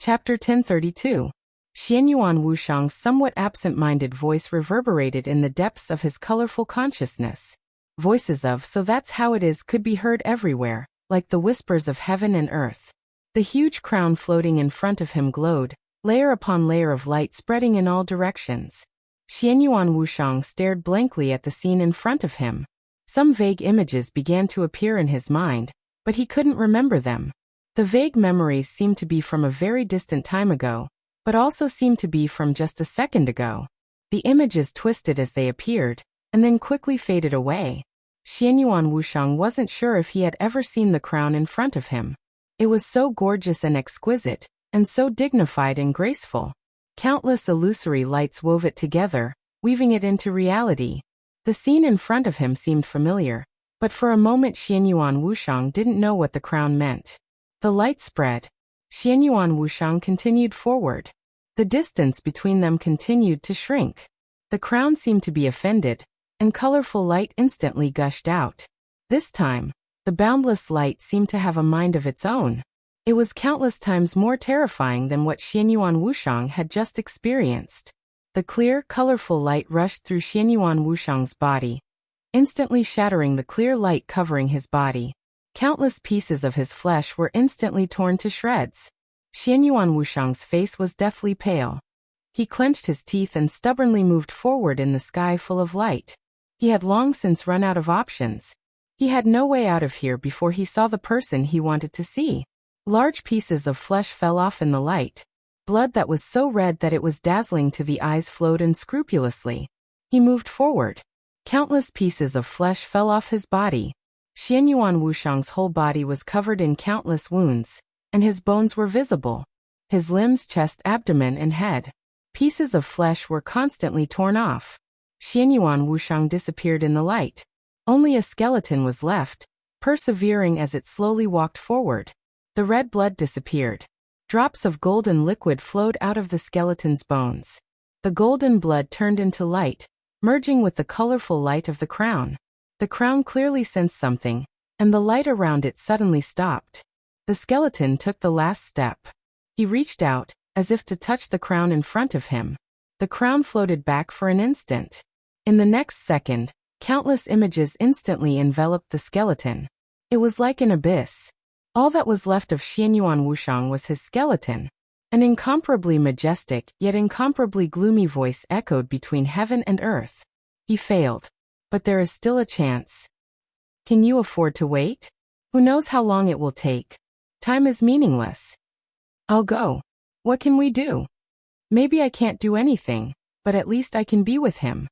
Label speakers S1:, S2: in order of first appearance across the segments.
S1: Chapter 1032. Xianyuan Wuxiang's somewhat absent-minded voice reverberated in the depths of his colorful consciousness. Voices of "so that's how it is" could be heard everywhere, like the whispers of heaven and earth. The huge crown floating in front of him glowed, layer upon layer of light spreading in all directions. Xianyuan Wuxiang stared blankly at the scene in front of him. Some vague images began to appear in his mind, but he couldn't remember them. The vague memories seemed to be from a very distant time ago, but also seemed to be from just a second ago. The images twisted as they appeared, and then quickly faded away. Xianyuan Wuxiang wasn't sure if he had ever seen the crown in front of him. It was so gorgeous and exquisite, and so dignified and graceful. Countless illusory lights wove it together, weaving it into reality. The scene in front of him seemed familiar, but for a moment Xianyuan Wuxiang didn't know what the crown meant. The light spread. Xianyuan Wuxiang continued forward. The distance between them continued to shrink. The crown seemed to be offended, and colorful light instantly gushed out. This time, the boundless light seemed to have a mind of its own. It was countless times more terrifying than what Xianyuan Wuxiang had just experienced. The clear, colorful light rushed through Xianyuan Wuxiang's body, instantly shattering the clear light covering his body. Countless pieces of his flesh were instantly torn to shreds. Xianyuan Wuxiang's face was deathly pale. He clenched his teeth and stubbornly moved forward in the sky full of light. He had long since run out of options. He had no way out of here before he saw the person he wanted to see. Large pieces of flesh fell off in the light. Blood that was so red that it was dazzling to the eyes flowed unscrupulously. He moved forward. Countless pieces of flesh fell off his body. Xianyuan Wuxiang's whole body was covered in countless wounds, and his bones were visible. His limbs, chest, abdomen, and head. Pieces of flesh were constantly torn off. Xianyuan Wuxiang disappeared in the light. Only a skeleton was left, persevering as it slowly walked forward. The red blood disappeared. Drops of golden liquid flowed out of the skeleton's bones. The golden blood turned into light, merging with the colorful light of the crown. The crown clearly sensed something, and the light around it suddenly stopped. The skeleton took the last step. He reached out, as if to touch the crown in front of him. The crown floated back for an instant. In the next second, countless images instantly enveloped the skeleton. It was like an abyss. All that was left of Xianyuan Wuxiang was his skeleton. An incomparably majestic, yet incomparably gloomy voice echoed between heaven and earth. He failed. But there is still a chance. Can you afford to wait? Who knows how long it will take? Time is meaningless. I'll go. What can we do? Maybe I can't do anything, but at least I can be with him.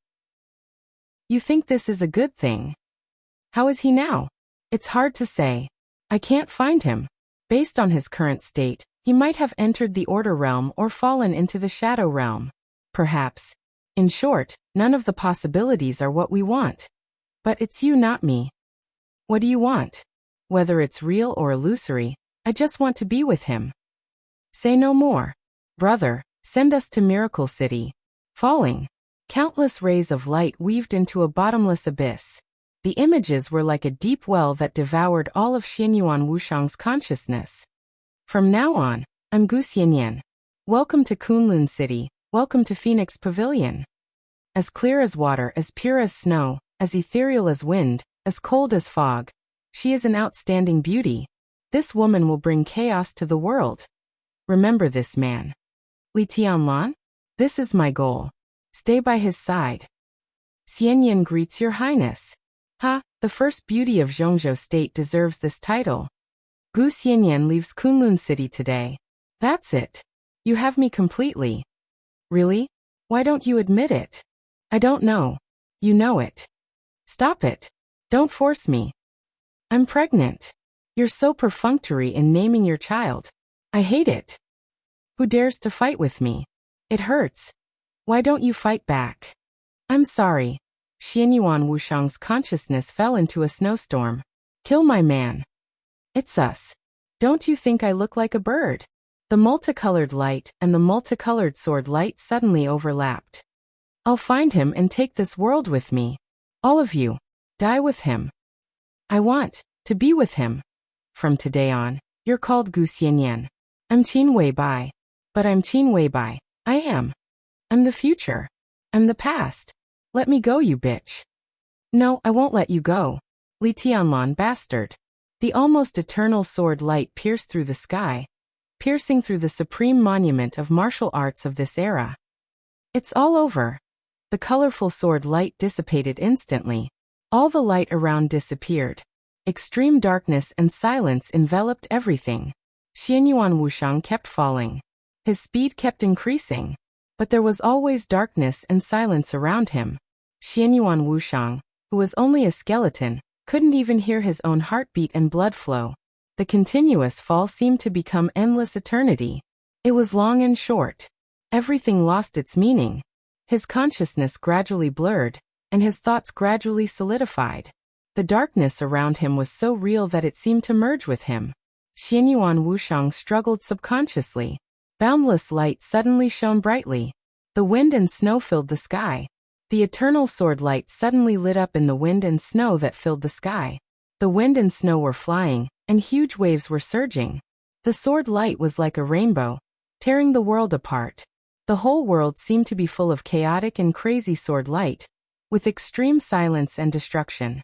S1: You think this is a good thing? How is he now? It's hard to say. I can't find him. Based on his current state, he might have entered the Order Realm or fallen into the Shadow Realm. Perhaps. In short, none of the possibilities are what we want. But it's you, not me. What do you want? Whether it's real or illusory, I just want to be with him. Say no more. Brother, send us to Miracle City. Falling. Countless rays of light weaved into a bottomless abyss. The images were like a deep well that devoured all of Xianyuan Wuxiang's consciousness. From now on, I'm Gu Xianyan. Welcome to Kunlun City. Welcome to Phoenix Pavilion. As clear as water, as pure as snow, as ethereal as wind, as cold as fog, she is an outstanding beauty. This woman will bring chaos to the world. Remember this man. Li Tianlan? This is my goal. Stay by his side. Xianyan greets your highness. Ha, the first beauty of Zhongzhou State deserves this title. Gu Xianyan leaves Kunlun City today. That's it. You have me completely. Really? Why don't you admit it? I don't know. You know it. Stop it. Don't force me. I'm pregnant. You're so perfunctory in naming your child. I hate it. Who dares to fight with me? It hurts. Why don't you fight back? I'm sorry. Xianyuan Wuxiang's consciousness fell into a snowstorm. Kill my man. It's us. Don't you think I look like a bird? The multicolored light and the multicolored sword light suddenly overlapped. I'll find him and take this world with me. All of you. Die with him. I want to be with him. From today on, you're called Gu Xianyan. I'm Qin Wei Bai. But I'm Qin Weibai. I am. I'm the future. I'm the past. Let me go, you bitch. No, I won't let you go. Li Tianlan bastard. The almost eternal sword light pierced through the sky, piercing through the supreme monument of martial arts of this era. It's all over. The colorful sword light dissipated instantly. All the light around disappeared. Extreme darkness and silence enveloped everything. Xianyuan Wushang kept falling. His speed kept increasing. But there was always darkness and silence around him. Xianyuan Wushang, who was only a skeleton, couldn't even hear his own heartbeat and blood flow. The continuous fall seemed to become endless eternity. It was long and short. Everything lost its meaning. His consciousness gradually blurred, and his thoughts gradually solidified. The darkness around him was so real that it seemed to merge with him. Xianyuan Wushang struggled subconsciously. Boundless light suddenly shone brightly. The wind and snow filled the sky. The eternal sword light suddenly lit up in the wind and snow that filled the sky. The wind and snow were flying, and huge waves were surging. The sword light was like a rainbow, tearing the world apart. The whole world seemed to be full of chaotic and crazy sword light, with extreme silence and destruction.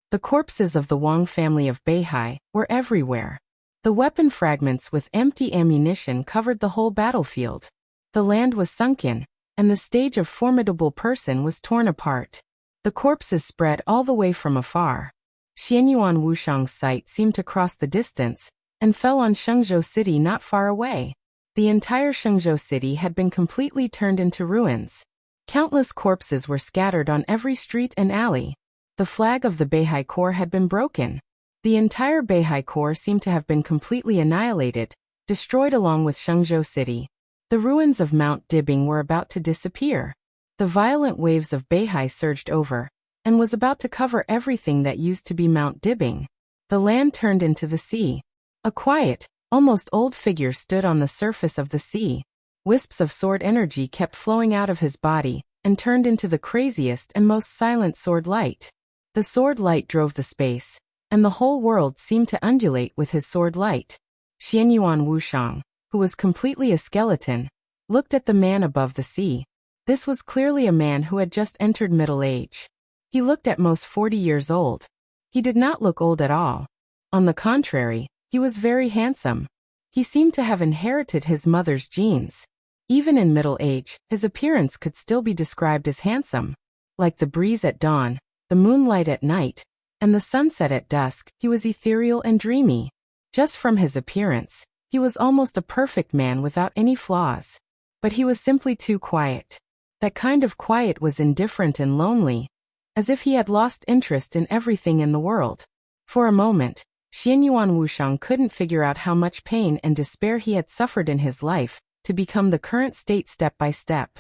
S1: The corpses of the Wang family of Beihai were everywhere. The weapon fragments with empty ammunition covered the whole battlefield. The land was sunken, and the stage of formidable person was torn apart. The corpses spread all the way from afar. Xianyuan Wushang's sight seemed to cross the distance, and fell on Shenzhou City not far away. The entire Shenzhou City had been completely turned into ruins. Countless corpses were scattered on every street and alley. The flag of the Beihai Corps had been broken. The entire Beihai Corps seemed to have been completely annihilated, destroyed along with Shenzhou City. The ruins of Mount Dibing were about to disappear. The violent waves of Beihai surged over, and was about to cover everything that used to be Mount Dibing. The land turned into the sea. A quiet, almost old figure stood on the surface of the sea. Wisps of sword energy kept flowing out of his body, and turned into the craziest and most silent sword light. The sword light drove the space, and the whole world seemed to undulate with his sword light. Xianyuan Wushang, who was completely a skeleton, looked at the man above the sea. This was clearly a man who had just entered middle age. He looked at most 40 years old. He did not look old at all. On the contrary, he was very handsome. He seemed to have inherited his mother's genes. Even in middle age, his appearance could still be described as handsome. Like the breeze at dawn, the moonlight at night, and the sunset at dusk, he was ethereal and dreamy. Just from his appearance, he was almost a perfect man without any flaws. But he was simply too quiet. That kind of quiet was indifferent and lonely, as if he had lost interest in everything in the world. For a moment, Xianyuan Wushang couldn't figure out how much pain and despair he had suffered in his life to become the current state step by step.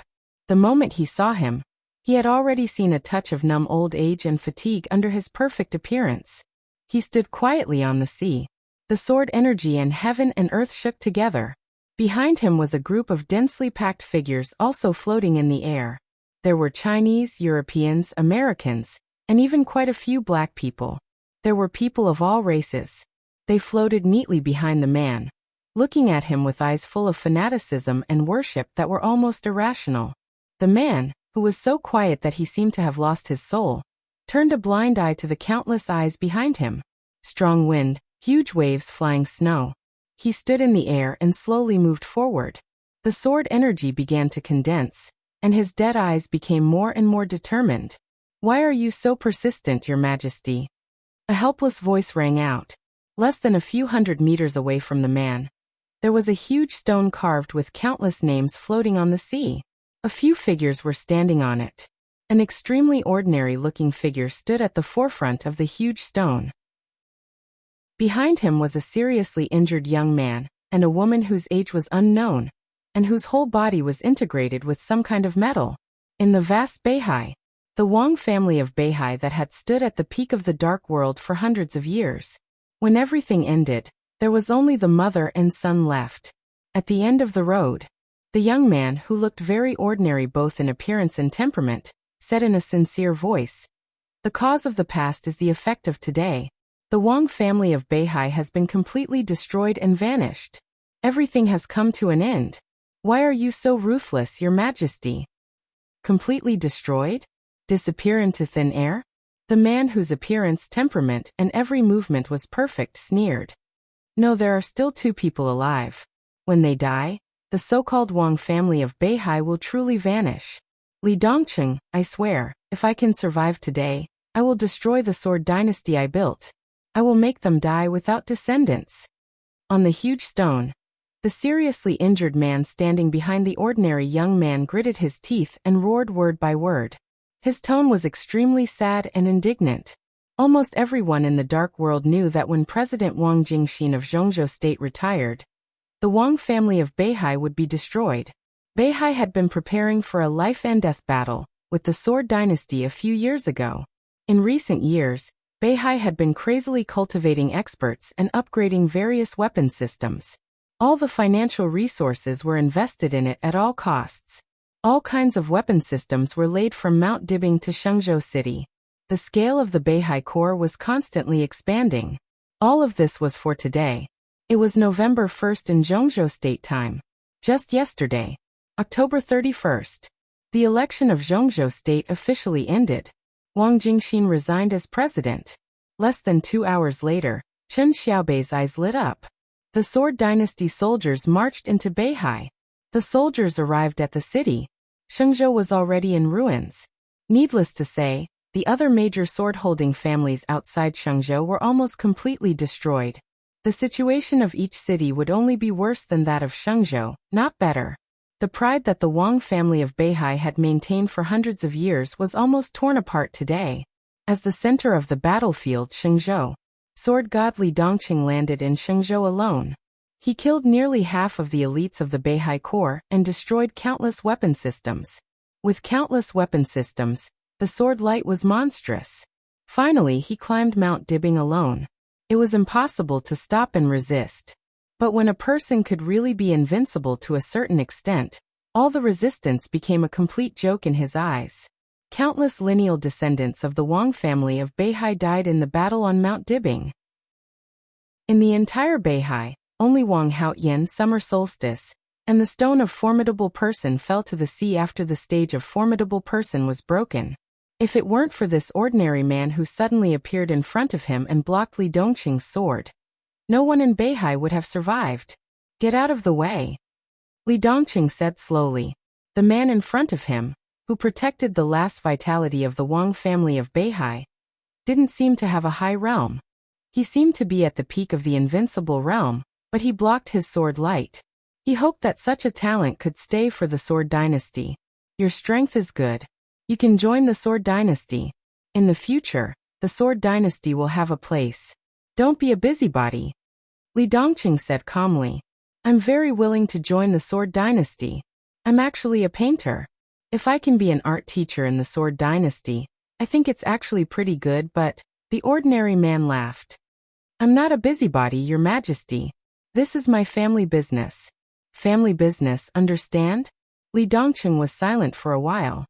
S1: The moment he saw him, he had already seen a touch of numb old age and fatigue under his perfect appearance. He stood quietly on the sea. The sword energy and heaven and earth shook together. Behind him was a group of densely packed figures also floating in the air. There were Chinese, Europeans, Americans, and even quite a few black people. There were people of all races. They floated neatly behind the man, looking at him with eyes full of fanaticism and worship that were almost irrational. The man, who was so quiet that he seemed to have lost his soul, turned a blind eye to the countless eyes behind him. Strong wind, huge waves flying snow. He stood in the air and slowly moved forward. The sword energy began to condense, and his dead eyes became more and more determined. "Why are you so persistent, Your Majesty?" A helpless voice rang out. Less than a few hundred meters away from the man, there was a huge stone carved with countless names floating on the sea. A few figures were standing on it. An extremely ordinary-looking figure stood at the forefront of the huge stone. Behind him was a seriously injured young man, and a woman whose age was unknown, and whose whole body was integrated with some kind of metal. In the vast Beihai, the Wang family of Beihai that had stood at the peak of the dark world for hundreds of years. When everything ended, there was only the mother and son left. At the end of the road, the young man, who looked very ordinary both in appearance and temperament, said in a sincere voice, "The cause of the past is the effect of today. The Wang family of Beihai has been completely destroyed and vanished. Everything has come to an end. Why are you so ruthless, Your Majesty? Completely destroyed? Disappear into thin air? The man whose appearance, temperament, and every movement was perfect sneered. No, there are still 2 people alive. When they die, the so-called Wang family of Beihai will truly vanish. Li Dongqing, I swear, if I can survive today, I will destroy the sword dynasty I built. I will make them die without descendants. On the huge stone, the seriously injured man standing behind the ordinary young man gritted his teeth and roared word by word. His tone was extremely sad and indignant. Almost everyone in the dark world knew that when President Wang Jingxin of Zhongzhou State retired, the Wang family of Beihai would be destroyed. Beihai had been preparing for a life-and-death battle with the Sword Dynasty a few years ago. In recent years, Beihai had been crazily cultivating experts and upgrading various weapon systems. All the financial resources were invested in it at all costs. All kinds of weapon systems were laid from Mount Dibing to Shenzhou City. The scale of the Beihai Corps was constantly expanding. All of this was for today. It was November 1st in Zhongzhou State time. Just yesterday, October 31st, the election of Zhongzhou State officially ended. Wang Jingxin resigned as president. Less than 2 hours later, Chen Xiaobei's eyes lit up. The Sword Dynasty soldiers marched into Beihai. The soldiers arrived at the city. Shenzhou was already in ruins. Needless to say, the other major sword-holding families outside Shenzhou were almost completely destroyed. The situation of each city would only be worse than that of Shenzhou, not better. The pride that the Wang family of Beihai had maintained for hundreds of years was almost torn apart today. As the center of the battlefield, Shenzhou, sword god Li Dongqing landed in Shenzhou alone. He killed nearly half of the elites of the Beihai Corps and destroyed countless weapon systems. With countless weapon systems, the sword light was monstrous. Finally, he climbed Mount Dibing alone. It was impossible to stop and resist. But when a person could really be invincible to a certain extent, all the resistance became a complete joke in his eyes. Countless lineal descendants of the Wang family of Beihai died in the battle on Mount Dibing. In the entire Beihai, only Wang Haoyan summer solstice, and the stone of formidable person fell to the sea after the stage of formidable person was broken. If it weren't for this ordinary man who suddenly appeared in front of him and blocked Li Dongqing's sword, no one in Beihai would have survived. Get out of the way, Li Dongqing said slowly. The man in front of him, who protected the last vitality of the Wang family of Beihai, didn't seem to have a high realm. He seemed to be at the peak of the invincible realm, but he blocked his sword light. He hoped that such a talent could stay for the Sword Dynasty. Your strength is good. You can join the Sword Dynasty. In the future, the Sword Dynasty will have a place. Don't be a busybody, Li Dongqing said calmly. I'm very willing to join the Sword Dynasty. I'm actually a painter. If I can be an art teacher in the Sword Dynasty, I think it's actually pretty good, but the ordinary man laughed. I'm not a busybody, Your Majesty. This is my family business. Family business, understand? Li Dongqing was silent for a while.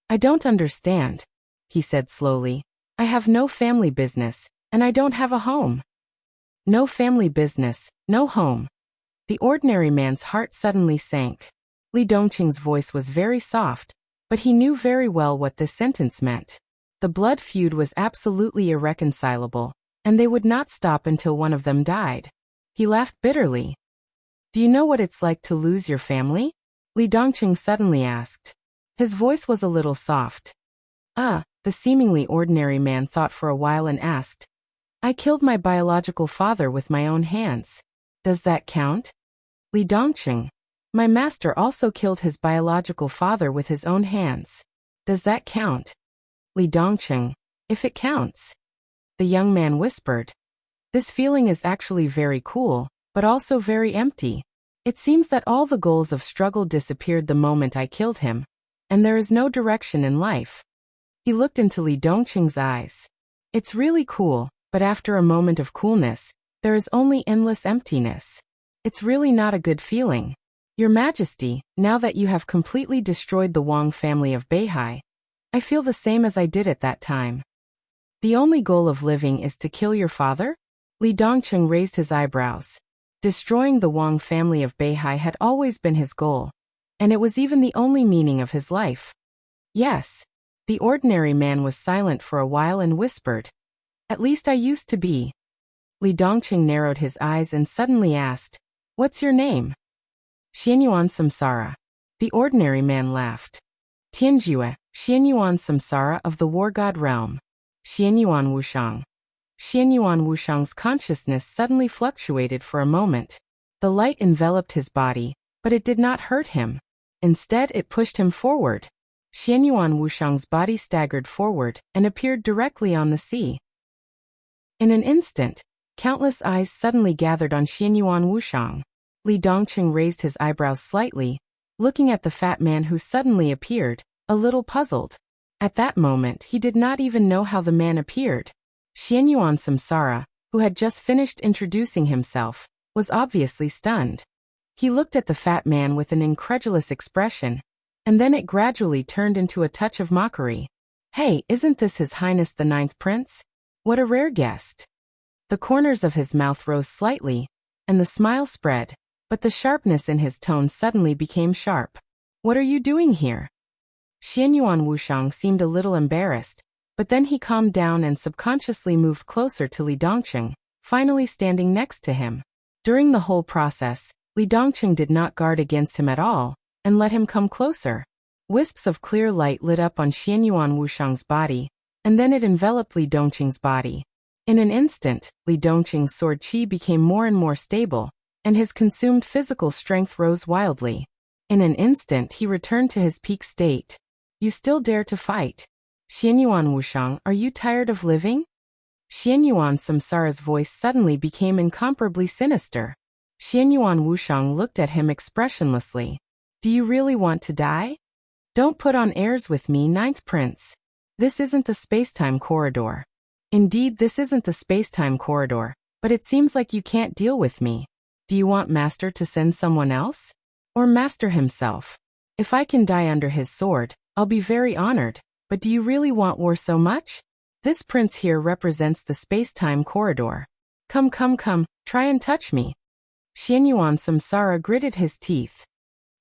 S1: I don't understand, he said slowly. I have no family business, and I don't have a home. No family business, no home. The ordinary man's heart suddenly sank. Li Dongqing's voice was very soft, but he knew very well what this sentence meant. The blood feud was absolutely irreconcilable, and they would not stop until one of them died. He laughed bitterly. Do you know what it's like to lose your family? Li Dongqing suddenly asked. His voice was a little soft. The seemingly ordinary man thought for a while and asked. I killed my biological father with my own hands. Does that count? Li Dongqing. My master also killed his biological father with his own hands. Does that count? Li Dongqing. If it counts. The young man whispered. This feeling is actually very cool, but also very empty. It seems that all the goals of struggle disappeared the moment I killed him, and there is no direction in life. He looked into Li Dongqing's eyes. It's really cool, but after a moment of coolness, there is only endless emptiness. It's really not a good feeling. Your Majesty, now that you have completely destroyed the Wang family of Beihai, I feel the same as I did at that time. The only goal of living is to kill your father? Li Dongqing raised his eyebrows. Destroying the Wang family of Beihai had always been his goal, and it was even the only meaning of his life. Yes. The ordinary man was silent for a while and whispered, "At least I used to be." Li Dongqing narrowed his eyes and suddenly asked, "What's your name?" "Xianyuan Samsara." The ordinary man laughed. "Tianjue, Xianyuan Samsara of the War God realm. Xianyuan Wushang." Xianyuan Wushang's consciousness suddenly fluctuated for a moment. The light enveloped his body, but it did not hurt him. Instead, it pushed him forward. Xianyuan Wushang's body staggered forward and appeared directly on the sea. In an instant, countless eyes suddenly gathered on Xianyuan Wushang. Li Dongqing raised his eyebrows slightly, looking at the fat man who suddenly appeared, a little puzzled. At that moment, he did not even know how the man appeared. Xianyuan Samsara, who had just finished introducing himself, was obviously stunned. He looked at the fat man with an incredulous expression, and then it gradually turned into a touch of mockery. "Hey, isn't this His Highness the Ninth Prince? What a rare guest." The corners of his mouth rose slightly, and the smile spread, but the sharpness in his tone suddenly became sharp. "What are you doing here?" Xianyuan Wushang seemed a little embarrassed, but then he calmed down and subconsciously moved closer to Li Dongqing, finally standing next to him. During the whole process, Li Dongqing did not guard against him at all, and let him come closer. Wisps of clear light lit up on Xianyuan Wushang's body, and then it enveloped Li Dongqing's body. In an instant, Li Dongqing's sword chi became more and more stable, and his consumed physical strength rose wildly. In an instant he returned to his peak state. "You still dare to fight? Xianyuan Wushang, are you tired of living?" Xianyuan Samsara's voice suddenly became incomparably sinister. Xianyuan Wushang looked at him expressionlessly. "Do you really want to die? Don't put on airs with me, Ninth Prince. This isn't the space-time corridor." "Indeed, this isn't the space-time corridor, but it seems like you can't deal with me. Do you want Master to send someone else? Or Master himself? If I can die under his sword, I'll be very honored, but do you really want war so much? This prince here represents the space-time corridor. Come, try and touch me." Xianyuan Samsara gritted his teeth.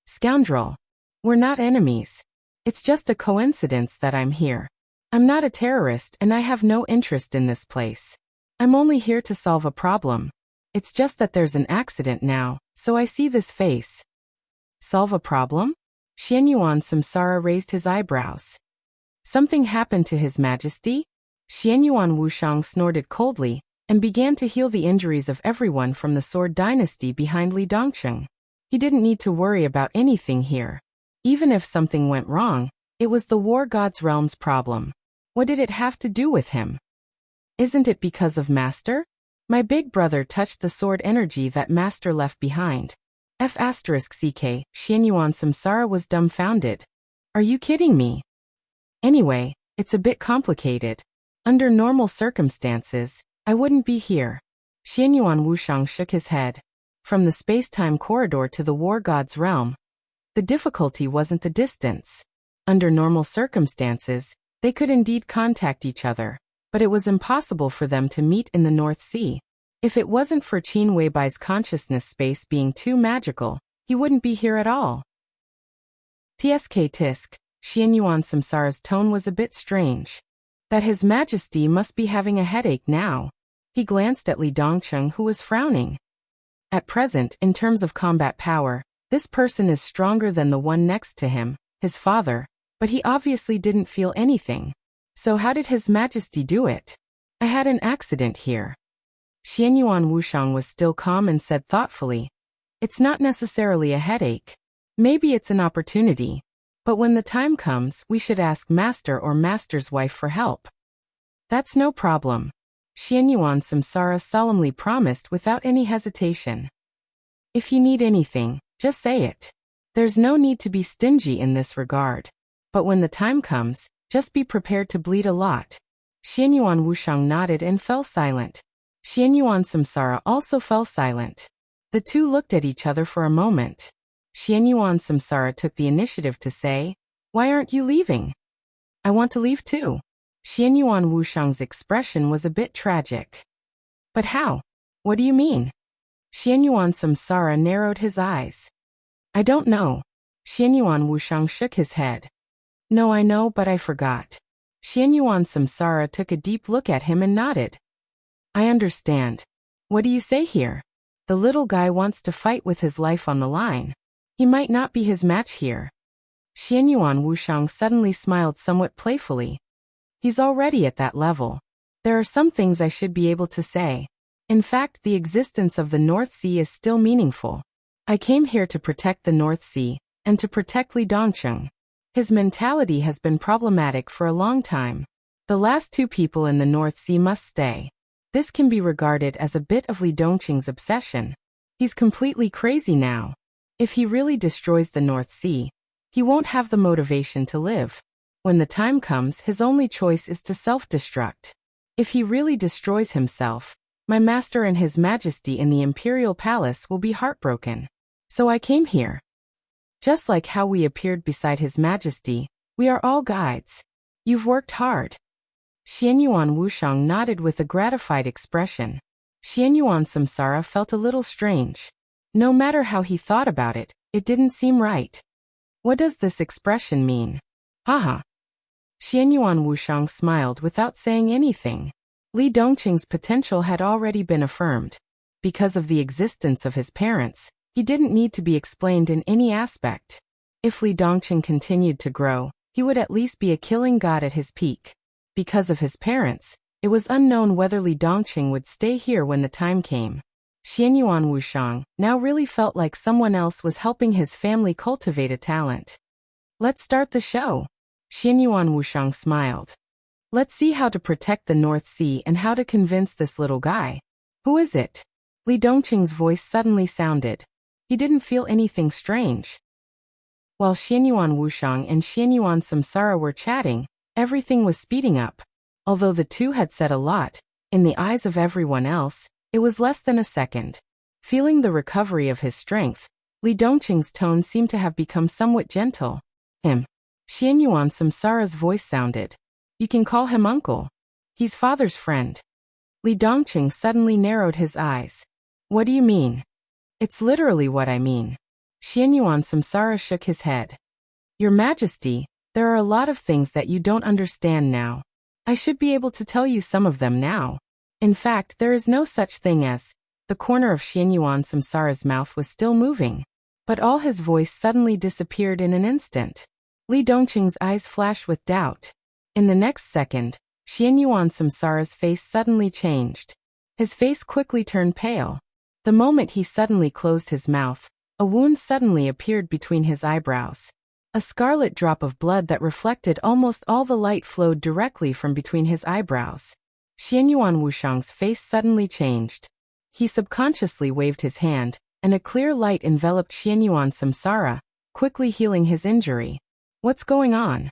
S1: "Scoundrel. We're not enemies. It's just a coincidence that I'm here. I'm not a terrorist and I have no interest in this place. I'm only here to solve a problem. It's just that there's an accident now, so I see this face." "Solve a problem?" Xianyuan Samsara raised his eyebrows. "Something happened to His Majesty?" Xianyuan Wushang snorted coldly, and began to heal the injuries of everyone from the Sword Dynasty behind Li Dongqing. He didn't need to worry about anything here. Even if something went wrong, it was the War God's realm's problem. What did it have to do with him? Isn't it because of Master? My big brother touched the sword energy that Master left behind. F***ck, Xianyuan Samsara was dumbfounded. "Are you kidding me? Anyway, it's a bit complicated. Under normal circumstances, I wouldn't be here." Xianyuan Wushang shook his head. From the space-time corridor to the War God's realm, the difficulty wasn't the distance. Under normal circumstances, they could indeed contact each other, but it was impossible for them to meet in the North Sea. If it wasn't for Qin Weibai's consciousness space being too magical, he wouldn't be here at all. Tisk, Xianyuan Samsara's tone was a bit strange. That His Majesty must be having a headache now. He glanced at Li Dongqing, who was frowning. At present, in terms of combat power, this person is stronger than the one next to him, his father, but he obviously didn't feel anything. So how did His Majesty do it? "I had an accident here." Xianyuan Wushang was still calm and said thoughtfully, "It's not necessarily a headache. Maybe it's an opportunity. But when the time comes, we should ask Master or Master's wife for help." "That's no problem," Xianyuan Samsara solemnly promised without any hesitation. "If you need anything, just say it. There's no need to be stingy in this regard. But when the time comes, just be prepared to bleed a lot." Xianyuan Wushang nodded and fell silent. Xianyuan Samsara also fell silent. The two looked at each other for a moment. Xianyuan Samsara took the initiative to say, "Why aren't you leaving?" "I want to leave too." Xianyuan Wushang's expression was a bit tragic. "But how? What do you mean?" Xianyuan Samsara narrowed his eyes. I don't know. Xianyuan Wushang shook his head. No, I know, but I forgot. Xianyuan Samsara took a deep look at him and nodded. I understand. What do you say here? The little guy wants to fight with his life on the line. He might not be his match here. Xianyuan Wushang suddenly smiled somewhat playfully. He's already at that level. There are some things I should be able to say. In fact, the existence of the North Sea is still meaningful. I came here to protect the North Sea, and to protect Li Dongcheng. His mentality has been problematic for a long time. The last two people in the North Sea must stay. This can be regarded as a bit of Li Dongqing's obsession. He's completely crazy now. If he really destroys the North Sea, he won't have the motivation to live. When the time comes, his only choice is to self-destruct. If he really destroys himself, my master and his majesty in the imperial palace will be heartbroken. So I came here. Just like how we appeared beside his majesty, we are all guides. You've worked hard. Xianyuan Wushang nodded with a gratified expression. Xianyuan Samsara felt a little strange. No matter how he thought about it, it didn't seem right. What does this expression mean? Haha. Xianyuan Wushang smiled without saying anything. Li Dongqing's potential had already been affirmed. Because of the existence of his parents, he didn't need to be explained in any aspect. If Li Dongqing continued to grow, he would at least be a killing god at his peak. Because of his parents, it was unknown whether Li Dongqing would stay here when the time came. Xianyuan Wushang now really felt like someone else was helping his family cultivate a talent. Let's start the show. Xianyuan Wushang smiled. Let's see how to protect the North Sea and how to convince this little guy. Who is it? Li Dongqing's voice suddenly sounded. He didn't feel anything strange. While Xianyuan Wushang and Xianyuan Samsara were chatting, everything was speeding up. Although the two had said a lot, in the eyes of everyone else, it was less than a second. Feeling the recovery of his strength, Li Dongqing's tone seemed to have become somewhat gentle. Xianyuan Samsara's voice sounded. You can call him uncle. He's father's friend. Li Dongqing suddenly narrowed his eyes. What do you mean? It's literally what I mean. Xianyuan Samsara shook his head. Your Majesty, there are a lot of things that you don't understand now. I should be able to tell you some of them now. In fact, there is no such thing as. The corner of Xianyuan Samsara's mouth was still moving. But all his voice suddenly disappeared in an instant. Li Dongqing's eyes flashed with doubt. In the next second, Xianyuan Samsara's face suddenly changed. His face quickly turned pale. The moment he suddenly closed his mouth, a wound suddenly appeared between his eyebrows. A scarlet drop of blood that reflected almost all the light flowed directly from between his eyebrows. Xianyuan Wushang's face suddenly changed. He subconsciously waved his hand, and a clear light enveloped Xianyuan Samsara, quickly healing his injury. What's going on?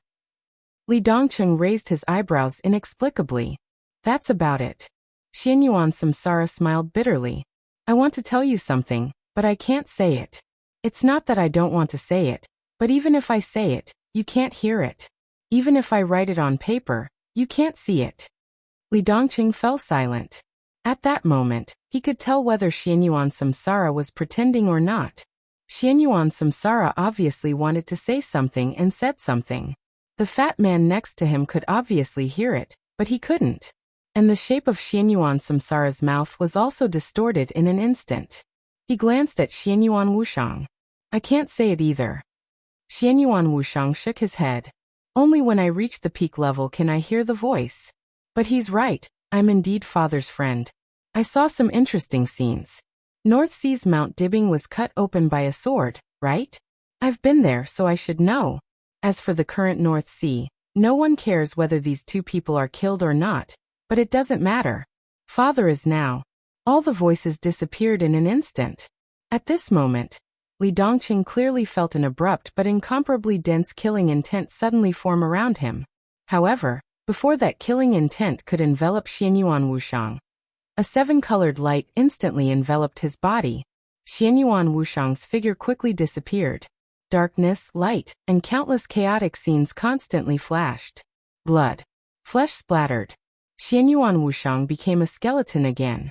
S1: Li Dongqing raised his eyebrows inexplicably. That's about it. Xianyuan Samsara smiled bitterly. I want to tell you something, but I can't say it. It's not that I don't want to say it, but even if I say it, you can't hear it. Even if I write it on paper, you can't see it. Li Dongqing fell silent. At that moment, he could tell whether Xianyuan Samsara was pretending or not. Xianyuan Samsara obviously wanted to say something and said something. The fat man next to him could obviously hear it, but he couldn't. And the shape of Xianyuan Samsara's mouth was also distorted in an instant. He glanced at Xianyuan Wushang. I can't say it either. Xianyuan Wushang shook his head. Only when I reach the peak level can I hear the voice. But he's right, I'm indeed father's friend. I saw some interesting scenes. North Sea's Mount Dibbing was cut open by a sword, right? I've been there, so I should know. As for the current North Sea, no one cares whether these two people are killed or not, but it doesn't matter. Father is now. All the voices disappeared in an instant. At this moment, Li Dongqing clearly felt an abrupt but incomparably dense killing intent suddenly form around him. However, before that killing intent could envelop Xianyuan Wushang, a seven-colored light instantly enveloped his body. Xianyuan Wushang's figure quickly disappeared. Darkness, light, and countless chaotic scenes constantly flashed. Blood. Flesh splattered. Xianyuan Wushang became a skeleton again.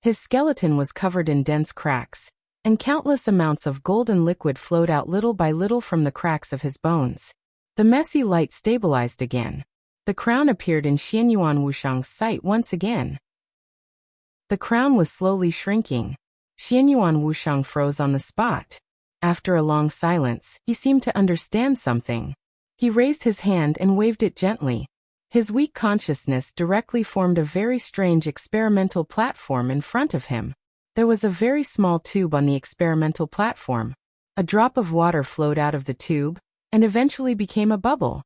S1: His skeleton was covered in dense cracks, and countless amounts of golden liquid flowed out little by little from the cracks of his bones. The messy light stabilized again. The crown appeared in Xianyuan Wuxiang's sight once again. The crown was slowly shrinking. Xianyuan Wuxiang froze on the spot. After a long silence, he seemed to understand something. He raised his hand and waved it gently. His weak consciousness directly formed a very strange experimental platform in front of him. There was a very small tube on the experimental platform. A drop of water flowed out of the tube, and eventually became a bubble.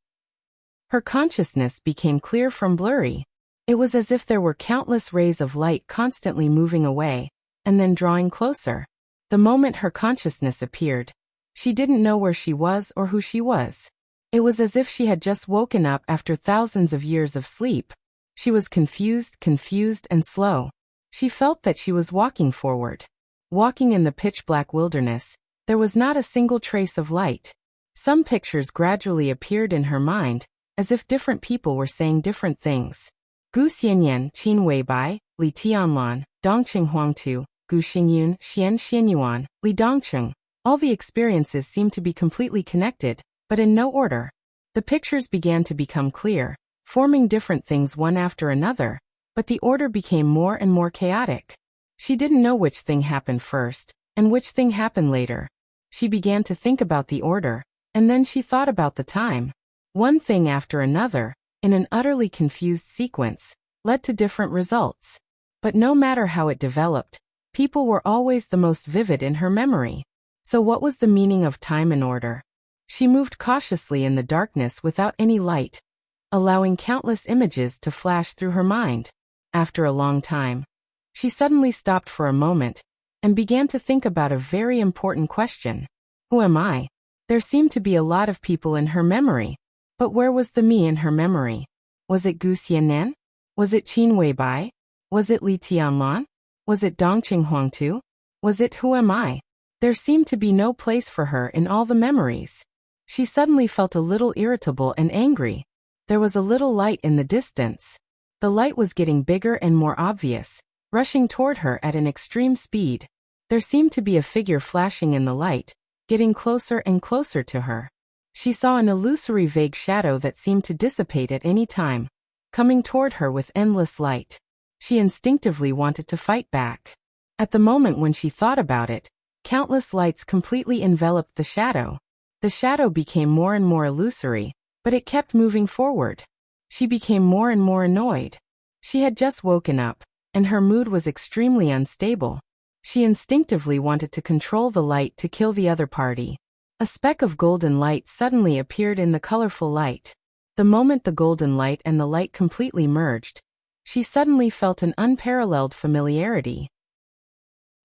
S1: Her consciousness became clear from blurry. It was as if there were countless rays of light constantly moving away, and then drawing closer. The moment her consciousness appeared, she didn't know where she was or who she was. It was as if she had just woken up after thousands of years of sleep. She was confused and slow. She felt that she was walking forward. Walking in the pitch-black wilderness, there was not a single trace of light. Some pictures gradually appeared in her mind, as if different people were saying different things. Gu Xianyan, Qin Wei Bai, Li Tianlan, Dongqing Huangtu, Gu Xingyun, Xian Xianyuan, Li Dongqing. All the experiences seemed to be completely connected, but in no order. The pictures began to become clear, forming different things one after another, but the order became more and more chaotic. She didn't know which thing happened first, and which thing happened later. She began to think about the order, and then she thought about the time. One thing after another, in an utterly confused sequence, led to different results. But no matter how it developed, people were always the most vivid in her memory. So what was the meaning of time and order? She moved cautiously in the darkness without any light, allowing countless images to flash through her mind. After a long time, she suddenly stopped for a moment and began to think about a very important question. Who am I? There seemed to be a lot of people in her memory. But where was the me in her memory? Was it Gu Xiannan? Was it Qin Wei Bai? Was it Li Tianlan? Was it Dongqing Huangtu? Was it who am I? There seemed to be no place for her in all the memories. She suddenly felt a little irritable and angry. There was a little light in the distance. The light was getting bigger and more obvious, rushing toward her at an extreme speed. There seemed to be a figure flashing in the light, getting closer and closer to her. She saw an illusory vague shadow that seemed to dissipate at any time, coming toward her with endless light. She instinctively wanted to fight back. At the moment when she thought about it, countless lights completely enveloped the shadow. The shadow became more and more illusory, but it kept moving forward. She became more and more annoyed. She had just woken up, and her mood was extremely unstable. She instinctively wanted to control the light to kill the other party. A speck of golden light suddenly appeared in the colorful light. The moment the golden light and the light completely merged, she suddenly felt an unparalleled familiarity.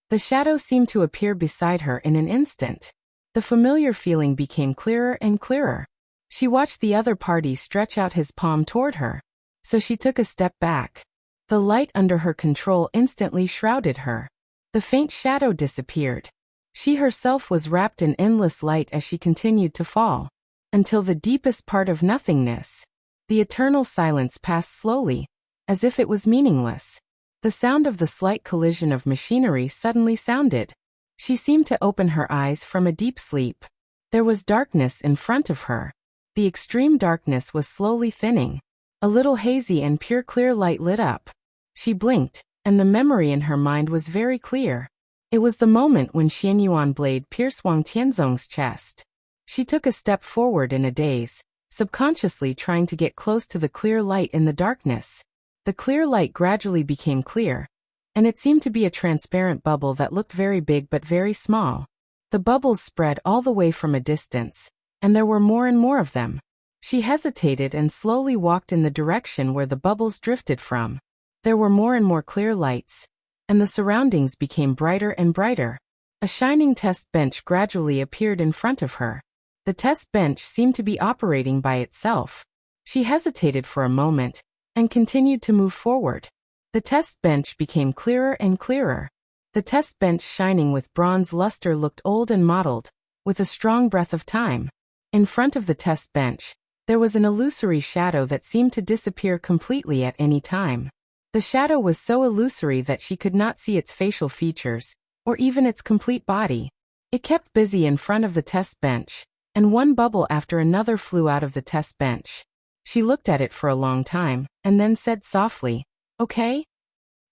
S1: The shadow seemed to appear beside her in an instant. The familiar feeling became clearer and clearer. She watched the other party stretch out his palm toward her, so she took a step back. The light under her control instantly shrouded her. The faint shadow disappeared. She herself was wrapped in endless light as she continued to fall, until the deepest part of nothingness. The eternal silence passed slowly, as if it was meaningless. The sound of the slight collision of machinery suddenly sounded. She seemed to open her eyes from a deep sleep. There was darkness in front of her. The extreme darkness was slowly thinning. A little hazy and pure clear light lit up. She blinked, and the memory in her mind was very clear. It was the moment when Xianyuan blade pierced Wang Tianzong's chest. She took a step forward in a daze, subconsciously trying to get close to the clear light in the darkness. The clear light gradually became clear, and it seemed to be a transparent bubble that looked very big but very small. The bubbles spread all the way from a distance, and there were more and more of them. She hesitated and slowly walked in the direction where the bubbles drifted from. There were more and more clear lights, and the surroundings became brighter and brighter. A shining test bench gradually appeared in front of her. The test bench seemed to be operating by itself. She hesitated for a moment, and continued to move forward. The test bench became clearer and clearer. The test bench shining with bronze luster looked old and mottled, with a strong breath of time. In front of the test bench, there was an illusory shadow that seemed to disappear completely at any time. The shadow was so illusory that she could not see its facial features, or even its complete body. It kept busy in front of the test bench, and one bubble after another flew out of the test bench. She looked at it for a long time, and then said softly, "Okay?"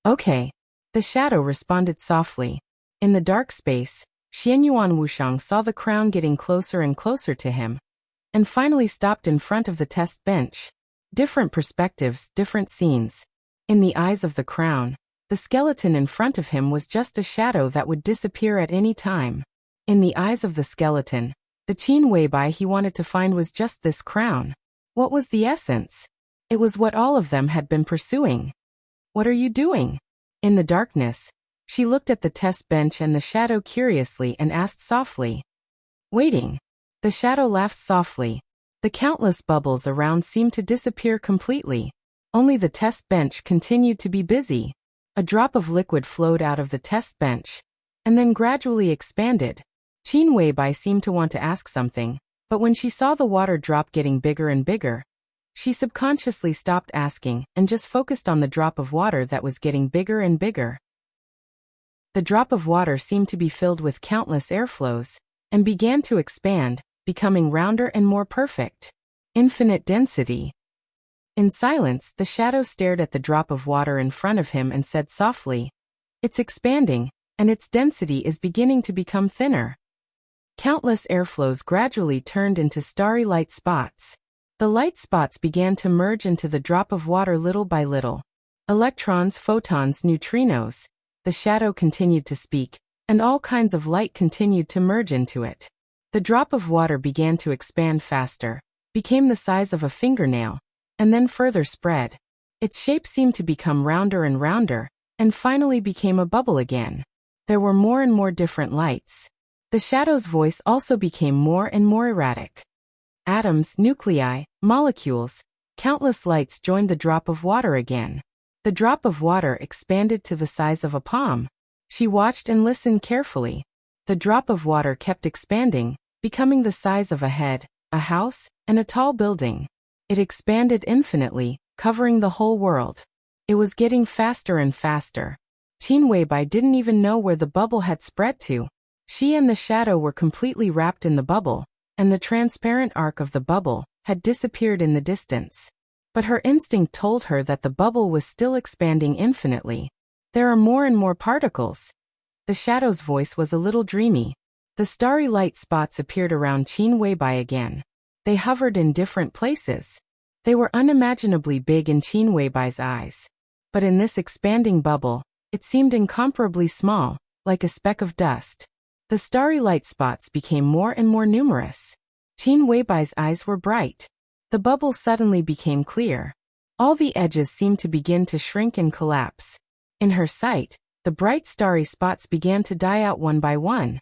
S1: "Okay." The shadow responded softly. In the dark space, Xianyuan Wuxiang saw the crown getting closer and closer to him, and finally stopped in front of the test bench. Different perspectives, different scenes. In the eyes of the crown, the skeleton in front of him was just a shadow that would disappear at any time. In the eyes of the skeleton, the Qin Weibai he wanted to find was just this crown. What was the essence? It was what all of them had been pursuing. "What are you doing?" In the darkness, she looked at the test bench and the shadow curiously and asked softly. "Waiting." The shadow laughed softly. The countless bubbles around seemed to disappear completely. Only the test bench continued to be busy. A drop of liquid flowed out of the test bench, and then gradually expanded. Qin Weibai seemed to want to ask something, but when she saw the water drop getting bigger and bigger, she subconsciously stopped asking and just focused on the drop of water that was getting bigger and bigger. The drop of water seemed to be filled with countless airflows, and began to expand, becoming rounder and more perfect. Infinite density. In silence, the shadow stared at the drop of water in front of him and said softly, "It's expanding, and its density is beginning to become thinner." Countless airflows gradually turned into starry light spots. The light spots began to merge into the drop of water little by little. Electrons, photons, neutrinos. The shadow continued to speak, and all kinds of light continued to merge into it. The drop of water began to expand faster, became the size of a fingernail, and then further spread. Its shape seemed to become rounder and rounder, and finally became a bubble again. There were more and more different lights. The shadow's voice also became more and more erratic. Atoms, nuclei, molecules, countless lights joined the drop of water again. The drop of water expanded to the size of a palm. She watched and listened carefully. The drop of water kept expanding, becoming the size of a head, a house, and a tall building. It expanded infinitely, covering the whole world. It was getting faster and faster. Qin Weibai didn't even know where the bubble had spread to. She and the shadow were completely wrapped in the bubble, and the transparent arc of the bubble had disappeared in the distance. But her instinct told her that the bubble was still expanding infinitely. "There are more and more particles." The shadow's voice was a little dreamy. The starry light spots appeared around Qin Weibai again. They hovered in different places. They were unimaginably big in Qin Weibai's eyes. But in this expanding bubble, it seemed incomparably small, like a speck of dust. The starry light spots became more and more numerous. Qin Weibai's eyes were bright. The bubble suddenly became clear. All the edges seemed to begin to shrink and collapse. In her sight, the bright starry spots began to die out one by one.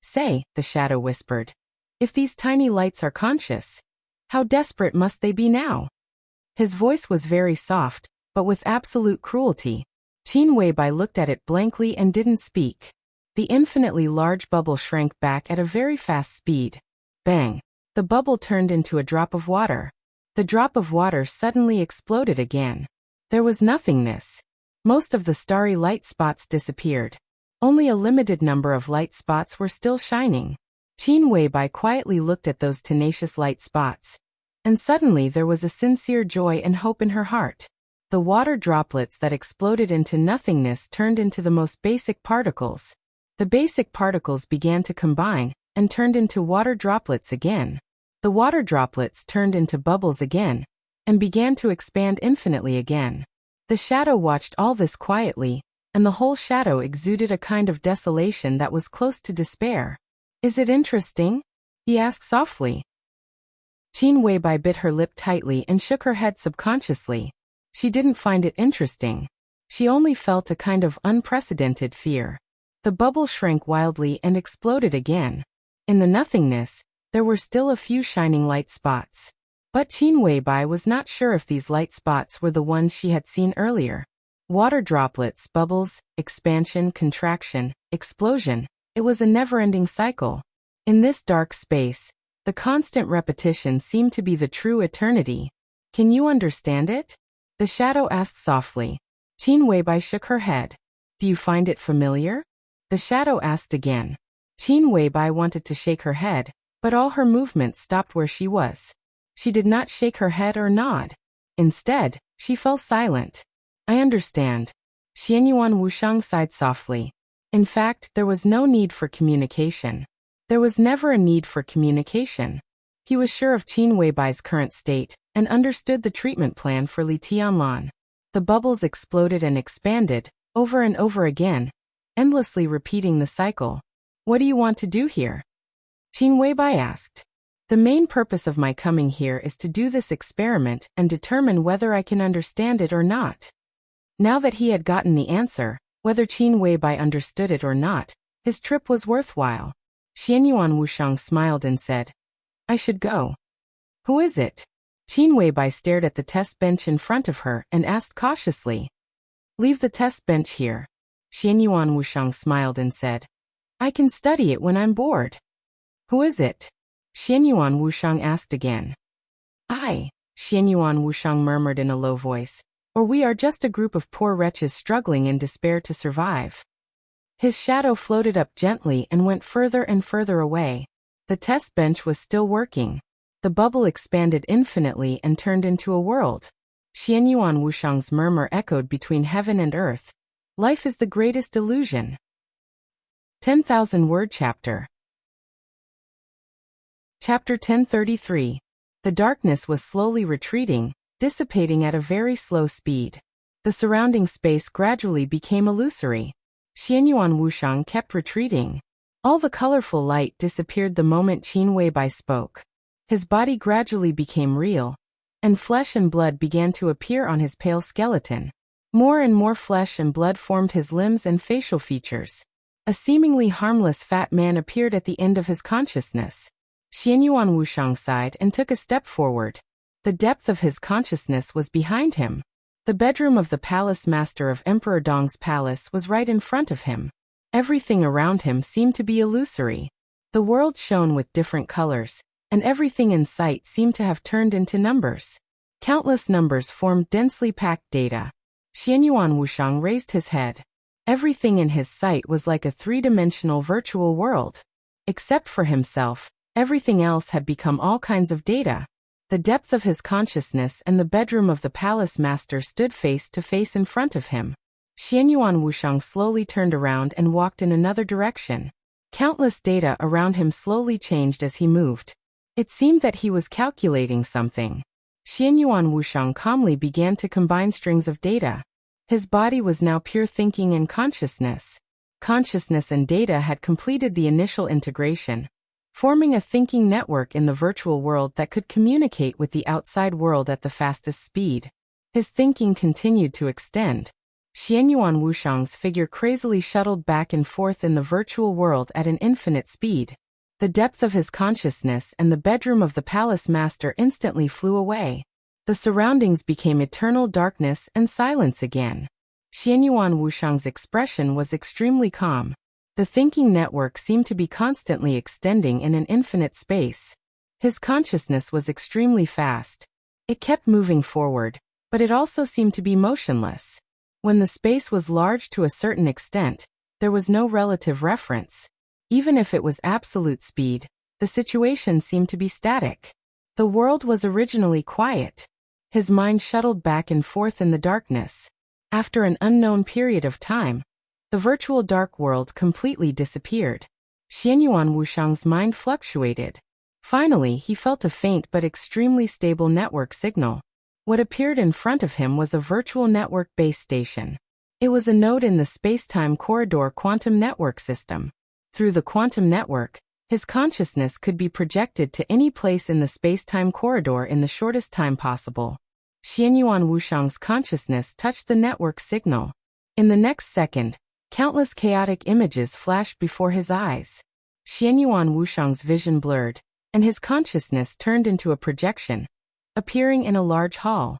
S1: "Say," the shadow whispered, "if these tiny lights are conscious, how desperate must they be now?" His voice was very soft, but with absolute cruelty. Qin Weibai looked at it blankly and didn't speak. The infinitely large bubble shrank back at a very fast speed. Bang! The bubble turned into a drop of water. The drop of water suddenly exploded again. There was nothingness. Most of the starry light spots disappeared. Only a limited number of light spots were still shining. Qin Weibai quietly looked at those tenacious light spots. And suddenly there was a sincere joy and hope in her heart. The water droplets that exploded into nothingness turned into the most basic particles. The basic particles began to combine, and turned into water droplets again. The water droplets turned into bubbles again, and began to expand infinitely again. The shadow watched all this quietly, and the whole shadow exuded a kind of desolation that was close to despair. "Is it interesting?" he asked softly. Qin Weibai bit her lip tightly and shook her head subconsciously. She didn't find it interesting. She only felt a kind of unprecedented fear. The bubble shrank wildly and exploded again. In the nothingness, there were still a few shining light spots. But Qin Weibai was not sure if these light spots were the ones she had seen earlier. Water droplets, bubbles, expansion, contraction, explosion. It was a never-ending cycle. In this dark space, the constant repetition seemed to be the true eternity. "Can you understand it?" the shadow asked softly. Qin Weibai shook her head. Do you find it familiar? The shadow asked again. Qin Weibai wanted to shake her head, but all her movements stopped where she was. She did not shake her head or nod. Instead, she fell silent. I understand. Xianyuan Wushang sighed softly. In fact, there was no need for communication. There was never a need for communication. He was sure of Qin Weibai's current state, and understood the treatment plan for Li Tianlan. The bubbles exploded and expanded, over and over again, endlessly repeating the cycle. What do you want to do here? Qin Weibai asked. The main purpose of my coming here is to do this experiment and determine whether I can understand it or not. Now that he had gotten the answer, whether Qin Weibai understood it or not, his trip was worthwhile. Xianyuan Wushang smiled and said, I should go. Who is it? Qin Weibai stared at the test bench in front of her and asked cautiously. Leave the test bench here. Xianyuan Wushang smiled and said, I can study it when I'm bored. Who is it? Xianyuan Wushang asked again. Xianyuan Wushang murmured in a low voice, or we are just a group of poor wretches struggling in despair to survive. His shadow floated up gently and went further and further away. The test bench was still working. The bubble expanded infinitely and turned into a world. Xianyuan Wushang's murmur echoed between heaven and earth. Life is the greatest illusion. 10,000-word chapter. Chapter 1033. The darkness was slowly retreating, dissipating at a very slow speed. The surrounding space gradually became illusory. Xianyuan Wushang kept retreating. All the colorful light disappeared the moment Qin Weibai spoke. His body gradually became real, and flesh and blood began to appear on his pale skeleton. More and more flesh and blood formed his limbs and facial features. A seemingly harmless fat man appeared at the end of his consciousness. Xianyuan Wushang sighed and took a step forward. The depth of his consciousness was behind him. The bedroom of the palace master of Emperor Dong's palace was right in front of him. Everything around him seemed to be illusory. The world shone with different colors, and everything in sight seemed to have turned into numbers. Countless numbers formed densely packed data. Xianyuan Wushang raised his head. Everything in his sight was like a three-dimensional virtual world. Except for himself, everything else had become all kinds of data. The depth of his consciousness and the bedroom of the palace master stood face to face in front of him. Xianyuan Wushang slowly turned around and walked in another direction. Countless data around him slowly changed as he moved. It seemed that he was calculating something. Xianyuan Wushang calmly began to combine strings of data. His body was now pure thinking and consciousness. Consciousness and data had completed the initial integration, forming a thinking network in the virtual world that could communicate with the outside world at the fastest speed. His thinking continued to extend. Xianyuan Wushang's figure crazily shuttled back and forth in the virtual world at an infinite speed. The depth of his consciousness and the bedroom of the palace master instantly flew away. The surroundings became eternal darkness and silence again. Xianyuan Wushang's expression was extremely calm. The thinking network seemed to be constantly extending in an infinite space. His consciousness was extremely fast. It kept moving forward, but it also seemed to be motionless. When the space was large to a certain extent, there was no relative reference. Even if it was absolute speed, the situation seemed to be static. The world was originally quiet. His mind shuttled back and forth in the darkness. After an unknown period of time, the virtual dark world completely disappeared. Xianyuan Wushang's mind fluctuated. Finally, he felt a faint but extremely stable network signal. What appeared in front of him was a virtual network base station. It was a node in the space-time corridor quantum network system. Through the quantum network, his consciousness could be projected to any place in the space-time corridor in the shortest time possible. Xianyuan Wushang's consciousness touched the network signal. In the next second, countless chaotic images flashed before his eyes. Xianyuan Wushang's vision blurred, and his consciousness turned into a projection, appearing in a large hall.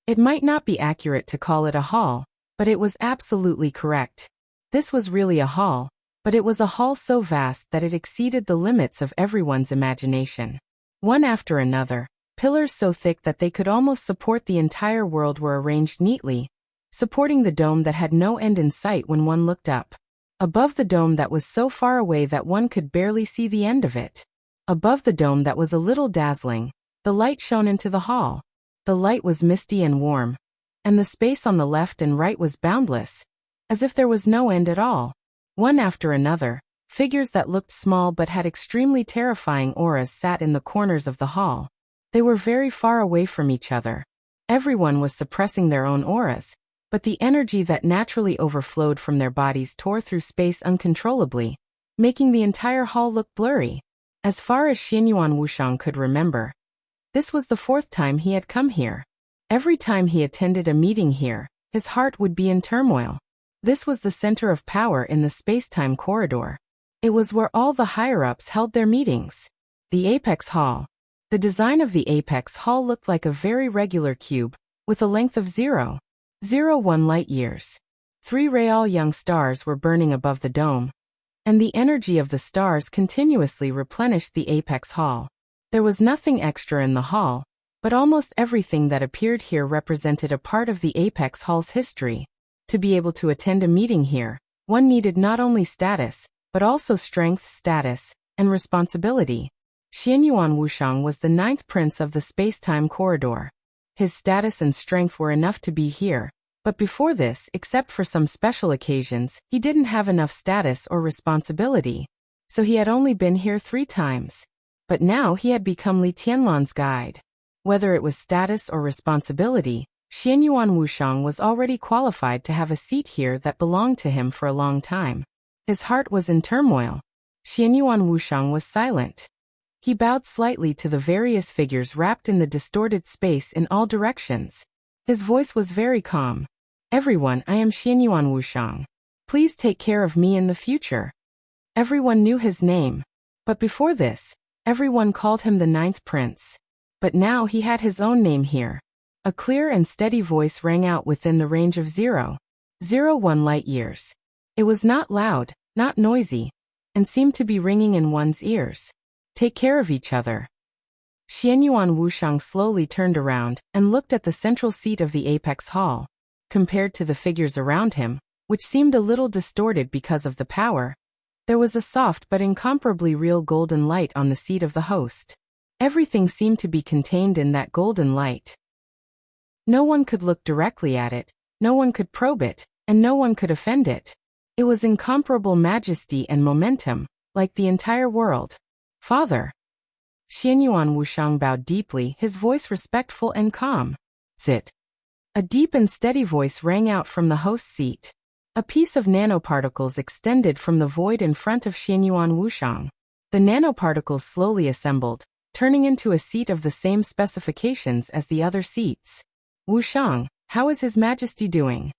S1: It might not be accurate to call it a hall, but it was absolutely correct. This was really a hall, but it was a hall so vast that it exceeded the limits of everyone's imagination. One after another, pillars so thick that they could almost support the entire world were arranged neatly, supporting the dome that had no end in sight when one looked up. Above the dome that was so far away that one could barely see the end of it. Above the dome that was a little dazzling, the light shone into the hall. The light was misty and warm, and the space on the left and right was boundless, as if there was no end at all. One after another, figures that looked small but had extremely terrifying auras sat in the corners of the hall. They were very far away from each other. Everyone was suppressing their own auras, but the energy that naturally overflowed from their bodies tore through space uncontrollably, making the entire hall look blurry. As far as Xianyuan Wushang could remember, this was the 4th time he had come here. Every time he attended a meeting here, his heart would be in turmoil. This was the center of power in the space-time corridor. It was where all the higher-ups held their meetings. The Apex Hall. The design of the Apex Hall looked like a very regular cube, with a length of 0.01 light-years. 3 real young stars were burning above the dome, and the energy of the stars continuously replenished the Apex Hall. There was nothing extra in the hall, but almost everything that appeared here represented a part of the Apex Hall's history. To be able to attend a meeting here, one needed not only status, but also strength, status, and responsibility. Xianyuan Wushang was the 9th prince of the space-time corridor. His status and strength were enough to be here, but before this, except for some special occasions, he didn't have enough status or responsibility, so he had only been here 3 times. But now he had become Li Tianlan's guide. Whether it was status or responsibility, Xianyuan Wushang was already qualified to have a seat here that belonged to him for a long time. His heart was in turmoil. Xianyuan Wushang was silent. He bowed slightly to the various figures wrapped in the distorted space in all directions. His voice was very calm. Everyone, I am Xianyuan Wushang. Please take care of me in the future. Everyone knew his name. But before this, everyone called him the 9th prince. But now he had his own name here. A clear and steady voice rang out within the range of 0.01 light-years. It was not loud, not noisy, and seemed to be ringing in one's ears. Take care of each other. Xianyuan Wushang slowly turned around and looked at the central seat of the Apex Hall. Compared to the figures around him, which seemed a little distorted because of the power, there was a soft but incomparably real golden light on the seat of the host. Everything seemed to be contained in that golden light. No one could look directly at it, no one could probe it, and no one could offend it. It was incomparable majesty and momentum, like the entire world. Father. Xianyuan Wushang bowed deeply, his voice respectful and calm. Sit. A deep and steady voice rang out from the host's seat. A piece of nanoparticles extended from the void in front of Xianyuan Wushang. The nanoparticles slowly assembled, turning into a seat of the same specifications as the other seats. Wushang, how is His Majesty doing?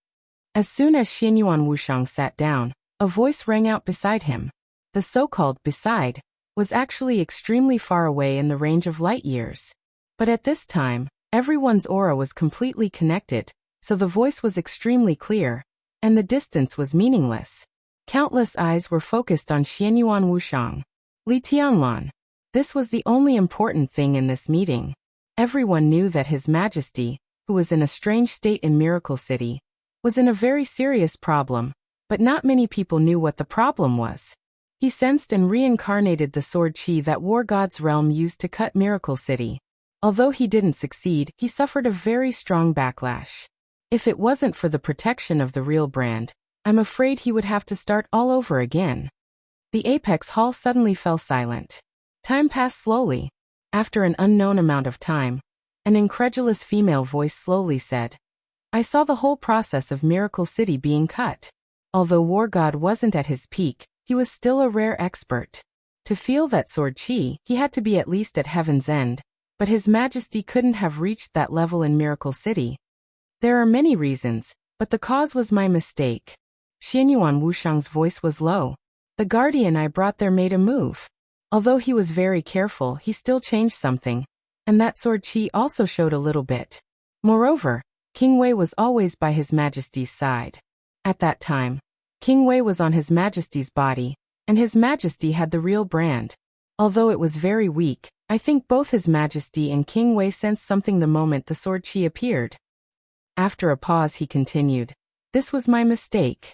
S1: As soon as Xianyuan Wushang sat down, a voice rang out beside him. The so-called beside was actually extremely far away in the range of light years. But at this time, everyone's aura was completely connected, so the voice was extremely clear, and the distance was meaningless. Countless eyes were focused on Xianyuan Wushang. Li Tianlan. This was the only important thing in this meeting. Everyone knew that His Majesty, who was in a strange state in Miracle City, was in a very serious problem, but not many people knew what the problem was. He sensed and reincarnated the sword chi that War God's realm used to cut Miracle City. Although he didn't succeed, he suffered a very strong backlash. If it wasn't for the protection of the real brand, I'm afraid he would have to start all over again. The Apex Hall suddenly fell silent. Time passed slowly. After an unknown amount of time, an incredulous female voice slowly said, I saw the whole process of Miracle City being cut. Although War God wasn't at his peak, he was still a rare expert. To feel that sword chi, he had to be at least at Heaven's End, but His Majesty couldn't have reached that level in Miracle City. There are many reasons, but the cause was my mistake. Xianyuan Wushang's voice was low. The guardian I brought there made a move. Although he was very careful, he still changed something, and that sword chi also showed a little bit. Moreover, King Wei was always by His Majesty's side. At that time, King Wei was on His Majesty's body, and His Majesty had the real brand. Although it was very weak, I think both His Majesty and King Wei sensed something the moment the sword chi appeared. After a pause he continued, "This was my mistake."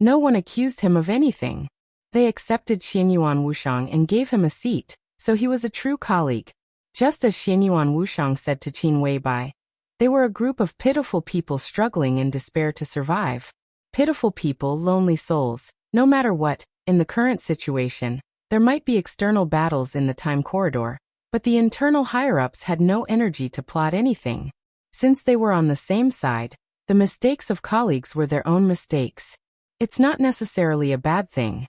S1: No one accused him of anything. They accepted Xianyuan Wushang and gave him a seat, so he was a true colleague. Just as Xianyuan Wushang said to Qin Weibai, they were a group of pitiful people struggling in despair to survive. Pitiful people, lonely souls. No matter what, in the current situation, there might be external battles in the time corridor, but the internal higher-ups had no energy to plot anything. Since they were on the same side, the mistakes of colleagues were their own mistakes. It's not necessarily a bad thing.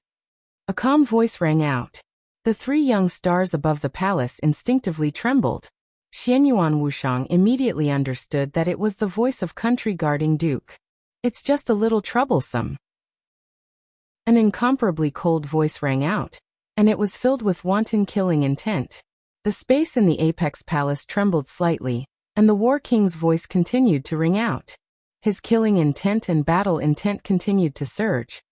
S1: A calm voice rang out. The three young stars above the palace instinctively trembled. Xianyuan Wushang immediately understood that it was the voice of country-guarding Duke. "It's just a little troublesome." An incomparably cold voice rang out, and it was filled with wanton killing intent. The space in the Apex Palace trembled slightly, and the War King's voice continued to ring out. His killing intent and battle intent continued to surge.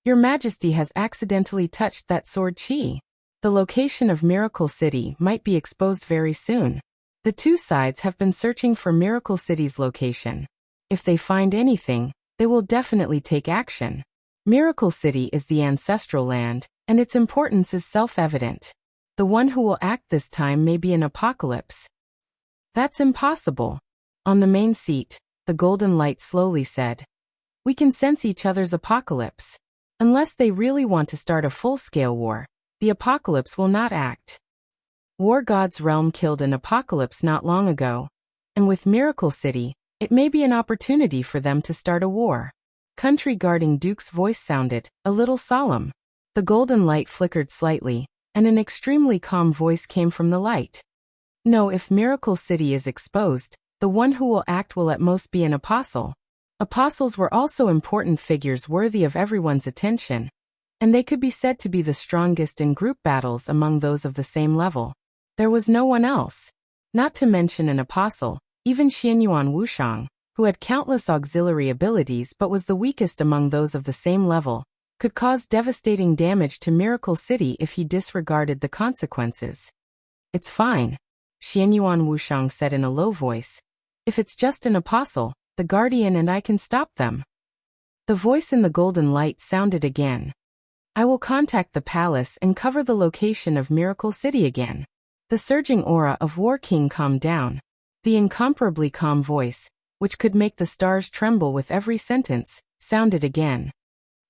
S1: "Your Majesty has accidentally touched that sword chi. The location of Miracle City might be exposed very soon. The two sides have been searching for Miracle City's location. If they find anything, they will definitely take action. Miracle City is the ancestral land, and its importance is self-evident. The one who will act this time may be an apocalypse." "That's impossible." On the main seat, the golden light slowly said, "We can sense each other's apocalypse. Unless they really want to start a full-scale war, the apocalypse will not act. War God's realm killed an apocalypse not long ago, and with Miracle City, it may be an opportunity for them to start a war." Country guarding Duke's voice sounded a little solemn. The golden light flickered slightly, and an extremely calm voice came from the light. "No, if Miracle City is exposed, the one who will act will at most be an apostle." Apostles were also important figures worthy of everyone's attention, and they could be said to be the strongest in group battles among those of the same level. There was no one else. Not to mention an apostle, even Xianyuan Wushang, who had countless auxiliary abilities but was the weakest among those of the same level, could cause devastating damage to Miracle City if he disregarded the consequences. "It's fine," Xianyuan Wushang said in a low voice. "If it's just an apostle, the guardian and I can stop them." The voice in the golden light sounded again. "I will contact the palace and cover the location of Miracle City again." The surging aura of War King calmed down. The incomparably calm voice, which could make the stars tremble with every sentence, sounded again.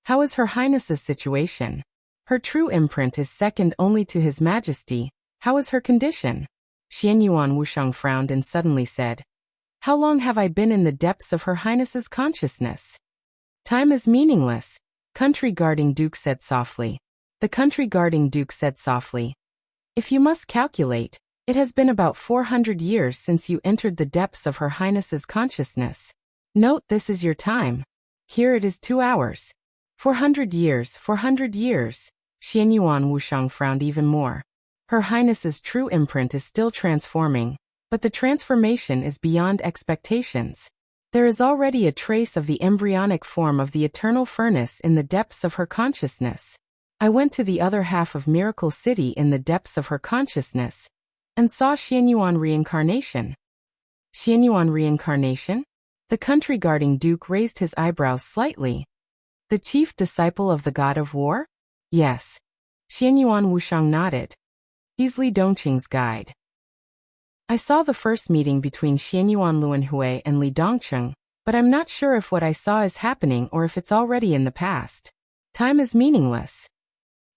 S1: "How is Her Highness's situation? Her true imprint is second only to His Majesty. How is her condition?" Xianyuan Wushang frowned and suddenly said, "How long have I been in the depths of Her Highness's consciousness?" "Time is meaningless," Country Guarding Duke said softly. The Country Guarding Duke said softly, "If you must calculate, it has been about 400 years since you entered the depths of Her Highness's consciousness. Note this is your time. Here it is 2 hours. 400 years, 400 years." Xianyuan Wushang frowned even more. Her Highness's true imprint is still transforming, but the transformation is beyond expectations. There is already a trace of the embryonic form of the eternal furnace in the depths of her consciousness. I went to the other half of Miracle City in the depths of her consciousness, and saw Xianyuan reincarnation. Xianyuan reincarnation? The Country Guarding Duke raised his eyebrows slightly. The chief disciple of the god of war? Yes. Xianyuan Wushang nodded. He's Li Dongqing's guide. I saw the first meeting between Xianyuan Luanhui and Li Dongqing, but I'm not sure if what I saw is happening or if it's already in the past. Time is meaningless.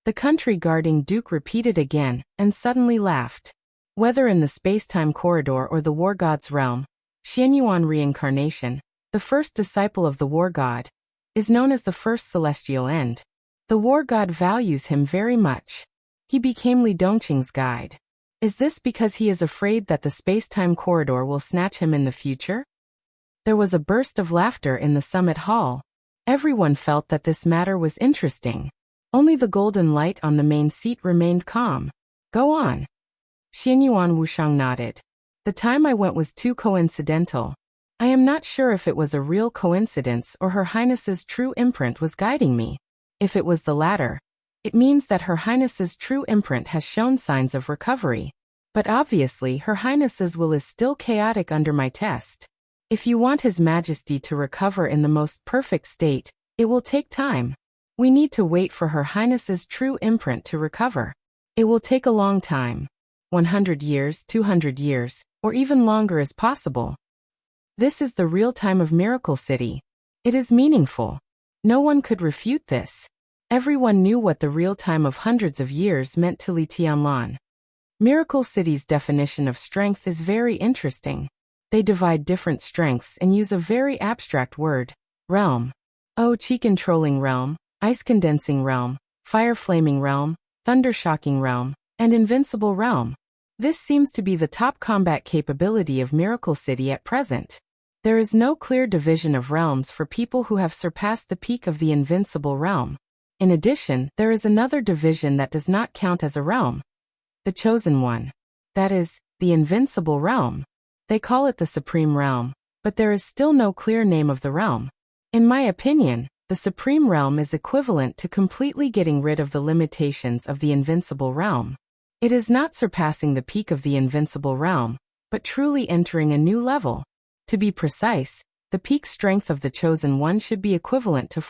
S1: The Country Guarding Duke repeated again, and suddenly laughed. Whether in the space-time corridor or the war god's realm, Xianyuan reincarnation, the first disciple of the war god, is known as the first celestial end. The war god values him very much. He became Li Dongqing's guide. Is this because he is afraid that the space-time corridor will snatch him in the future? There was a burst of laughter in the summit hall. Everyone felt that this matter was interesting. Only the golden light on the main seat remained calm. Go on. Xianyuan Wushang nodded. The time I went was too coincidental. I am not sure if it was a real coincidence or Her Highness's true imprint was guiding me. If it was the latter, it means that Her Highness's true imprint has shown signs of recovery. But obviously Her Highness's will is still chaotic under my test. If you want His Majesty to recover in the most perfect state, it will take time. We need to wait for Her Highness's true imprint to recover. It will take a long time. 100 years, 200 years, or even longer is possible. This is the real time of Miracle City. It is meaningful. No one could refute this. Everyone knew what the real time of hundreds of years meant to Li Tianlan. Miracle City's definition of strength is very interesting. They divide different strengths and use a very abstract word, realm. Qi-controlling realm, ice-condensing realm, fire-flaming realm, thunder-shocking realm, and invincible realm. This seems to be the top combat capability of Miracle City at present. There is no clear division of realms for people who have surpassed the peak of the invincible realm. In addition, there is another division that does not count as a realm. The Chosen One. That is, the invincible realm. They call it the Supreme Realm, but there is still no clear name of the realm. In my opinion, the Supreme Realm is equivalent to completely getting rid of the limitations of the invincible realm. It is not surpassing the peak of the invincible realm, but truly entering a new level. To be precise, the peak strength of the Chosen One should be equivalent to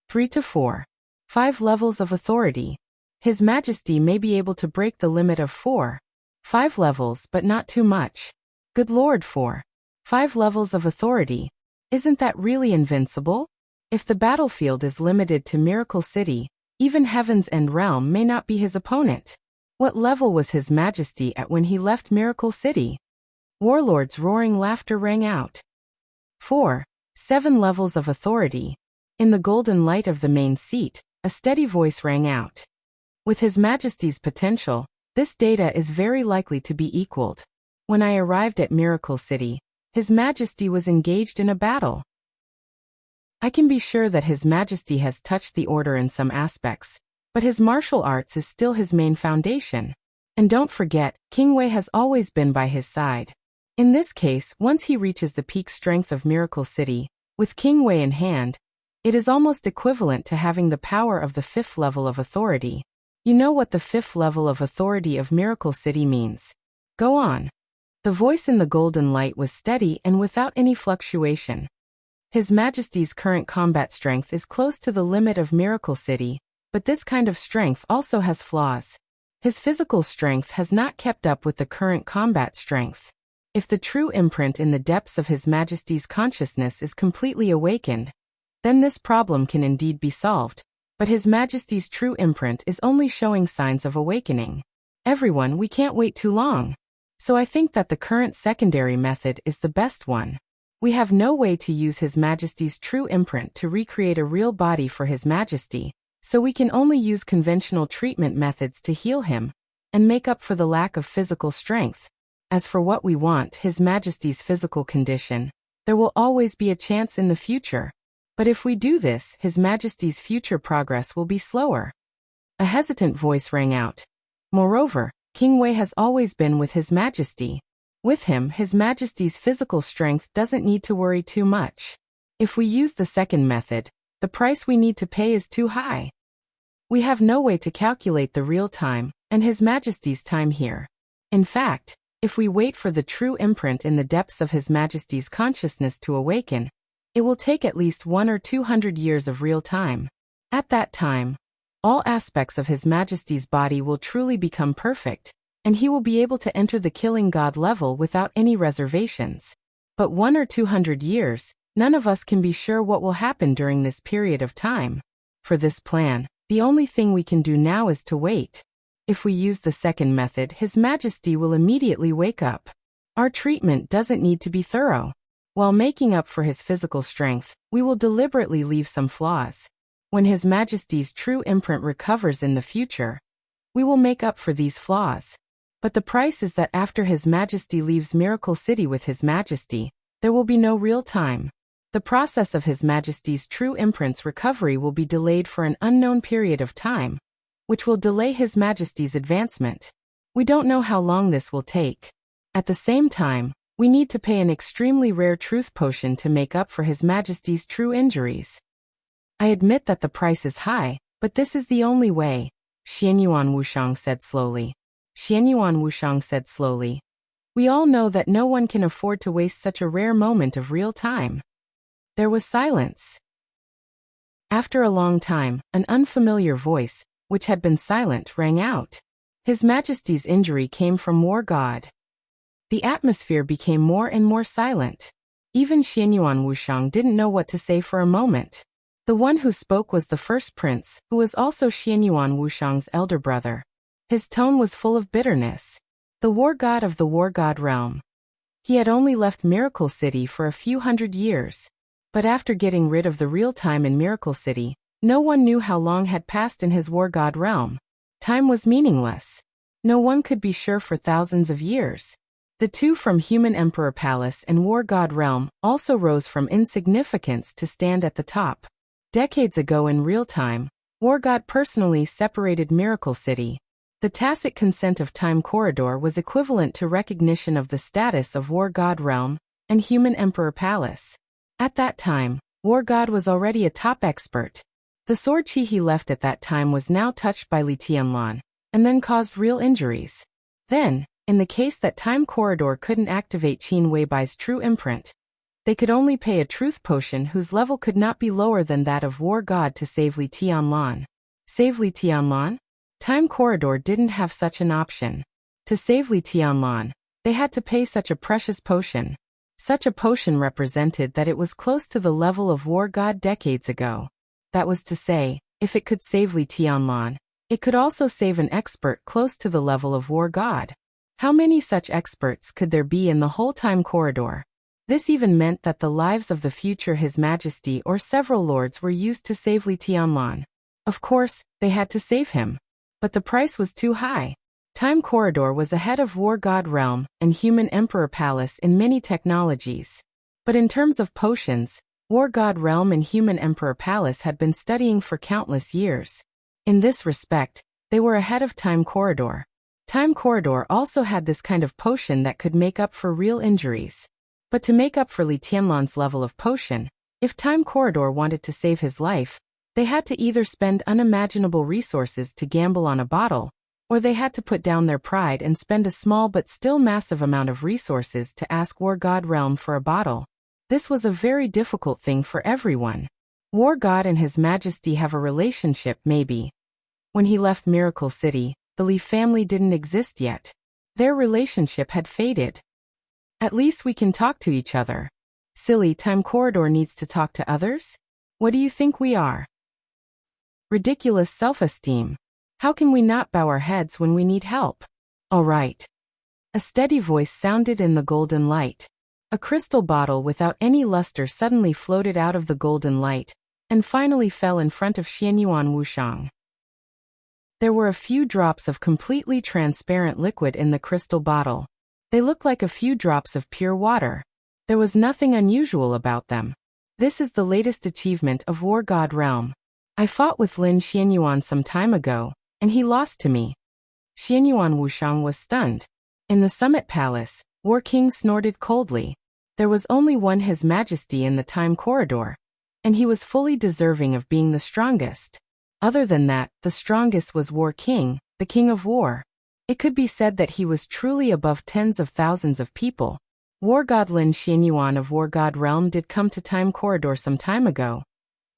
S1: 3 to 4. 5 levels of authority. His Majesty may be able to break the limit of 5 levels, but not too much. Good Lord, 5 levels of authority. Isn't that really invincible? If the battlefield is limited to Miracle City, even Heaven's End Realm may not be his opponent. What level was His Majesty at when he left Miracle City? Warlord's roaring laughter rang out. 7 levels of authority. In the golden light of the main seat, a steady voice rang out. With His Majesty's potential, this data is very likely to be equaled. When I arrived at Miracle City, His Majesty was engaged in a battle. I can be sure that His Majesty has touched the order in some aspects, but his martial arts is still his main foundation. And don't forget, King Wei has always been by his side. In this case, once he reaches the peak strength of Miracle City, with King Wei in hand, it is almost equivalent to having the power of the 5th level of authority. You know what the 5th level of authority of Miracle City means. Go on. The voice in the golden light was steady and without any fluctuation. His Majesty's current combat strength is close to the limit of Miracle City, but this kind of strength also has flaws. His physical strength has not kept up with the current combat strength. If the true imprint in the depths of His Majesty's consciousness is completely awakened, then this problem can indeed be solved, but His Majesty's true imprint is only showing signs of awakening. Everyone, we can't wait too long. So I think that the current secondary method is the best one. We have no way to use His Majesty's true imprint to recreate a real body for His Majesty, so we can only use conventional treatment methods to heal him and make up for the lack of physical strength. As for what we want, His Majesty's physical condition, there will always be a chance in the future. But if we do this, His Majesty's future progress will be slower. A hesitant voice rang out. Moreover, King Wei has always been with His Majesty. With him, His Majesty's physical strength doesn't need to worry too much. If we use the second method, the price we need to pay is too high. We have no way to calculate the real time, and His Majesty's time here. In fact, if we wait for the true imprint in the depths of His Majesty's consciousness to awaken, it will take at least 100 or 200 years of real time. At that time, all aspects of His Majesty's body will truly become perfect, and he will be able to enter the killing god level without any reservations. But 100 or 200 years, none of us can be sure what will happen during this period of time. For this plan, the only thing we can do now is to wait. If we use the second method, His Majesty will immediately wake up. Our treatment doesn't need to be thorough. While making up for his physical strength, we will deliberately leave some flaws. When His Majesty's true imprint recovers in the future, we will make up for these flaws. But the price is that after His Majesty leaves Miracle City with His Majesty, there will be no real time. The process of His Majesty's true imprint's recovery will be delayed for an unknown period of time, which will delay His Majesty's advancement. We don't know how long this will take. At the same time, we need to pay an extremely rare truth potion to make up for His Majesty's true injuries. I admit that the price is high, but this is the only way, Xianyuan Wushang said slowly. Xianyuan Wushang said slowly. We all know that no one can afford to waste such a rare moment of real time. There was silence. After a long time, an unfamiliar voice, which had been silent, rang out. His Majesty's injury came from War God. The atmosphere became more and more silent. Even Xianyuan Wushang didn't know what to say for a moment. The one who spoke was the first prince, who was also Xianyuan Wushang's elder brother. His tone was full of bitterness. The war god of the war god realm. He had only left Miracle City for a few hundred years. But after getting rid of the real time in Miracle City, no one knew how long had passed in his war god realm. Time was meaningless. No one could be sure for thousands of years. The two from Human Emperor Palace and War God Realm also rose from insignificance to stand at the top. Decades ago in real time, War God personally separated Miracle City. The tacit consent of Time Corridor was equivalent to recognition of the status of War God Realm and Human Emperor Palace. At that time, War God was already a top expert. The sword chi he left at that time was now touched by Li Tianlan, and then caused real injuries. Then, in the case that Time Corridor couldn't activate Qin Weibai's true imprint, they could only pay a truth potion whose level could not be lower than that of War God to save Li Tianlan. Save Li Tianlan? Time Corridor didn't have such an option. To save Li Tianlan, they had to pay such a precious potion. Such a potion represented that it was close to the level of War God decades ago. That was to say, if it could save Li Tianlan, it could also save an expert close to the level of War God. How many such experts could there be in the whole Time Corridor? This even meant that the lives of the future His Majesty or several lords were used to save Li Tianlan. Of course, they had to save him. But the price was too high. Time Corridor was ahead of War God Realm and Human Emperor Palace in many technologies. But in terms of potions, War God Realm and Human Emperor Palace had been studying for countless years. In this respect, they were ahead of Time Corridor. Time Corridor also had this kind of potion that could make up for real injuries. But to make up for Li Tianlan's level of potion, if Time Corridor wanted to save his life, they had to either spend unimaginable resources to gamble on a bottle, or they had to put down their pride and spend a small but still massive amount of resources to ask War God Realm for a bottle. This was a very difficult thing for everyone. War God and His Majesty have a relationship, maybe. When he left Miracle City, the Li family didn't exist yet. Their relationship had faded. At least we can talk to each other. Silly, Time Corridor needs to talk to others? What do you think we are? Ridiculous self-esteem. How can we not bow our heads when we need help? All right. A steady voice sounded in the golden light. A crystal bottle without any luster suddenly floated out of the golden light, and finally fell in front of Xianyuan Wushang. There were a few drops of completely transparent liquid in the crystal bottle. They looked like a few drops of pure water. There was nothing unusual about them. This is the latest achievement of War God Realm. I fought with Lin Xianyuan some time ago, and he lost to me. Xianyuan Wushang was stunned. In the Summit Palace, War King snorted coldly. There was only one His Majesty in the Time Corridor, and he was fully deserving of being the strongest. Other than that, the strongest was War King, the King of War. It could be said that he was truly above tens of thousands of people. War God Lin Xianyuan of War God Realm did come to Time Corridor some time ago.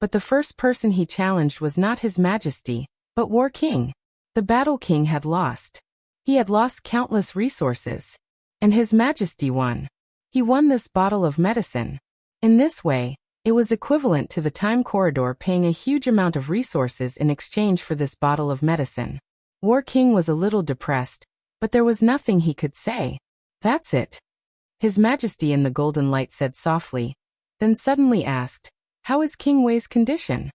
S1: But the first person he challenged was not His Majesty, but War King. The Battle King had lost. He had lost countless resources. And His Majesty won. He won this bottle of medicine. In this way, it was equivalent to the Time Corridor paying a huge amount of resources in exchange for this bottle of medicine. War King was a little depressed, but there was nothing he could say. That's it. His Majesty in the golden light said softly, then suddenly asked, how is King Wei's condition?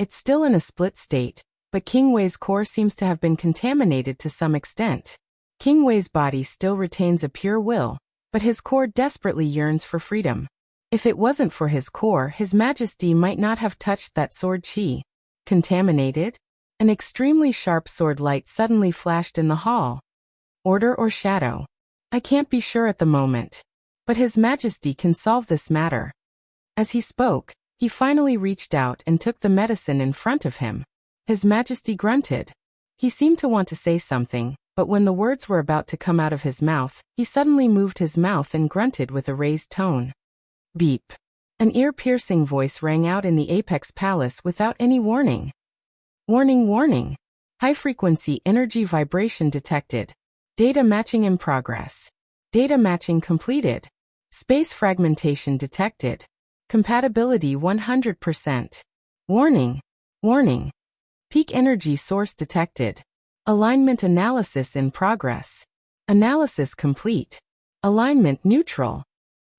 S1: It's still in a split state, but King Wei's core seems to have been contaminated to some extent. King Wei's body still retains a pure will, but his core desperately yearns for freedom. If it wasn't for his core, His Majesty might not have touched that sword chi. Contaminated? An extremely sharp sword light suddenly flashed in the hall. Order or shadow? I can't be sure at the moment. But His Majesty can solve this matter. As he spoke, he finally reached out and took the medicine in front of him. His Majesty grunted. He seemed to want to say something, but when the words were about to come out of his mouth, he suddenly moved his mouth and grunted with a raised tone. Beep. An ear-piercing voice rang out in the Apex Palace without any warning. Warning, warning. High-frequency energy vibration detected. Data matching in progress. Data matching completed. Space fragmentation detected. Compatibility 100%. Warning. Warning. Peak energy source detected. Alignment analysis in progress. Analysis complete. Alignment neutral.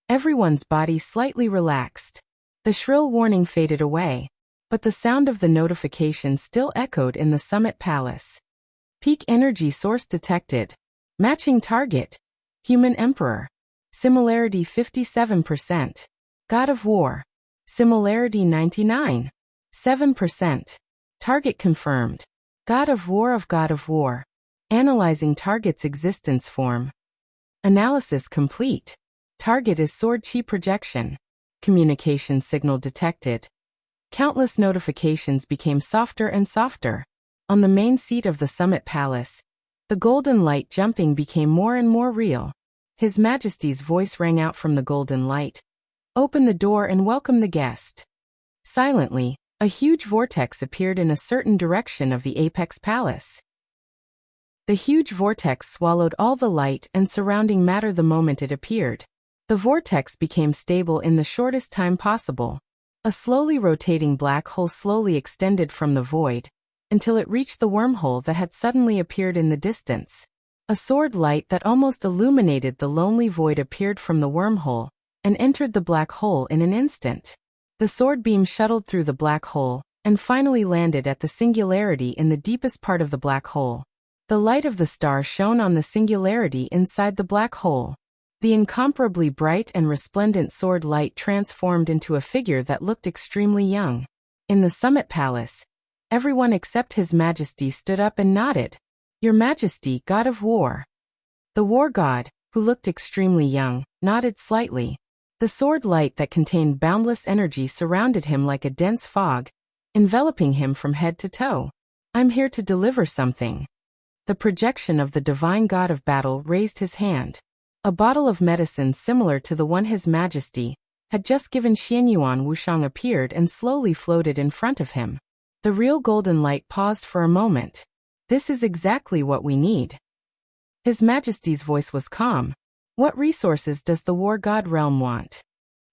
S1: Everyone's body slightly relaxed. The shrill warning faded away, but the sound of the notification still echoed in the Summit Palace. Peak energy source detected. Matching target. Human Emperor. Similarity 57%. God of War. Similarity 99. 7%. Target confirmed. God of War of God of War. Analyzing target's existence form. Analysis complete. Target is sword chi projection. Communication signal detected. Countless notifications became softer and softer. On the main seat of the Summit Palace, the golden light jumping became more and more real. His Majesty's voice rang out from the golden light. Open the door and welcome the guest. Silently, a huge vortex appeared in a certain direction of the Apex Palace. The huge vortex swallowed all the light and surrounding matter the moment it appeared. The vortex became stable in the shortest time possible. A slowly rotating black hole slowly extended from the void, until it reached the wormhole that had suddenly appeared in the distance. A sword light that almost illuminated the lonely void appeared from the wormhole, and entered the black hole in an instant. The sword beam shuttled through the black hole, and finally landed at the singularity in the deepest part of the black hole. The light of the star shone on the singularity inside the black hole. The incomparably bright and resplendent sword light transformed into a figure that looked extremely young. In the Summit Palace, everyone except His Majesty stood up and nodded. Your Majesty, God of War. The war god, who looked extremely young, nodded slightly. The sword light that contained boundless energy surrounded him like a dense fog, enveloping him from head to toe. I'm here to deliver something. The projection of the divine god of battle raised his hand. A bottle of medicine similar to the one His Majesty had just given Xianyuan Wuxiang appeared and slowly floated in front of him. The real golden light paused for a moment. This is exactly what we need. His Majesty's voice was calm. What resources does the war god realm want?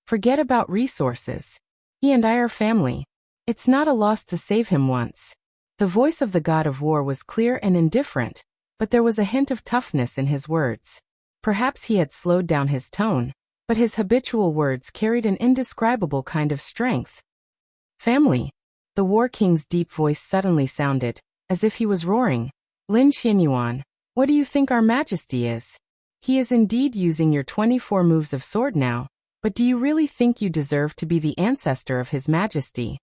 S1: Forget about resources. He and I are family. It's not a loss to save him once. The voice of the god of war was clear and indifferent, but there was a hint of toughness in his words. Perhaps he had slowed down his tone, but his habitual words carried an indescribable kind of strength. Family. The war king's deep voice suddenly sounded, as if he was roaring. Lin Xianyuan, what do you think our Majesty is? He is indeed using your 24 moves of sword now, but do you really think you deserve to be the ancestor of His Majesty?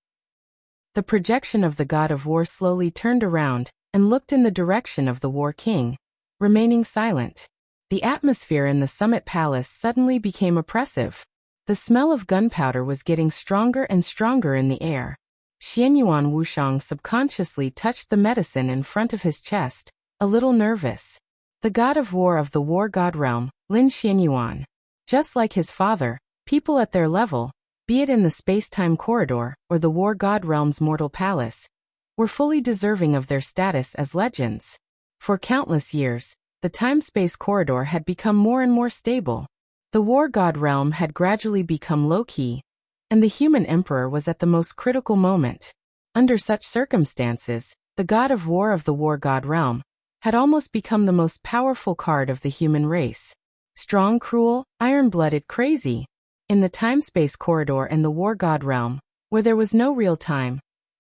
S1: The projection of the god of war slowly turned around and looked in the direction of the war king, remaining silent. The atmosphere in the Summit Palace suddenly became oppressive. The smell of gunpowder was getting stronger and stronger in the air. Xianyuan Wuxiang subconsciously touched the medicine in front of his chest, a little nervous. The god of war of the war god realm, Lin Xianyuan. Just like his father, people at their level, be it in the space-time corridor or the war god realm's mortal palace, were fully deserving of their status as legends. For countless years, the time-space corridor had become more and more stable. The war god realm had gradually become low-key, and the human emperor was at the most critical moment. Under such circumstances, the god of war of the war god realm had almost become the most powerful card of the human race. Strong, cruel, iron-blooded, crazy. In the time-space corridor and the war god realm, where there was no real time,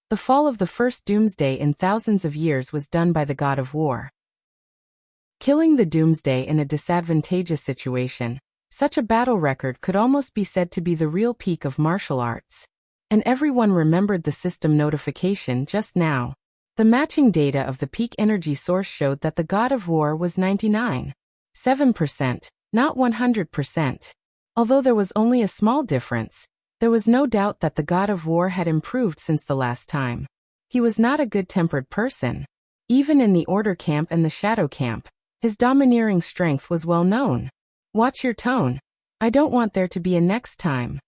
S1: the fall of the first doomsday in thousands of years was done by the god of war. Killing the doomsday in a disadvantageous situation, such a battle record could almost be said to be the real peak of martial arts. And everyone remembered the system notification just now. The matching data of the peak energy source showed that the god of war was 99.7%, not 100%. Although there was only a small difference, there was no doubt that the god of war had improved since the last time. He was not a good-tempered person. Even in the Order camp and the Shadow camp, his domineering strength was well known. Watch your tone. I don't want there to be a next time.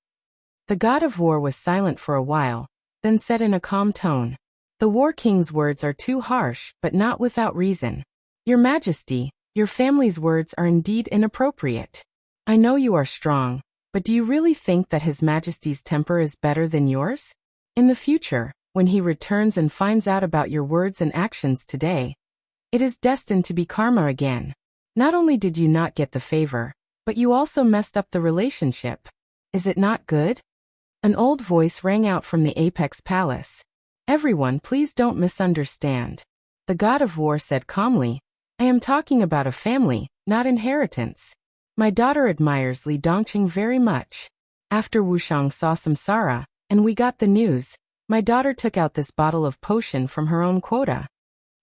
S1: The god of war was silent for a while, then said in a calm tone, "The War King's words are too harsh, but not without reason. Your Majesty, your family's words are indeed inappropriate. I know you are strong, but do you really think that His Majesty's temper is better than yours? In the future, when he returns and finds out about your words and actions today, it is destined to be karma again. Not only did you not get the favor, but you also messed up the relationship. Is it not good?" An old voice rang out from the Apex Palace. "Everyone, please don't misunderstand." The god of war said calmly, "I am talking about a family, not inheritance. My daughter admires Li Dongqing very much. After Wuxiang saw Samsara, and we got the news, my daughter took out this bottle of potion from her own quota."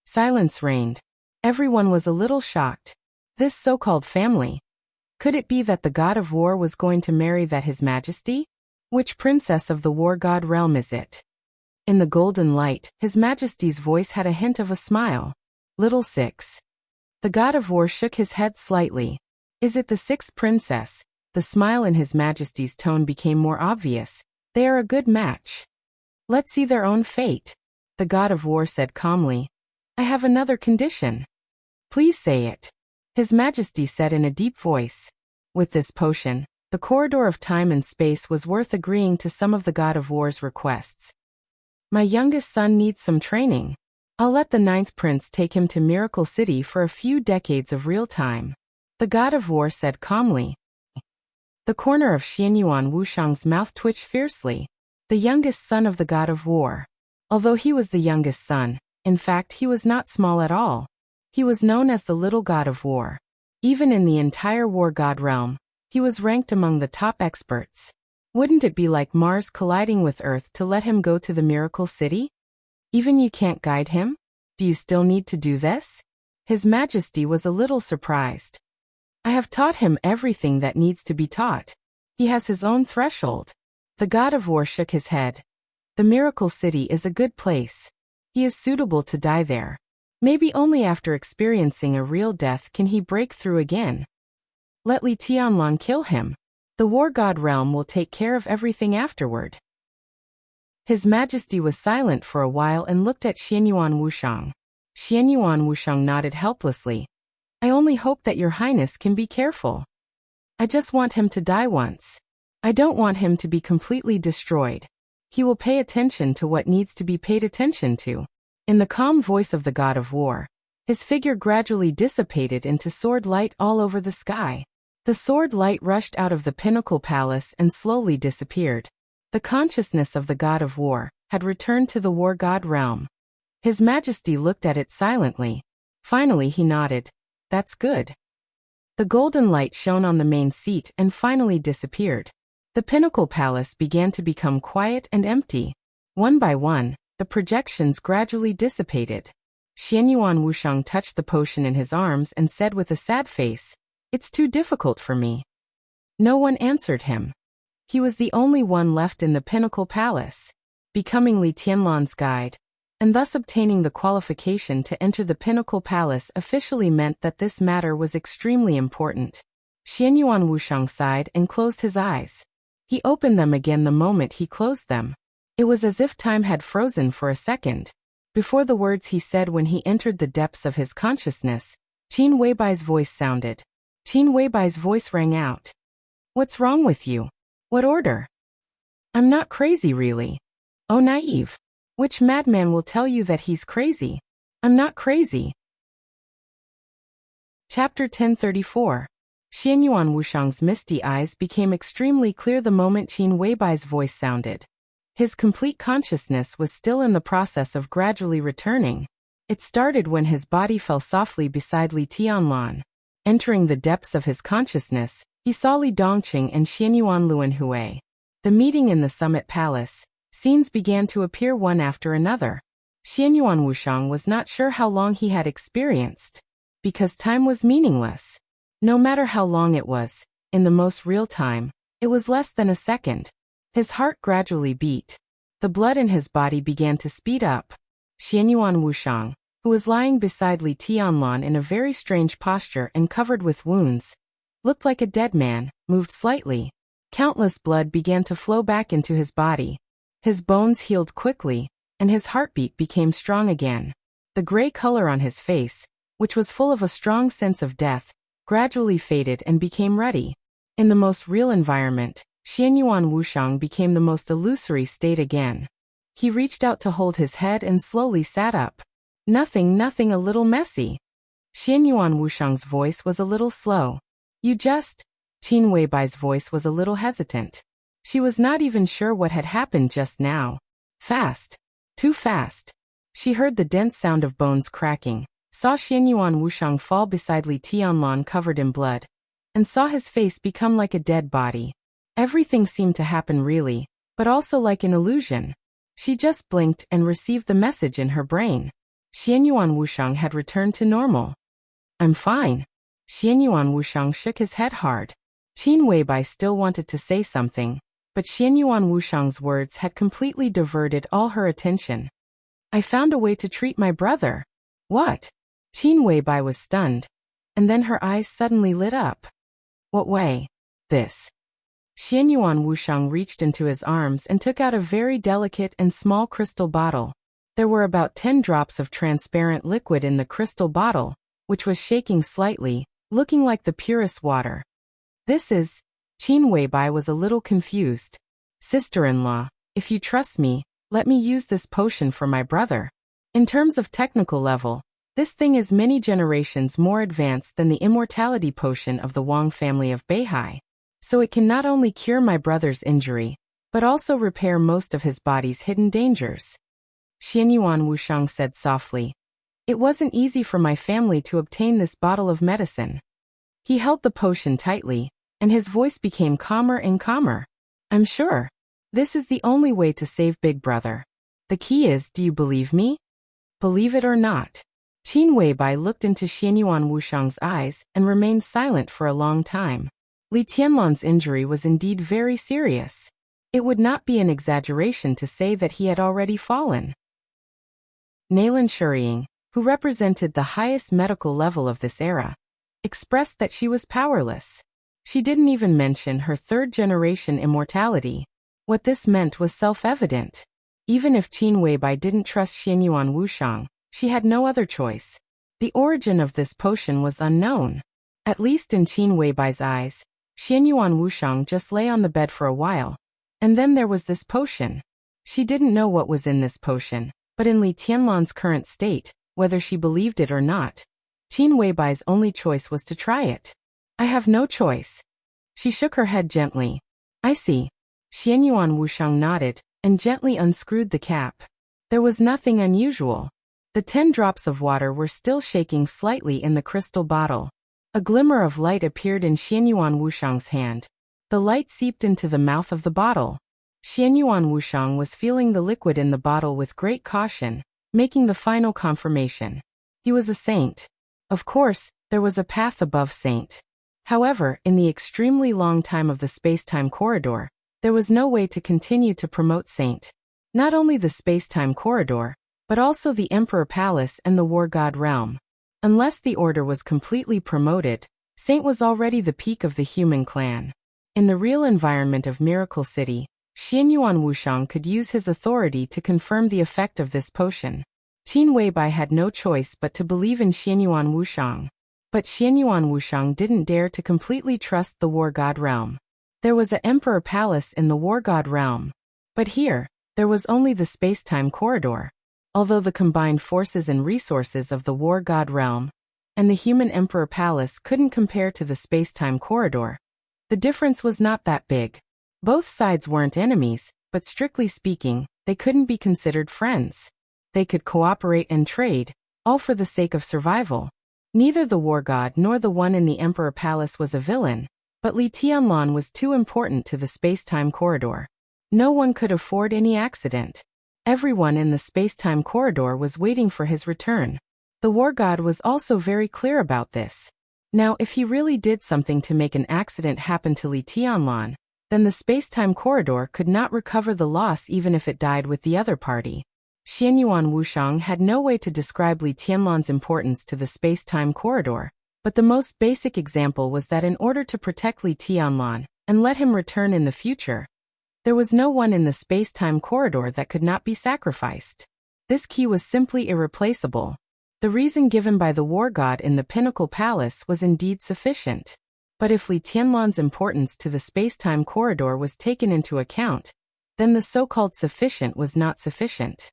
S1: Silence reigned. Everyone was a little shocked. This so-called family. Could it be that the god of war was going to marry that His Majesty? Which princess of the war god realm is it? In the golden light, His Majesty's voice had a hint of a smile. "Little six." The god of war shook his head slightly. "Is it the sixth princess?" The smile in His Majesty's tone became more obvious. "They are a good match. Let's see their own fate." The god of war said calmly, "I have another condition." "Please say it." His Majesty said in a deep voice. With this potion, the corridor of time and space was worth agreeing to some of the god of war's requests. "My youngest son needs some training. I'll let the ninth prince take him to Miracle City for a few decades of real time." The god of war said calmly. The corner of Xianyuan Wuxiang's mouth twitched fiercely. The youngest son of the god of war. Although he was the youngest son, in fact he was not small at all. He was known as the little god of war. Even in the entire war god realm, he was ranked among the top experts. Wouldn't it be like Mars colliding with Earth to let him go to the Miracle City? Even you can't guide him? Do you still need to do this? His Majesty was a little surprised. "I have taught him everything that needs to be taught. He has his own threshold." The god of war shook his head. "The Miracle City is a good place. He is suitable to die there. Maybe only after experiencing a real death can he break through again. Let Li Tianlan kill him. The war god realm will take care of everything afterward." His Majesty was silent for a while and looked at Xianyuan Wuxiang. Xianyuan Wuxiang nodded helplessly. "I only hope that Your Highness can be careful. I just want him to die once. I don't want him to be completely destroyed. He will pay attention to what needs to be paid attention to." In the calm voice of the god of war, his figure gradually dissipated into sword light all over the sky. The sword light rushed out of the pinnacle palace and slowly disappeared. The consciousness of the god of war had returned to the war god realm. His Majesty looked at it silently. Finally he nodded. "That's good." The golden light shone on the main seat and finally disappeared. The pinnacle palace began to become quiet and empty. One by one, the projections gradually dissipated. Xianyuan Wuxiang touched the potion in his arms and said with a sad face, "It's too difficult for me." No one answered him. He was the only one left in the pinnacle palace. Becoming Li Tianlan's guide, and thus obtaining the qualification to enter the pinnacle palace officially meant that this matter was extremely important. Xianyuan Wuxiang sighed and closed his eyes. He opened them again the moment he closed them. It was as if time had frozen for a second. Before the words he said when he entered the depths of his consciousness, Qin Weibai's voice sounded. Qin Weibai's voice rang out. "What's wrong with you? What order?" "I'm not crazy really." "Oh, naive. Which madman will tell you that he's crazy? I'm not crazy." Chapter 1034. Xianyuan Wuxiang's misty eyes became extremely clear the moment Qin Weibai's voice sounded. His complete consciousness was still in the process of gradually returning. It started when his body fell softly beside Li Tianlan. Entering the depths of his consciousness, he saw Li Dongqing and Xianyuan Luanhui. The meeting in the Summit Palace. Scenes began to appear one after another. Xianyuan Wuxiang was not sure how long he had experienced. Because time was meaningless. No matter how long it was, in the most real time, it was less than a second. His heart gradually beat. The blood in his body began to speed up. Xianyuan Wuxiang, who was lying beside Li Tianlan in a very strange posture and covered with wounds, looked like a dead man, moved slightly. Countless blood began to flow back into his body. His bones healed quickly, and his heartbeat became strong again. The gray color on his face, which was full of a strong sense of death, gradually faded and became ruddy. In the most real environment, Xianyuan Wushang became the most illusory state again. He reached out to hold his head and slowly sat up. Nothing, a little messy. Xianyuan Wushang's voice was a little slow. You just... Qin Weibai's voice was a little hesitant. She was not even sure what had happened just now. Fast. Too fast. She heard the dense sound of bones cracking, saw Xianyuan Wushang fall beside Li Tianlan covered in blood, and saw his face become like a dead body. Everything seemed to happen really, but also like an illusion. She just blinked and received the message in her brain. Xianyuan Wushang had returned to normal. I'm fine. Xianyuan Wushang shook his head hard. Qin Weibai still wanted to say something, but Xianyuan Wushang's words had completely diverted all her attention. I found a way to treat my brother. What? Qin Weibai was stunned, and then her eyes suddenly lit up. What way? This. Xianyuan Wushang reached into his arms and took out a very delicate and small crystal bottle. There were about 10 drops of transparent liquid in the crystal bottle, which was shaking slightly, looking like the purest water. This is... Qin Weibai was a little confused. Sister-in-law, if you trust me, let me use this potion for my brother. In terms of technical level, this thing is many generations more advanced than the immortality potion of the Wang family of Beihai. So it can not only cure my brother's injury, but also repair most of his body's hidden dangers. Xianyuan Wushang said softly. It wasn't easy for my family to obtain this bottle of medicine. He held the potion tightly, and his voice became calmer and calmer. I'm sure. This is the only way to save Big Brother. The key is, do you believe me? Believe it or not. Qin Weibai looked into Xianyuan Wushang's eyes and remained silent for a long time. Li Tianlan's injury was indeed very serious. It would not be an exaggeration to say that he had already fallen. Naylan Shuriying, who represented the highest medical level of this era, expressed that she was powerless. She didn't even mention her third-generation immortality. What this meant was self-evident. Even if Qin Weibai didn't trust Xianyuan Wushang, she had no other choice. The origin of this potion was unknown. At least in Qin Weibai's eyes, Xianyuan Wushang just lay on the bed for a while. And then there was this potion. She didn't know what was in this potion, but in Li Tianlan's current state, whether she believed it or not, Qin Weibai's only choice was to try it. I have no choice. She shook her head gently. I see. Xianyuan Wushang nodded and gently unscrewed the cap. There was nothing unusual. The 10 drops of water were still shaking slightly in the crystal bottle. A glimmer of light appeared in Xianyuan Wushang's hand. The light seeped into the mouth of the bottle. Xianyuan Wushang was feeling the liquid in the bottle with great caution, making the final confirmation. He was a saint. Of course, there was a path above saint. However, in the extremely long time of the space-time corridor, there was no way to continue to promote saint. Not only the space-time corridor, but also the Emperor Palace and the War God realm. Unless the order was completely promoted, saint was already the peak of the human clan. In the real environment of Miracle City, Xianyuan Wushang could use his authority to confirm the effect of this potion. Qin Weibai had no choice but to believe in Xianyuan Wushang. But Xianyuan Wushang didn't dare to completely trust the War God realm. There was an Emperor Palace in the War God realm. But here, there was only the space-time corridor. Although the combined forces and resources of the War God realm and the human Emperor Palace couldn't compare to the space-time corridor, the difference was not that big. Both sides weren't enemies, but strictly speaking, they couldn't be considered friends. They could cooperate and trade, all for the sake of survival. Neither the War God nor the one in the Emperor Palace was a villain, but Li Tianlan was too important to the space-time corridor. No one could afford any accident. Everyone in the space-time corridor was waiting for his return. The War God was also very clear about this. Now, if he really did something to make an accident happen to Li Tianlan, then the space-time corridor could not recover the loss even if it died with the other party. Xianyuan Wushang had no way to describe Li Tianlan's importance to the space-time corridor, but the most basic example was that in order to protect Li Tianlan and let him return in the future, there was no one in the space-time corridor that could not be sacrificed. This key was simply irreplaceable. The reason given by the war god in the Pinnacle Palace was indeed sufficient. But if Li Tianlan's importance to the space-time corridor was taken into account, then the so-called sufficient was not sufficient.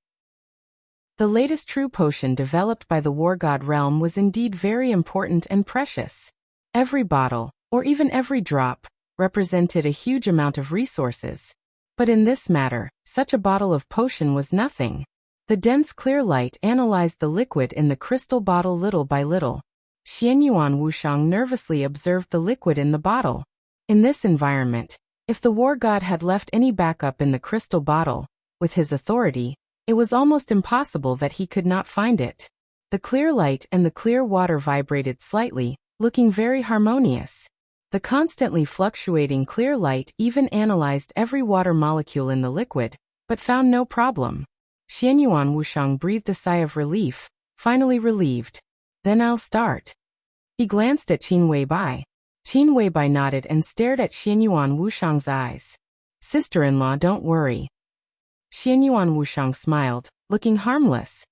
S1: The latest true potion developed by the war god realm was indeed very important and precious. Every bottle, or even every drop, represented a huge amount of resources. But in this matter, such a bottle of potion was nothing. The dense clear light analyzed the liquid in the crystal bottle little by little. Xianyuan Wushang nervously observed the liquid in the bottle. In this environment, if the war god had left any backup in the crystal bottle, with his authority, it was almost impossible that he could not find it. The clear light and the clear water vibrated slightly, looking very harmonious. The constantly fluctuating clear light even analyzed every water molecule in the liquid, but found no problem. Xianyuan Wushang breathed a sigh of relief, finally relieved. Then I'll start. He glanced at Qin Weibai. Qin Weibai nodded and stared at Xianyuan Wushang's eyes. Sister-in-law, don't worry. Xianyuan Wushang smiled, looking harmless.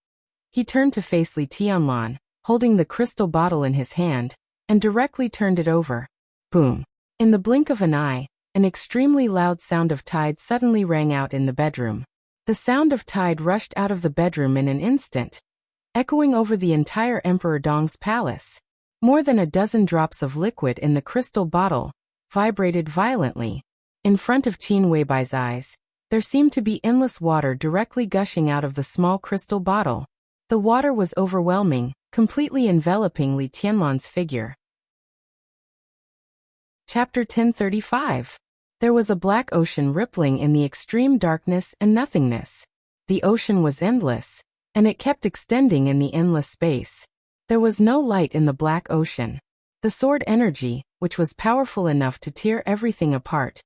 S1: He turned to face Li Tianlan, holding the crystal bottle in his hand, and directly turned it over. Boom. In the blink of an eye, an extremely loud sound of tide suddenly rang out in the bedroom. The sound of tide rushed out of the bedroom in an instant, echoing over the entire Emperor Dong's palace. More than a dozen drops of liquid in the crystal bottle vibrated violently. In front of Qin Weibai's eyes, there seemed to be endless water directly gushing out of the small crystal bottle. The water was overwhelming, completely enveloping Li Tianlan's figure. Chapter 1035. There was a black ocean rippling in the extreme darkness and nothingness. The ocean was endless, and it kept extending in the endless space. There was no light in the black ocean. The sword energy, which was powerful enough to tear everything apart,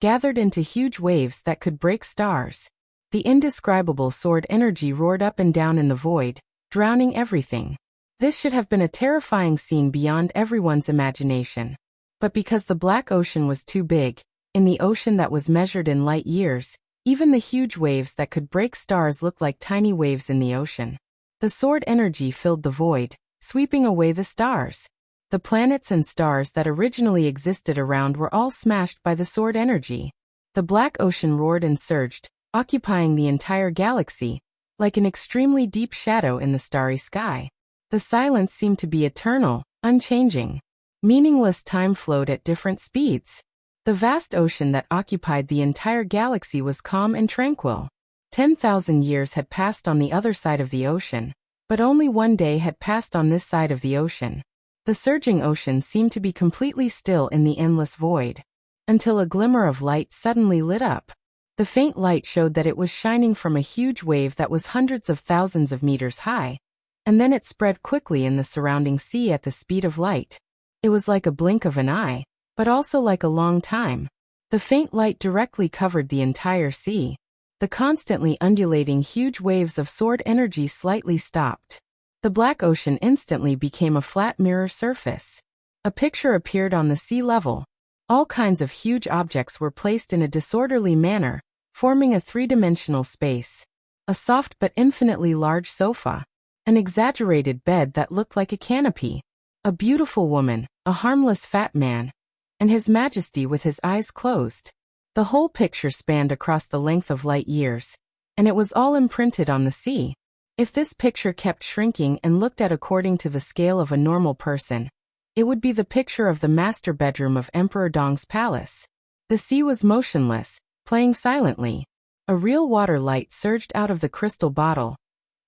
S1: gathered into huge waves that could break stars. The indescribable sword energy roared up and down in the void, drowning everything. This should have been a terrifying scene beyond everyone's imagination. But because the black ocean was too big, in the ocean that was measured in light years, even the huge waves that could break stars looked like tiny waves in the ocean. The sword energy filled the void, sweeping away the stars. The planets and stars that originally existed around were all smashed by the sword energy. The black ocean roared and surged, occupying the entire galaxy, like an extremely deep shadow in the starry sky. The silence seemed to be eternal, unchanging. Meaningless time flowed at different speeds. The vast ocean that occupied the entire galaxy was calm and tranquil. 10,000 years had passed on the other side of the ocean, but only one day had passed on this side of the ocean. The surging ocean seemed to be completely still in the endless void, until a glimmer of light suddenly lit up. The faint light showed that it was shining from a huge wave that was hundreds of thousands of meters high, and then it spread quickly in the surrounding sea at the speed of light. It was like a blink of an eye, but also like a long time. The faint light directly covered the entire sea. The constantly undulating huge waves of sword energy slightly stopped. The black ocean instantly became a flat mirror surface. A picture appeared on the sea level. All kinds of huge objects were placed in a disorderly manner, forming a three-dimensional space. A soft but infinitely large sofa. An exaggerated bed that looked like a canopy. A beautiful woman, a harmless fat man, and His Majesty with his eyes closed. The whole picture spanned across the length of light years, and it was all imprinted on the sea. If this picture kept shrinking and looked at according to the scale of a normal person, it would be the picture of the master bedroom of Emperor Dong's palace. The sea was motionless, playing silently. A real water light surged out of the crystal bottle,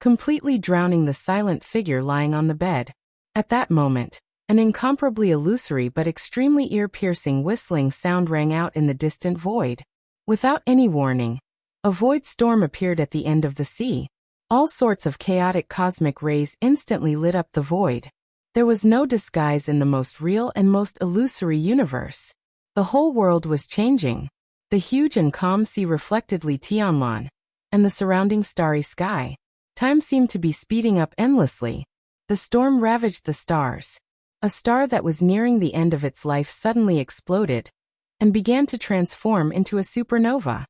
S1: completely drowning the silent figure lying on the bed. At that moment, an incomparably illusory but extremely ear-piercing whistling sound rang out in the distant void. Without any warning, a void storm appeared at the end of the sea. All sorts of chaotic cosmic rays instantly lit up the void. There was no disguise in the most real and most illusory universe. The whole world was changing. The huge and calm sea reflected Li Tianlan, and the surrounding starry sky. Time seemed to be speeding up endlessly. The storm ravaged the stars. A star that was nearing the end of its life suddenly exploded and began to transform into a supernova.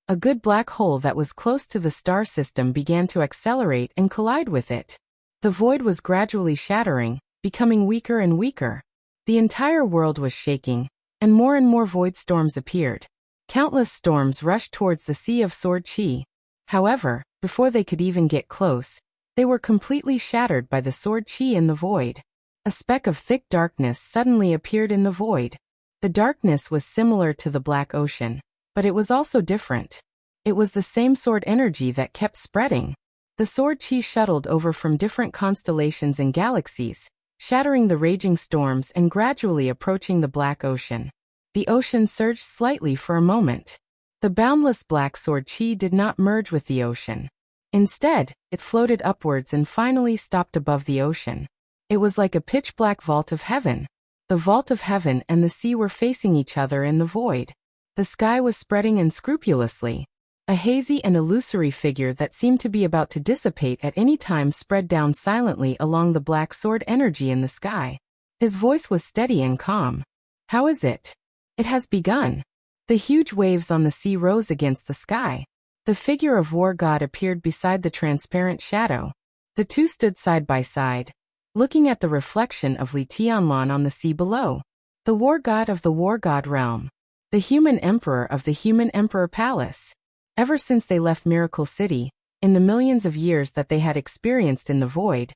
S1: A good black hole that was close to the star system began to accelerate and collide with it. The void was gradually shattering, becoming weaker and weaker. The entire world was shaking, and more void storms appeared. Countless storms rushed towards the Sea of Sword Chi. However, before they could even get close, they were completely shattered by the Sword Chi in the void. A speck of thick darkness suddenly appeared in the void. The darkness was similar to the Black Ocean, but it was also different. It was the same sword energy that kept spreading. The Sword Chi shuttled over from different constellations and galaxies, shattering the raging storms and gradually approaching the Black Ocean. The ocean surged slightly for a moment. The boundless black Sword Chi did not merge with the ocean. Instead, it floated upwards and finally stopped above the ocean. It was like a pitch-black vault of heaven. The vault of heaven and the sea were facing each other in the void. The sky was spreading unscrupulously. A hazy and illusory figure that seemed to be about to dissipate at any time spread down silently along the black sword energy in the sky. His voice was steady and calm. "How is it? It has begun." The huge waves on the sea rose against the sky. The figure of War God appeared beside the transparent shadow. The two stood side by side, looking at the reflection of Li Tianlan on the sea below. The War God of the War God realm. The human emperor of the human emperor palace. Ever since they left Miracle City, in the millions of years that they had experienced in the void,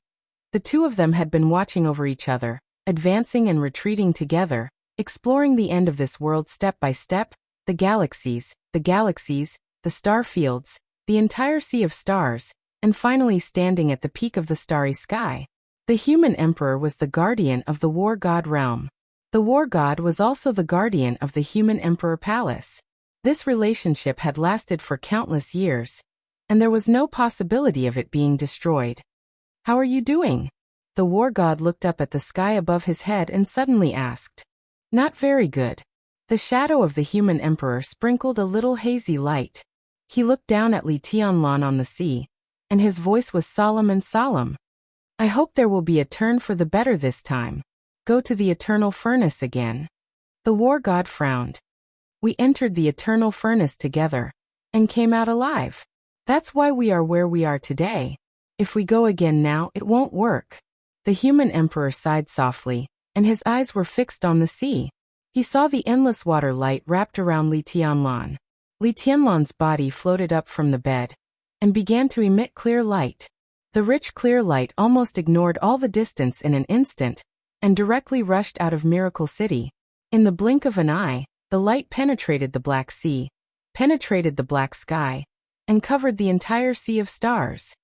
S1: the two of them had been watching over each other, advancing and retreating together, exploring the end of this world step by step, the galaxies, the star fields, the entire sea of stars, and finally standing at the peak of the starry sky. The human emperor was the guardian of the War God realm. The War God was also the guardian of the human emperor palace. This relationship had lasted for countless years, and there was no possibility of it being destroyed. "How are you doing?" The War God looked up at the sky above his head and suddenly asked. "Not very good." The shadow of the human emperor sprinkled a little hazy light. He looked down at Li Tianlan on the sea, and his voice was solemn and solemn. "I hope there will be a turn for the better this time. Go to the eternal furnace again." The War God frowned. "We entered the eternal furnace together, and came out alive. That's why we are where we are today. If we go again now, it won't work." The human emperor sighed softly, and his eyes were fixed on the sea. He saw the endless water light wrapped around Li Tianlan. Li Tianlan's body floated up from the bed, and began to emit clear light. The rich clear light almost ignored all the distance in an instant, and directly rushed out of Miracle City. In the blink of an eye, the light penetrated the black sea, penetrated the black sky, and covered the entire sea of stars.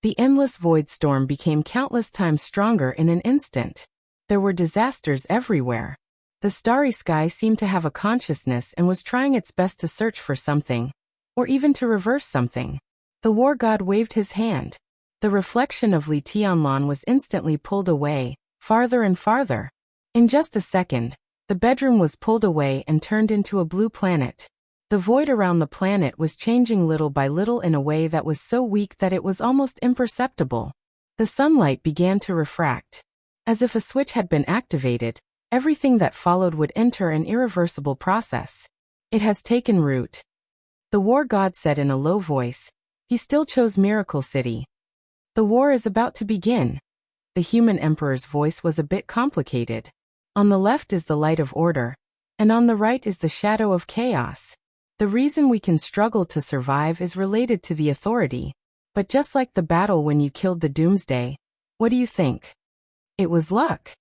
S1: The endless void storm became countless times stronger in an instant. There were disasters everywhere. The starry sky seemed to have a consciousness and was trying its best to search for something, or even to reverse something. The War God waved his hand. The reflection of Li Tianlan was instantly pulled away, farther and farther. In just a second, the bedroom was pulled away and turned into a blue planet. The void around the planet was changing little by little in a way that was so weak that it was almost imperceptible. The sunlight began to refract. As if a switch had been activated, everything that followed would enter an irreversible process. "It has taken root," the War God said in a low voice. He still chose Miracle City. "The war is about to begin." The human emperor's voice was a bit complicated. "On the left is the light of order, and on the right is the shadow of chaos. The reason we can struggle to survive is related to the authority. But just like the battle when you killed the Doomsday, what do you think? It was luck."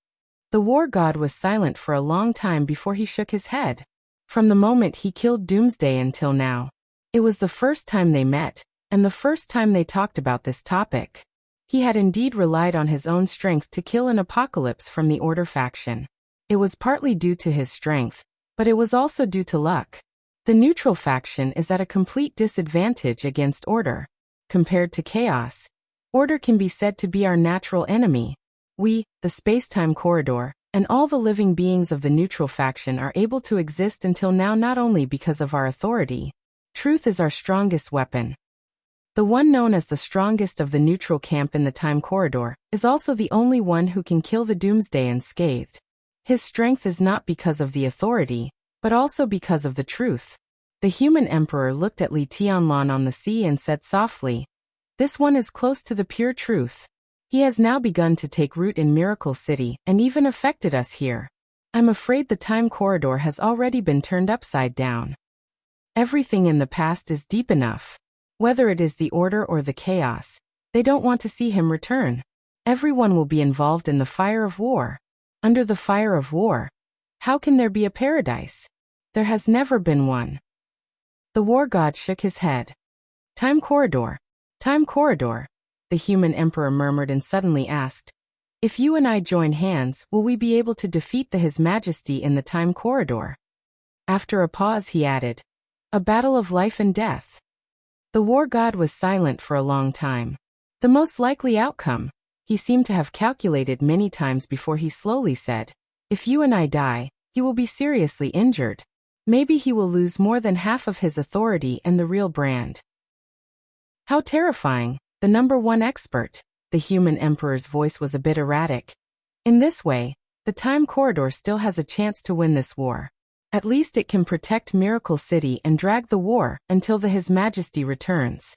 S1: The War God was silent for a long time before he shook his head. From the moment he killed Doomsday until now, it was the first time they met, and the first time they talked about this topic. He had indeed relied on his own strength to kill an apocalypse from the Order faction. It was partly due to his strength, but it was also due to luck. The neutral faction is at a complete disadvantage against Order. Compared to Chaos, Order can be said to be our natural enemy. We, the space-time corridor, and all the living beings of the neutral faction are able to exist until now not only because of our authority, Truth is our strongest weapon. The one known as the strongest of the neutral camp in the time corridor is also the only one who can kill the doomsday unscathed. His strength is not because of the authority, but also because of the truth. The human emperor looked at Li Tianlan on the sea and said softly, "This one is close to the pure truth. He has now begun to take root in Miracle City and even affected us here. I'm afraid the time corridor has already been turned upside down. Everything in the past is deep enough. Whether it is the order or the chaos, they don't want to see him return. Everyone will be involved in the fire of war. Under the fire of war, how can there be a paradise? There has never been one." The war god shook his head. Time corridor, the human emperor murmured and suddenly asked, "If you and I join hands, will we be able to defeat His Majesty in the time corridor?" After a pause he added, "A battle of life and death." The war god was silent for a long time. The most likely outcome, he seemed to have calculated many times before he slowly said, "If you and I die, he will be seriously injured. Maybe he will lose more than half of his authority and the real brand." How terrifying, the number one expert. The human emperor's voice was a bit erratic. In this way, the time corridor still has a chance to win this war. At least it can protect Miracle City and drag the war until His Majesty returns.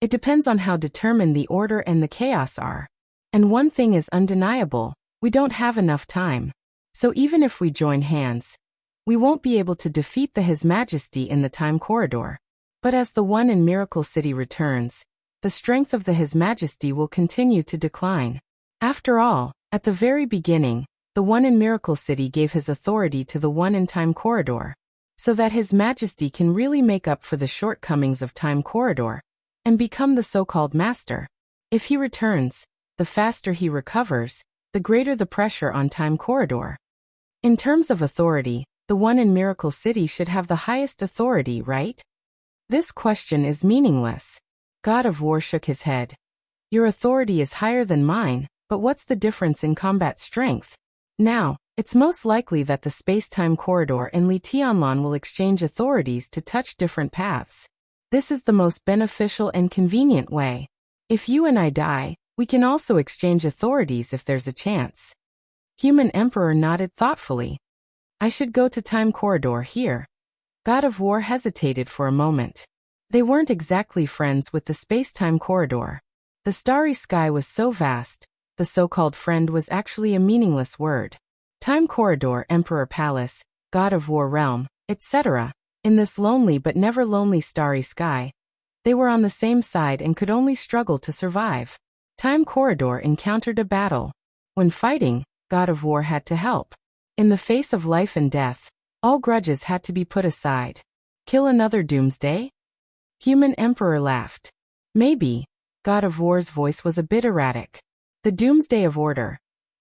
S1: It depends on how determined the order and the chaos are. And one thing is undeniable, we don't have enough time. So even if we join hands, we won't be able to defeat His Majesty in the time corridor. But as the one in Miracle City returns, the strength of His Majesty will continue to decline. After all, at the very beginning, the one in Miracle City gave his authority to the one in Time Corridor, so that His Majesty can really make up for the shortcomings of Time Corridor and become the so-called master. If he returns, the faster he recovers, the greater the pressure on Time Corridor. In terms of authority, the one in Miracle City should have the highest authority, right? This question is meaningless. God of War shook his head. Your authority is higher than mine, but what's the difference in combat strength? Now, it's most likely that the space-time corridor and Li Tianlan will exchange authorities to touch different paths. This is the most beneficial and convenient way. If you and I die, we can also exchange authorities if there's a chance. Human Emperor nodded thoughtfully. I should go to Time Corridor here. God of War hesitated for a moment. They weren't exactly friends with the space-time corridor. The starry sky was so vast, the so-called friend was actually a meaningless word. Time corridor, Emperor Palace, God of War realm, etc. In this lonely but never lonely starry sky, they were on the same side and could only struggle to survive. Time corridor encountered a battle. When fighting, God of War had to help. In the face of life and death, all grudges had to be put aside. Kill another doomsday? Human Emperor laughed. Maybe. God of War's voice was a bit erratic. The doomsday of order.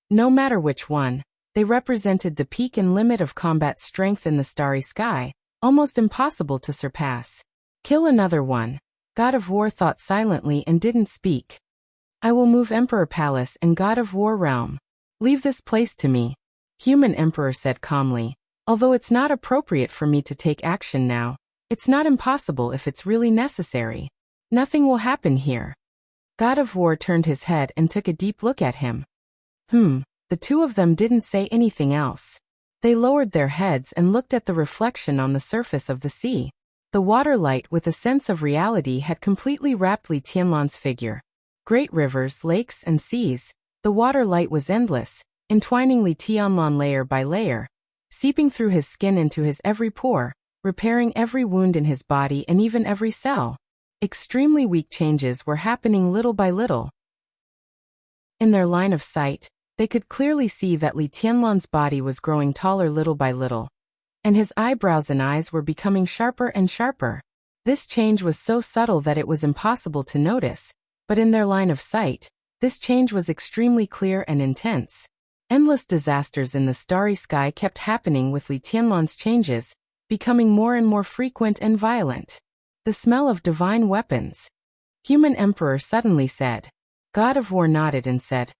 S1: No matter which one, they represented the peak and limit of combat strength in the starry sky, almost impossible to surpass. Kill another one. God of War thought silently and didn't speak. I will move Emperor Palace and God of War realm. Leave this place to me. Human Emperor said calmly. Although it's not appropriate for me to take action now, it's not impossible if it's really necessary. Nothing will happen here. God of War turned his head and took a deep look at him. The two of them didn't say anything else. They lowered their heads and looked at the reflection on the surface of the sea. The water light with a sense of reality had completely wrapped Li Tianlan's figure. Great rivers, lakes, and seas, the water light was endless, entwining Li Tianlan layer by layer, seeping through his skin into his every pore, repairing every wound in his body and even every cell. Extremely weak changes were happening little by little. In their line of sight, they could clearly see that Li Tianlan's body was growing taller little by little, and his eyebrows and eyes were becoming sharper and sharper. This change was so subtle that it was impossible to notice, but in their line of sight, this change was extremely clear and intense. Endless disasters in the starry sky kept happening with Li Tianlan's changes, becoming more and more frequent and violent. The smell of divine weapons. Human Emperor suddenly said. God of War nodded and said,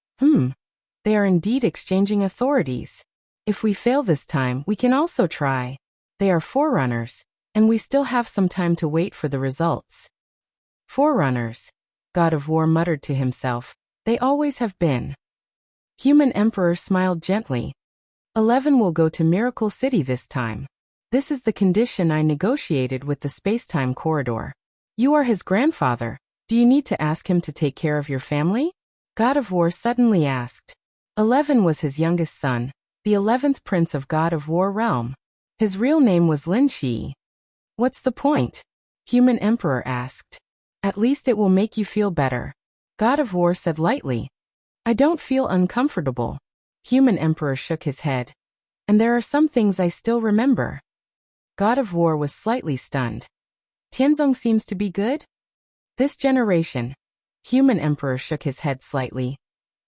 S1: They are indeed exchanging authorities. If we fail this time, we can also try. They are forerunners. And we still have some time to wait for the results. Forerunners, God of War muttered to himself. They always have been. Human Emperor smiled gently. 11 will go to Miracle City this time. This is the condition I negotiated with the space-time corridor. You are his grandfather. Do you need to ask him to take care of your family? God of War suddenly asked. 11 was his youngest son, the 11th prince of God of War realm. His real name was Lin Shi. What's the point? Human Emperor asked. At least it will make you feel better. God of War said lightly. I don't feel uncomfortable. Human Emperor shook his head. And there are some things I still remember. God of War was slightly stunned. Tianzong seems to be good? This generation. Human Emperor shook his head slightly.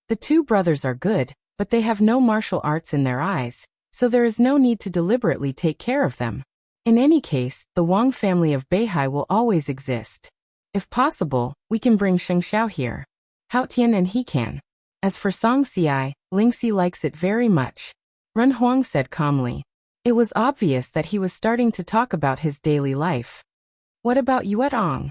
S1: The two brothers are good, but they have no martial arts in their eyes, so there is no need to deliberately take care of them. In any case, the Wang family of Beihai will always exist. If possible, we can bring Sheng Xiao here. Hao Tian and he can. As for Song Xi, Ling Xi likes it very much. Ren Huang said calmly. It was obvious that he was starting to talk about his daily life. What about Yuetong?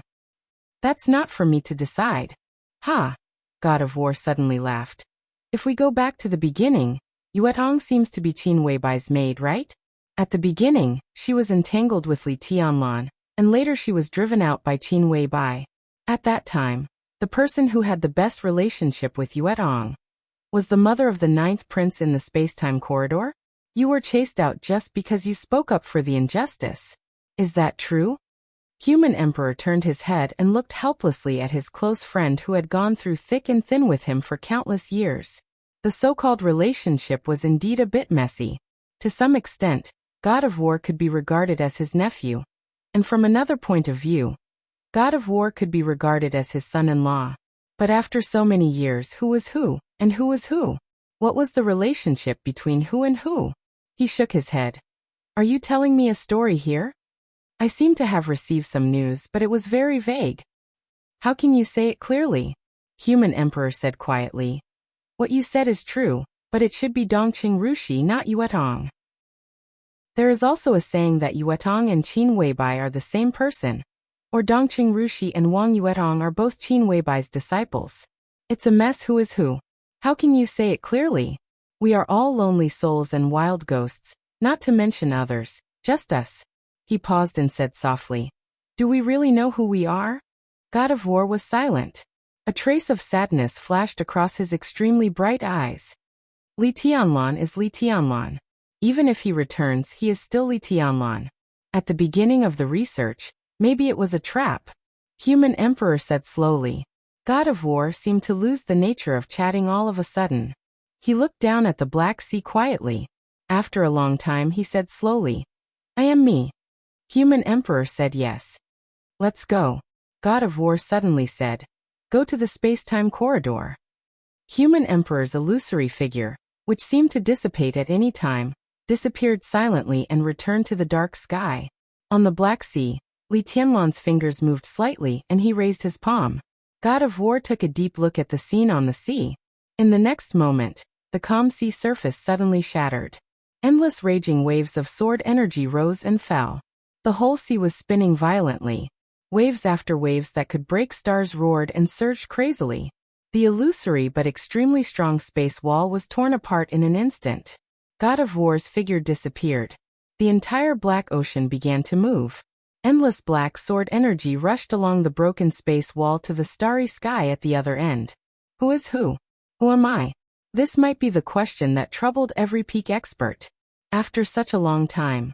S1: That's not for me to decide. Ha! God of War suddenly laughed. If we go back to the beginning, Yuetong seems to be Qin Weibai's maid, right? At the beginning, she was entangled with Li Tianlan, and later she was driven out by Qin Weibai. At that time, the person who had the best relationship with Yuetong was the mother of the 9th prince in the space-time corridor? You were chased out just because you spoke up for the injustice. Is that true? Human Emperor turned his head and looked helplessly at his close friend who had gone through thick and thin with him for countless years. The so-called relationship was indeed a bit messy. To some extent, God of War could be regarded as his nephew. And from another point of view, God of War could be regarded as his son-in-law. But after so many years, who was who, and who was who? What was the relationship between who and who? He shook his head. Are you telling me a story here? I seem to have received some news, but it was very vague. How can you say it clearly? Human Emperor said quietly. What you said is true, but it should be Dongqing Rushi, not Yuetong. There is also a saying that Yuetong and Qin Weibai are the same person, or Dongqing Rushi and Wang Yuetong are both Qin Weibai's disciples. It's a mess. Who is who? How can you say it clearly? We are all lonely souls and wild ghosts, not to mention others, just us. He paused and said softly. Do we really know who we are? God of War was silent. A trace of sadness flashed across his extremely bright eyes. Li Tianlan is Li Tianlan. Even if he returns, he is still Li Tianlan. At the beginning of the research, maybe it was a trap. Human Emperor said slowly. God of War seemed to lose the nature of chatting all of a sudden. He looked down at the Black Sea quietly. After a long time he said slowly. I am me. Human Emperor said yes. Let's go. God of War suddenly said. Go to the space-time corridor. Human Emperor's illusory figure, which seemed to dissipate at any time, disappeared silently and returned to the dark sky. On the Black Sea, Li Tianlan's fingers moved slightly and he raised his palm. God of War took a deep look at the scene on the sea. In the next moment, the calm sea surface suddenly shattered. Endless raging waves of sword energy rose and fell. The whole sea was spinning violently. Waves after waves that could break stars roared and surged crazily. The illusory but extremely strong space wall was torn apart in an instant. God of War's figure disappeared. The entire black ocean began to move. Endless black sword energy rushed along the broken space wall to the starry sky at the other end. Who is who? Who am I? This might be the question that troubled every peak expert. After such a long time,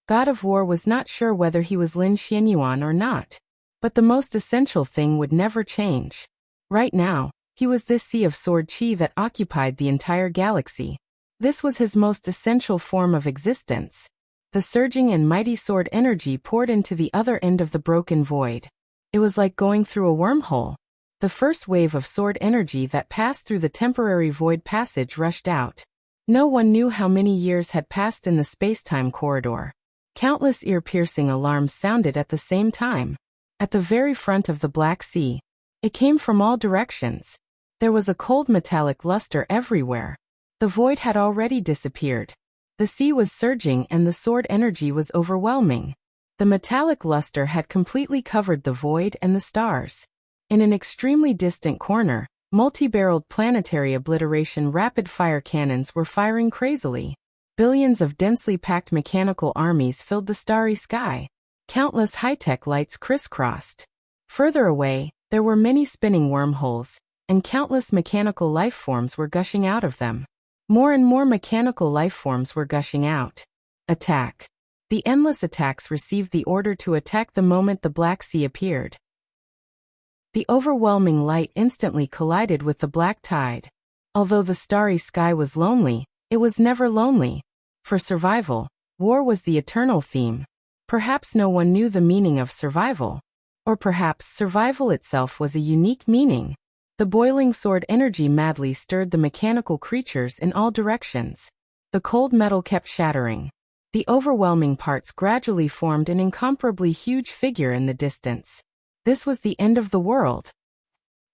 S1: God of War was not sure whether he was Lin Xianyuan or not. But the most essential thing would never change. Right now, he was this sea of sword chi that occupied the entire galaxy. This was his most essential form of existence. The surging and mighty sword energy poured into the other end of the broken void. It was like going through a wormhole. The first wave of sword energy that passed through the temporary void passage rushed out. No one knew how many years had passed in the space-time corridor. Countless ear-piercing alarms sounded at the same time. At the very front of the Black Sea, it came from all directions. There was a cold metallic luster everywhere. The void had already disappeared. The sea was surging and the sword energy was overwhelming. The metallic luster had completely covered the void and the stars. In an extremely distant corner, multi-barreled planetary obliteration rapid-fire cannons were firing crazily. Billions of densely packed mechanical armies filled the starry sky. Countless high-tech lights crisscrossed. Further away, there were many spinning wormholes, and countless mechanical life forms were gushing out of them. More and more mechanical life forms were gushing out. Attack. The endless attacks received the order to attack the moment the Black Sea appeared. The overwhelming light instantly collided with the black tide. Although the starry sky was lonely, it was never lonely. For survival, war was the eternal theme. Perhaps no one knew the meaning of survival. Or perhaps survival itself was a unique meaning. The boiling sword energy madly stirred the mechanical creatures in all directions. The cold metal kept shattering. The overwhelming parts gradually formed an incomparably huge figure in the distance. This was the end of the world.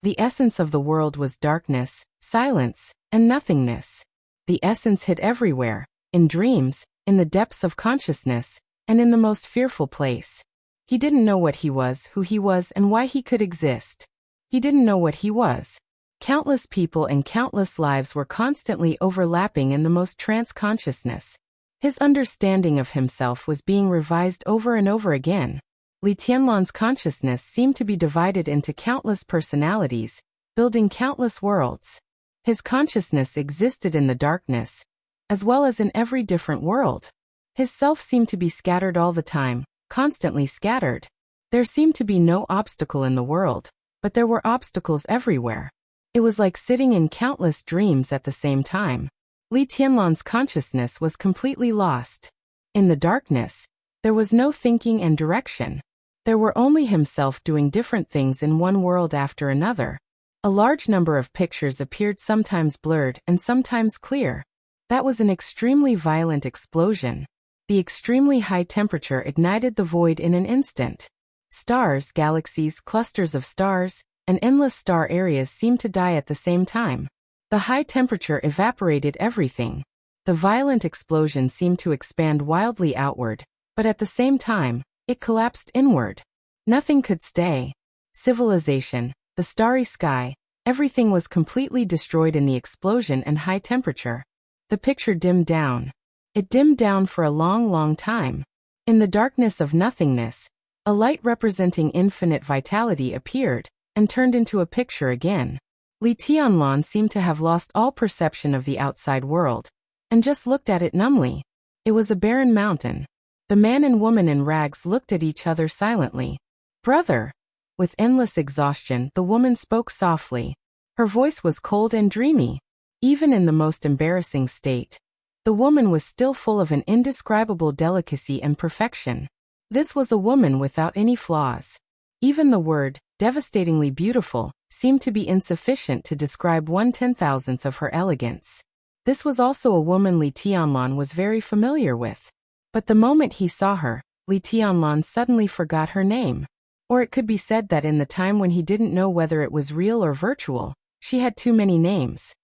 S1: The essence of the world was darkness, silence, and nothingness. The essence hid everywhere, in dreams, in the depths of consciousness, and in the most fearful place. He didn't know what he was, who he was, and why he could exist. He didn't know what he was. Countless people and countless lives were constantly overlapping in the most trance consciousness. His understanding of himself was being revised over and over again. Li Tianlan's consciousness seemed to be divided into countless personalities, building countless worlds. His consciousness existed in the darkness, as well as in every different world. His self seemed to be scattered all the time, constantly scattered. There seemed to be no obstacle in the world, but there were obstacles everywhere. It was like sitting in countless dreams at the same time. Li Tianlan's consciousness was completely lost. In the darkness, there was no thinking and direction. There were only himself doing different things in one world after another. A large number of pictures appeared, sometimes blurred and sometimes clear. That was an extremely violent explosion. The extremely high temperature ignited the void in an instant. Stars, galaxies, clusters of stars, and endless star areas seemed to die at the same time. The high temperature evaporated everything. The violent explosion seemed to expand wildly outward, but at the same time, it collapsed inward. Nothing could stay. Civilization, the starry sky, everything was completely destroyed in the explosion and high temperature. The picture dimmed down. It dimmed down for a long, long time. In the darkness of nothingness, a light representing infinite vitality appeared, and turned into a picture again. Li Tianlan seemed to have lost all perception of the outside world, and just looked at it numbly. It was a barren mountain. The man and woman in rags looked at each other silently. "Brother." With endless exhaustion, the woman spoke softly. Her voice was cold and dreamy. Even in the most embarrassing state, the woman was still full of an indescribable delicacy and perfection. This was a woman without any flaws. Even the word, devastatingly beautiful, seemed to be insufficient to describe 1/10,000th of her elegance. This was also a woman Li Tianlan was very familiar with. But the moment he saw her, Li Tianlan suddenly forgot her name. Or it could be said that in the time when he didn't know whether it was real or virtual, she had too many names.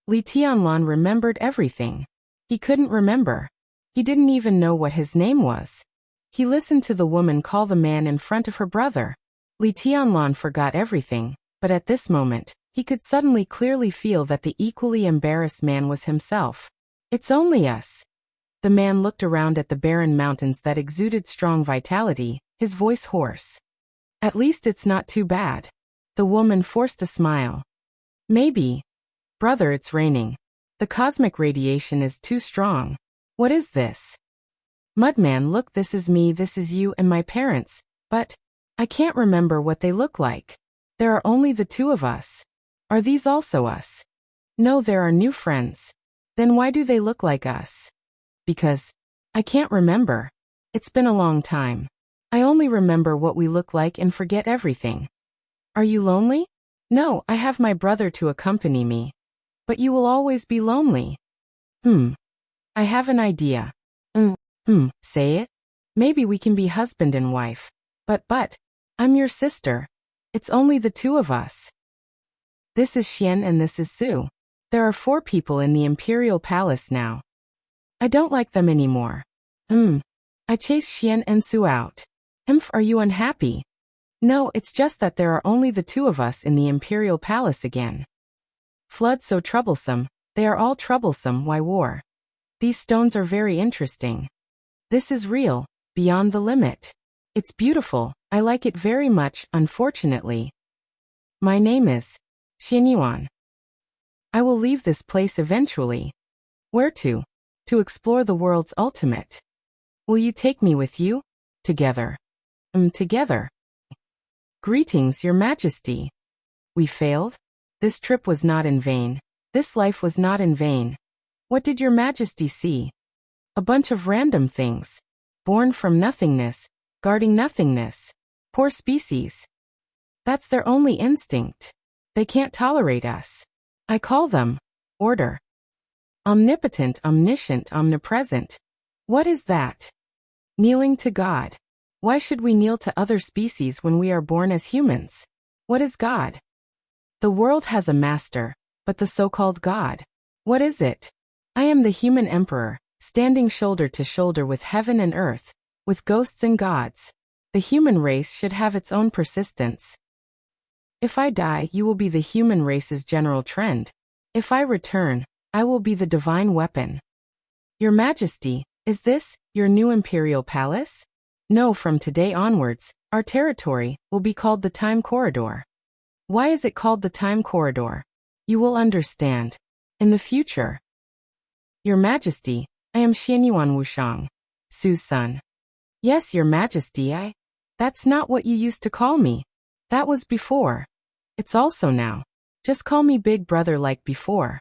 S1: Li Tianlan remembered everything. He couldn't remember. He didn't even know what his name was. He listened to the woman call the man in front of her brother. Li Tianlan forgot everything, but at this moment, he could suddenly clearly feel that the equally embarrassed man was himself. "It's only us." The man looked around at the barren mountains that exuded strong vitality, his voice hoarse. "At least it's not too bad." The woman forced a smile. "Maybe. Brother, it's raining. The cosmic radiation is too strong." "What is this?" "Mudman, look, this is me, this is you and my parents, but I can't remember what they look like. There are only the two of us. Are these also us?" "No, there are new friends." "Then why do they look like us?" "Because I can't remember. It's been a long time. I only remember what we look like and forget everything." "Are you lonely?" "No, I have my brother to accompany me." "But you will always be lonely." I have an idea." Say it?" "Maybe we can be husband and wife." But, I'm your sister. It's only the two of us." "This is Xian and this is Su. There are 4 people in the Imperial Palace now. I don't like them anymore." I chase Xian and Su out. Humph, are you unhappy? No, it's just that there are only the two of us in the Imperial Palace again. Flood so troublesome, they are all troublesome, why war? These stones are very interesting. This is real, beyond the limit. It's beautiful, I like it very much, unfortunately. My name is Xianyuan. I will leave this place eventually. Where to? To explore the world's ultimate. Will you take me with you? Together. Together. Greetings, Your Majesty. We failed? This trip was not in vain. This life was not in vain. What did Your Majesty see? A bunch of random things. Born from nothingness, guarding nothingness. Poor species. That's their only instinct. They can't tolerate us. I call them order. Omnipotent, omniscient, omnipresent. What is that? Kneeling to God. Why should we kneel to other species when we are born as humans? What is God? The world has a master, but the so-called God. What is it? I am the human emperor, standing shoulder to shoulder with heaven and earth, with ghosts and gods. The human race should have its own persistence. If I die, you will be the human race's general trend. If I return, I will be the divine weapon. Your Majesty, is this your new imperial palace? No, from today onwards, our territory will be called the Time Corridor. Why is it called the Time Corridor? You will understand. In the future. Your Majesty, I am Xianyuan Wushang, Su's son. Yes, Your Majesty, That's not what you used to call me. That was before. It's also now. Just call me Big Brother like before.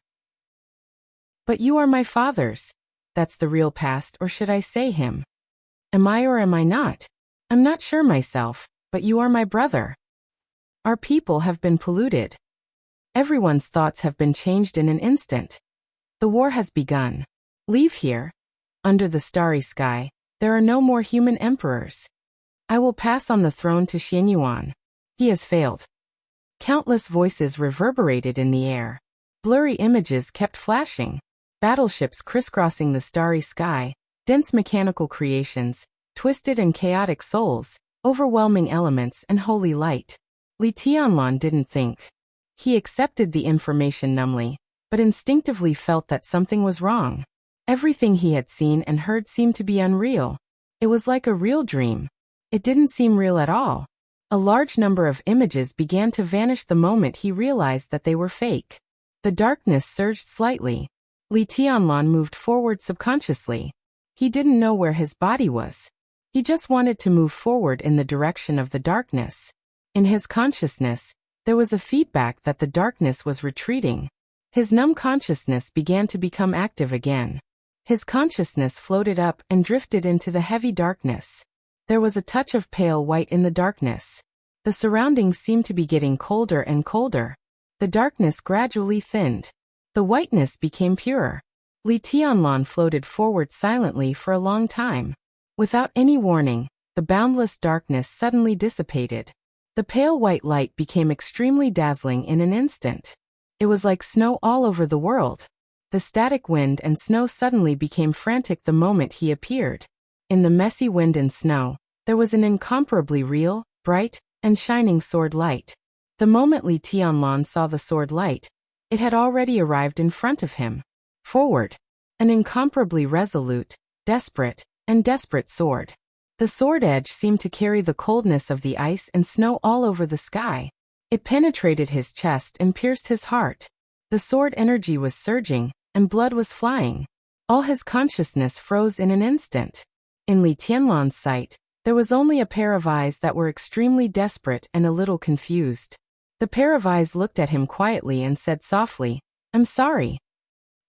S1: But you are my father's. That's the real past, or should I say him? Am I or am I not? I'm not sure myself, but you are my brother. Our people have been polluted. Everyone's thoughts have been changed in an instant. The war has begun. Leave here. Under the starry sky, there are no more human emperors. I will pass on the throne to Xianyuan. He has failed. Countless voices reverberated in the air. Blurry images kept flashing. Battleships crisscrossing the starry sky, dense mechanical creations, twisted and chaotic souls, overwhelming elements and holy light. Li Tianlan didn't think. He accepted the information numbly, but instinctively felt that something was wrong. Everything he had seen and heard seemed to be unreal. It was like a real dream. It didn't seem real at all. A large number of images began to vanish the moment he realized that they were fake. The darkness surged slightly. Li Tianlan moved forward subconsciously. He didn't know where his body was. He just wanted to move forward in the direction of the darkness. In his consciousness, there was a feedback that the darkness was retreating. His numb consciousness began to become active again. His consciousness floated up and drifted into the heavy darkness. There was a touch of pale white in the darkness. The surroundings seemed to be getting colder and colder. The darkness gradually thinned. The whiteness became purer. Li Tianlan floated forward silently for a long time. Without any warning, the boundless darkness suddenly dissipated. The pale white light became extremely dazzling in an instant. It was like snow all over the world. The static wind and snow suddenly became frantic the moment he appeared. In the messy wind and snow, there was an incomparably real, bright, and shining sword light. The moment Li Tianlan saw the sword light, it had already arrived in front of him. Forward. An incomparably resolute, desperate sword. The sword edge seemed to carry the coldness of the ice and snow all over the sky. It penetrated his chest and pierced his heart. The sword energy was surging, and blood was flying. All his consciousness froze in an instant. In Li Tianlan's sight, there was only a pair of eyes that were extremely desperate and a little confused. The pair of eyes looked at him quietly and said softly, "I'm sorry."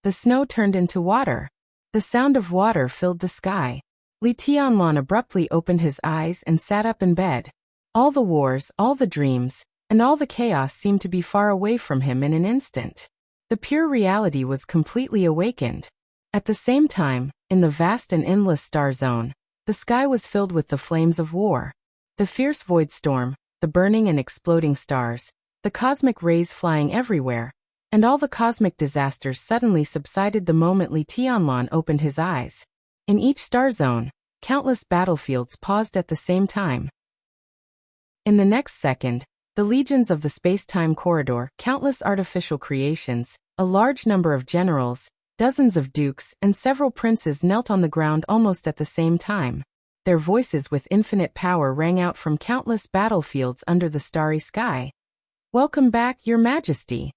S1: The snow turned into water. The sound of water filled the sky. Li Tianlan abruptly opened his eyes and sat up in bed. All the wars, all the dreams, and all the chaos seemed to be far away from him in an instant. The pure reality was completely awakened. At the same time, in the vast and endless star zone, the sky was filled with the flames of war. The fierce void storm, the burning and exploding stars, the cosmic rays flying everywhere, and all the cosmic disasters suddenly subsided the moment Li Tianlan opened his eyes. In each star zone, countless battlefields paused at the same time. In the next second, the legions of the space-time corridor, countless artificial creations, a large number of generals, dozens of dukes, and several princes knelt on the ground almost at the same time. Their voices with infinite power rang out from countless battlefields under the starry sky. "Welcome back, Your Majesty."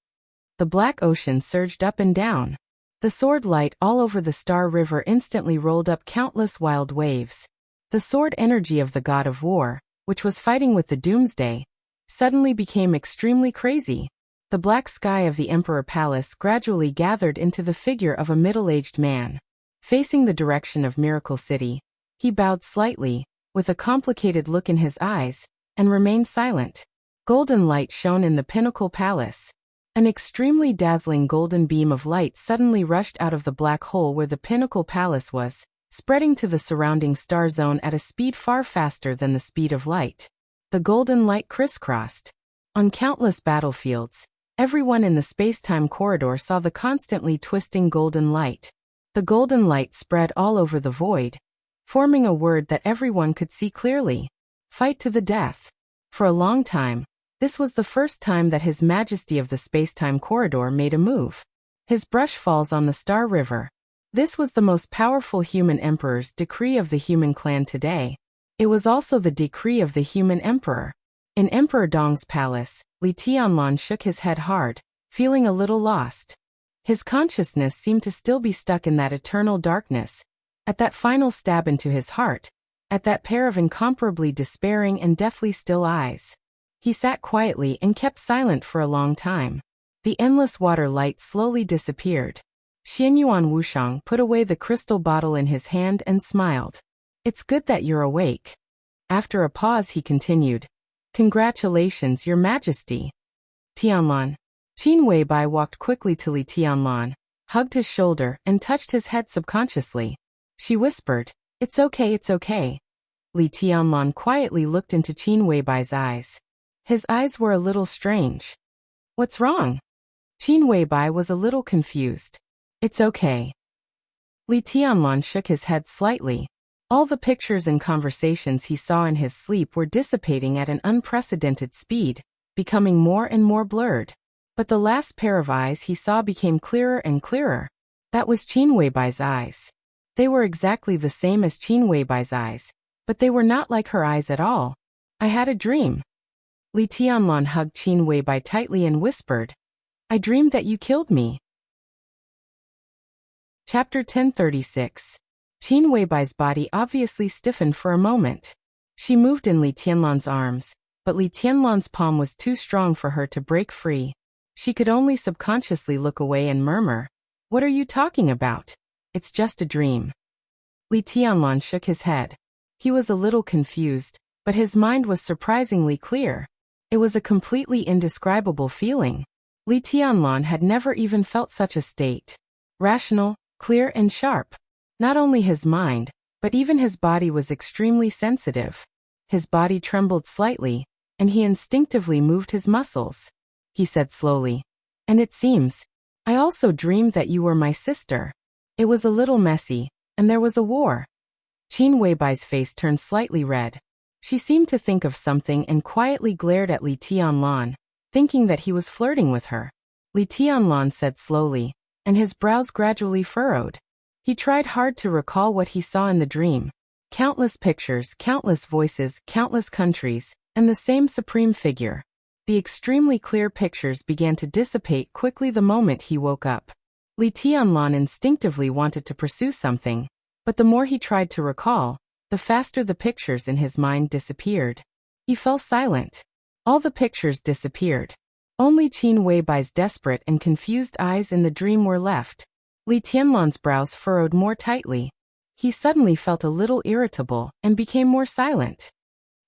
S1: The black ocean surged up and down. The sword light all over the Star River instantly rolled up countless wild waves. The sword energy of the god of war, which was fighting with the Doomsday, suddenly became extremely crazy. The black sky of the Emperor Palace gradually gathered into the figure of a middle-aged man. Facing the direction of Miracle City, he bowed slightly, with a complicated look in his eyes, and remained silent. Golden light shone in the Pinnacle Palace. An extremely dazzling golden beam of light suddenly rushed out of the black hole where the Pinnacle Palace was, spreading to the surrounding star zone at a speed far faster than the speed of light. The golden light crisscrossed. On countless battlefields, everyone in the space-time corridor saw the constantly twisting golden light. The golden light spread all over the void, forming a word that everyone could see clearly: fight to the death. For a long time, this was the first time that His Majesty of the space-time corridor made a move. His brush falls on the Star River. This was the most powerful human emperor's decree of the human clan today. It was also the decree of the human emperor. In Emperor Dong's palace, Li Tianlan shook his head hard, feeling a little lost. His consciousness seemed to still be stuck in that eternal darkness, at that final stab into his heart, at that pair of incomparably despairing and deathly still eyes. He sat quietly and kept silent for a long time. The endless water light slowly disappeared. Xianyuan Wushang put away the crystal bottle in his hand and smiled. "It's good that you're awake." After a pause he continued, "Congratulations, Your Majesty." Tianlan. Qin Weibai walked quickly to Li Tianlan, hugged his shoulder, and touched his head subconsciously. She whispered, "It's okay, it's okay." Li Tianlan quietly looked into Qin Weibai's eyes. His eyes were a little strange. "What's wrong?" Qin Weibai was a little confused. "It's okay." Li Tianlan shook his head slightly. All the pictures and conversations he saw in his sleep were dissipating at an unprecedented speed, becoming more and more blurred. But the last pair of eyes he saw became clearer and clearer. That was Qin Weibai's eyes. They were exactly the same as Qin Weibai's eyes, but they were not like her eyes at all. "I had a dream." Li Tianlan hugged Qin Weibai tightly and whispered, "I dreamed that you killed me." Chapter 1036. Qin Weibai's body obviously stiffened for a moment. She moved in Li Tianlan's arms, but Li Tianlan's palm was too strong for her to break free. She could only subconsciously look away and murmur, "What are you talking about? It's just a dream." Li Tianlan shook his head. He was a little confused, but his mind was surprisingly clear. It was a completely indescribable feeling. Li Tianlan had never even felt such a state. Rational, clear and sharp. Not only his mind, but even his body was extremely sensitive. His body trembled slightly, and he instinctively moved his muscles. He said slowly, "And it seems, I also dreamed that you were my sister. It was a little messy, and there was a war." Qin Weibai's face turned slightly red. She seemed to think of something and quietly glared at Li Tianlan, thinking that he was flirting with her. Li Tianlan said slowly, and his brows gradually furrowed. He tried hard to recall what he saw in the dream. Countless pictures, countless voices, countless countries, and the same supreme figure. The extremely clear pictures began to dissipate quickly the moment he woke up. Li Tianlan instinctively wanted to pursue something, but the more he tried to recall, the faster the pictures in his mind disappeared. He fell silent. All the pictures disappeared. Only Qin Weibai's desperate and confused eyes in the dream were left. Li Tianlan's brows furrowed more tightly. He suddenly felt a little irritable and became more silent.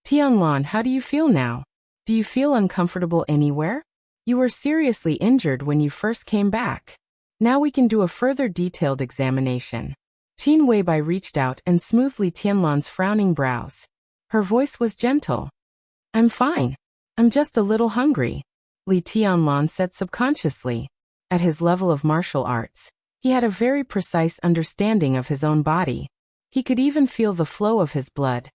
S1: "Tianlan, how do you feel now? Do you feel uncomfortable anywhere? You were seriously injured when you first came back. Now we can do a further detailed examination." Qin Weibai reached out and smoothed Li Tianlan's frowning brows. Her voice was gentle. "I'm fine. I'm just a little hungry," Li Tianlan said subconsciously. At his level of martial arts, he had a very precise understanding of his own body. He could even feel the flow of his blood,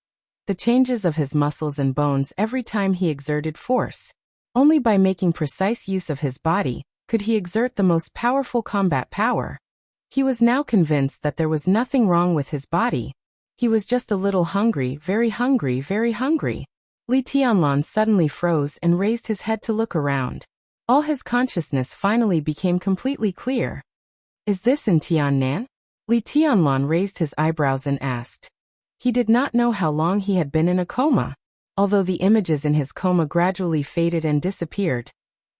S1: the changes of his muscles and bones every time he exerted force. Only by making precise use of his body could he exert the most powerful combat power. He was now convinced that there was nothing wrong with his body. He was just a little hungry, very hungry, very hungry. Li Tianlan suddenly froze and raised his head to look around. All his consciousness finally became completely clear. Is this in Tiannan? Li Tianlan raised his eyebrows and asked. He did not know how long he had been in a coma. Although the images in his coma gradually faded and disappeared,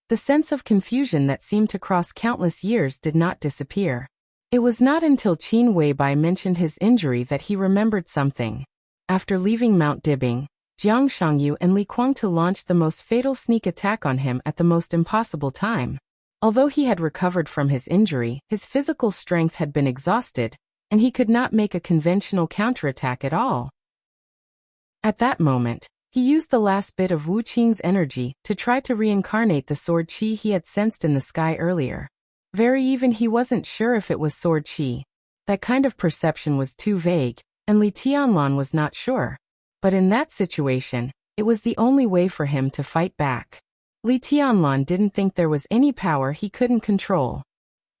S1: the sense of confusion that seemed to cross countless years did not disappear. It was not until Qin Weibai mentioned his injury that he remembered something. After leaving Mount Dibing, Jiang Shangyu and Li Guangtu launched the most fatal sneak attack on him at the most impossible time. Although he had recovered from his injury, his physical strength had been exhausted, and he could not make a conventional counterattack at all. At that moment, he used the last bit of Wu Qing's energy to try to reincarnate the sword qi he had sensed in the sky earlier. Even he wasn't sure if it was sword qi. That kind of perception was too vague, and Li Tianlan was not sure. But in that situation, it was the only way for him to fight back. Li Tianlan didn't think there was any power he couldn't control.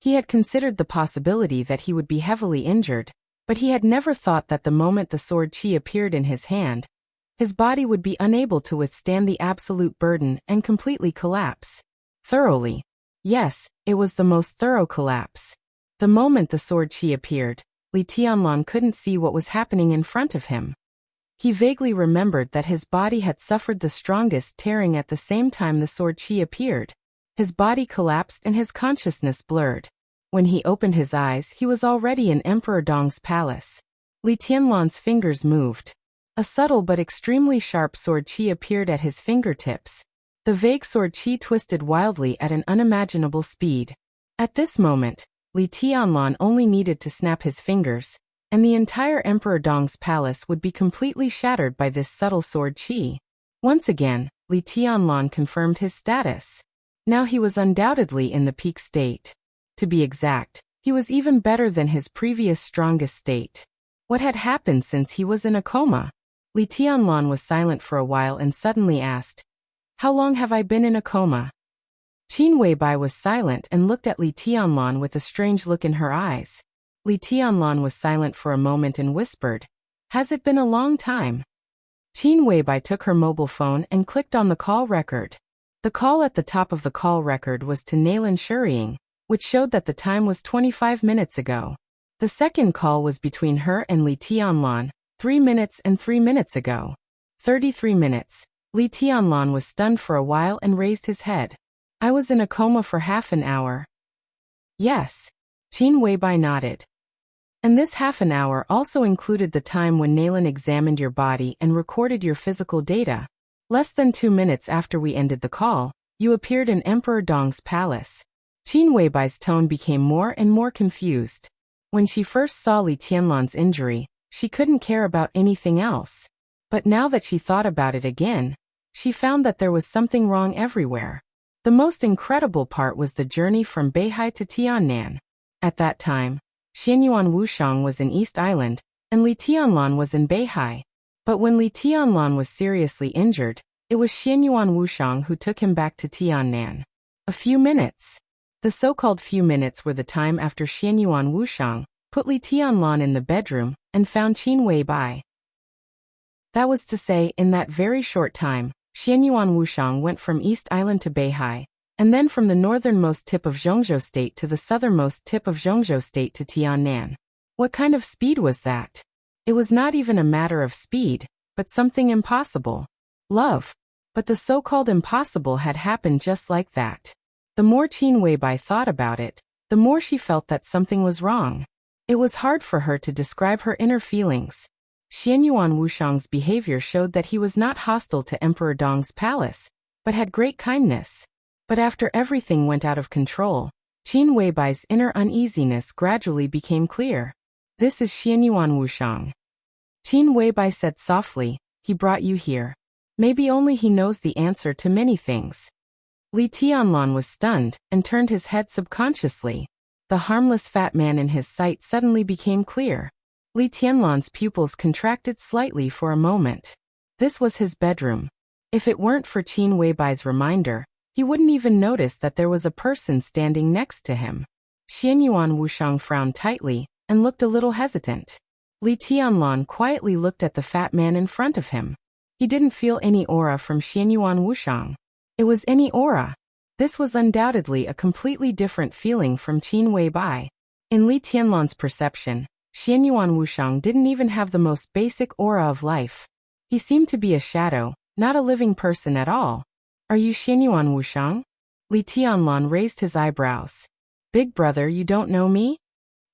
S1: He had considered the possibility that he would be heavily injured, but he had never thought that the moment the sword qi appeared in his hand, his body would be unable to withstand the absolute burden and completely collapse. Thoroughly. Yes, it was the most thorough collapse. The moment the sword qi appeared, Li Tianlan couldn't see what was happening in front of him. He vaguely remembered that his body had suffered the strongest tearing at the same time the sword qi appeared. His body collapsed and his consciousness blurred. When he opened his eyes, he was already in Emperor Dong's palace. Li Tianlan's fingers moved. A subtle but extremely sharp sword qi appeared at his fingertips. The vague sword qi twisted wildly at an unimaginable speed. At this moment, Li Tianlan only needed to snap his fingers, and the entire Emperor Dong's palace would be completely shattered by this subtle sword qi. Once again, Li Tianlan confirmed his status. Now he was undoubtedly in the peak state. To be exact, he was even better than his previous strongest state. What had happened since he was in a coma? Li Tianlan was silent for a while and suddenly asked, "How long have I been in a coma?" Qin Weibai was silent and looked at Li Tianlan with a strange look in her eyes. Li Tianlan was silent for a moment and whispered, "Has it been a long time?" Qin Weibai took her mobile phone and clicked on the call record. The call at the top of the call record was to Naylan Shuriying, which showed that the time was 25 minutes ago. The second call was between her and Li Tianlan, 3 minutes and 3 minutes ago. 33 minutes. Li Tianlan was stunned for a while and raised his head. "I was in a coma for half an hour." "Yes." Qin Weibai nodded. "And this half an hour also included the time when Naylan examined your body and recorded your physical data. Less than 2 minutes after we ended the call, you appeared in Emperor Dong's palace." Qin Weibai's tone became more and more confused. When she first saw Li Tianlan's injury, she couldn't care about anything else. But now that she thought about it again, she found that there was something wrong everywhere. The most incredible part was the journey from Beihai to Tiannan. At that time, Xianyuan Wuxiang was in East Island, and Li Tianlan was in Beihai. But when Li Tianlan was seriously injured, it was Xianyuan Wuxiang who took him back to Tiannan. A few minutes. The so-called few minutes were the time after Xianyuan Wuxiang put Li Tianlan in the bedroom and found Qin Weibai. That was to say, in that very short time, Xianyuan Wuxiang went from East Island to Beihai, and then from the northernmost tip of Zhongzhou State to the southernmost tip of Zhongzhou State to Tiannan. What kind of speed was that? It was not even a matter of speed, but something impossible. Love. But the so-called impossible had happened just like that. The more Qin Weibai thought about it, the more she felt that something was wrong. It was hard for her to describe her inner feelings. Xianyuan Wuxiang's behavior showed that he was not hostile to Emperor Dong's palace, but had great kindness. But after everything went out of control, Qin Weibai's inner uneasiness gradually became clear. "This is Xianyuan Wuxiang." Qin Weibai said softly, "He brought you here. Maybe only he knows the answer to many things." Li Tianlan was stunned and turned his head subconsciously. The harmless fat man in his sight suddenly became clear. Li Tianlan's pupils contracted slightly for a moment. This was his bedroom. If it weren't for Qin Weibai's reminder, he wouldn't even notice that there was a person standing next to him. Xianyuan Wushang frowned tightly and looked a little hesitant. Li Tianlan quietly looked at the fat man in front of him. He didn't feel any aura from Xianyuan Wushang. It was any aura. This was undoubtedly a completely different feeling from Qin Weibai. In Li Tianlan's perception, Xianyuan Wushang didn't even have the most basic aura of life. He seemed to be a shadow, not a living person at all. Are you Xianyuan Wushang? Li Tianlan raised his eyebrows. Big brother, you don't know me?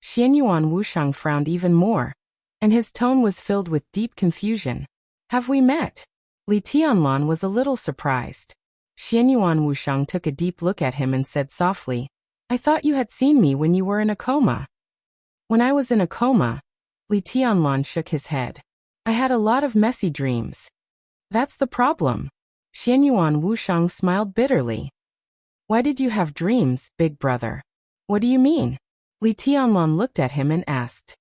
S1: Xianyuan Wushang frowned even more, and his tone was filled with deep confusion. Have we met? Li Tianlan was a little surprised. Xianyuan Wushang took a deep look at him and said softly, I thought you had seen me when you were in a coma. When I was in a coma, Li Tianlan shook his head. I had a lot of messy dreams. That's the problem. Xianyuan Wushang smiled bitterly. Why did you have dreams, big brother? What do you mean? Li Tianlan looked at him and asked.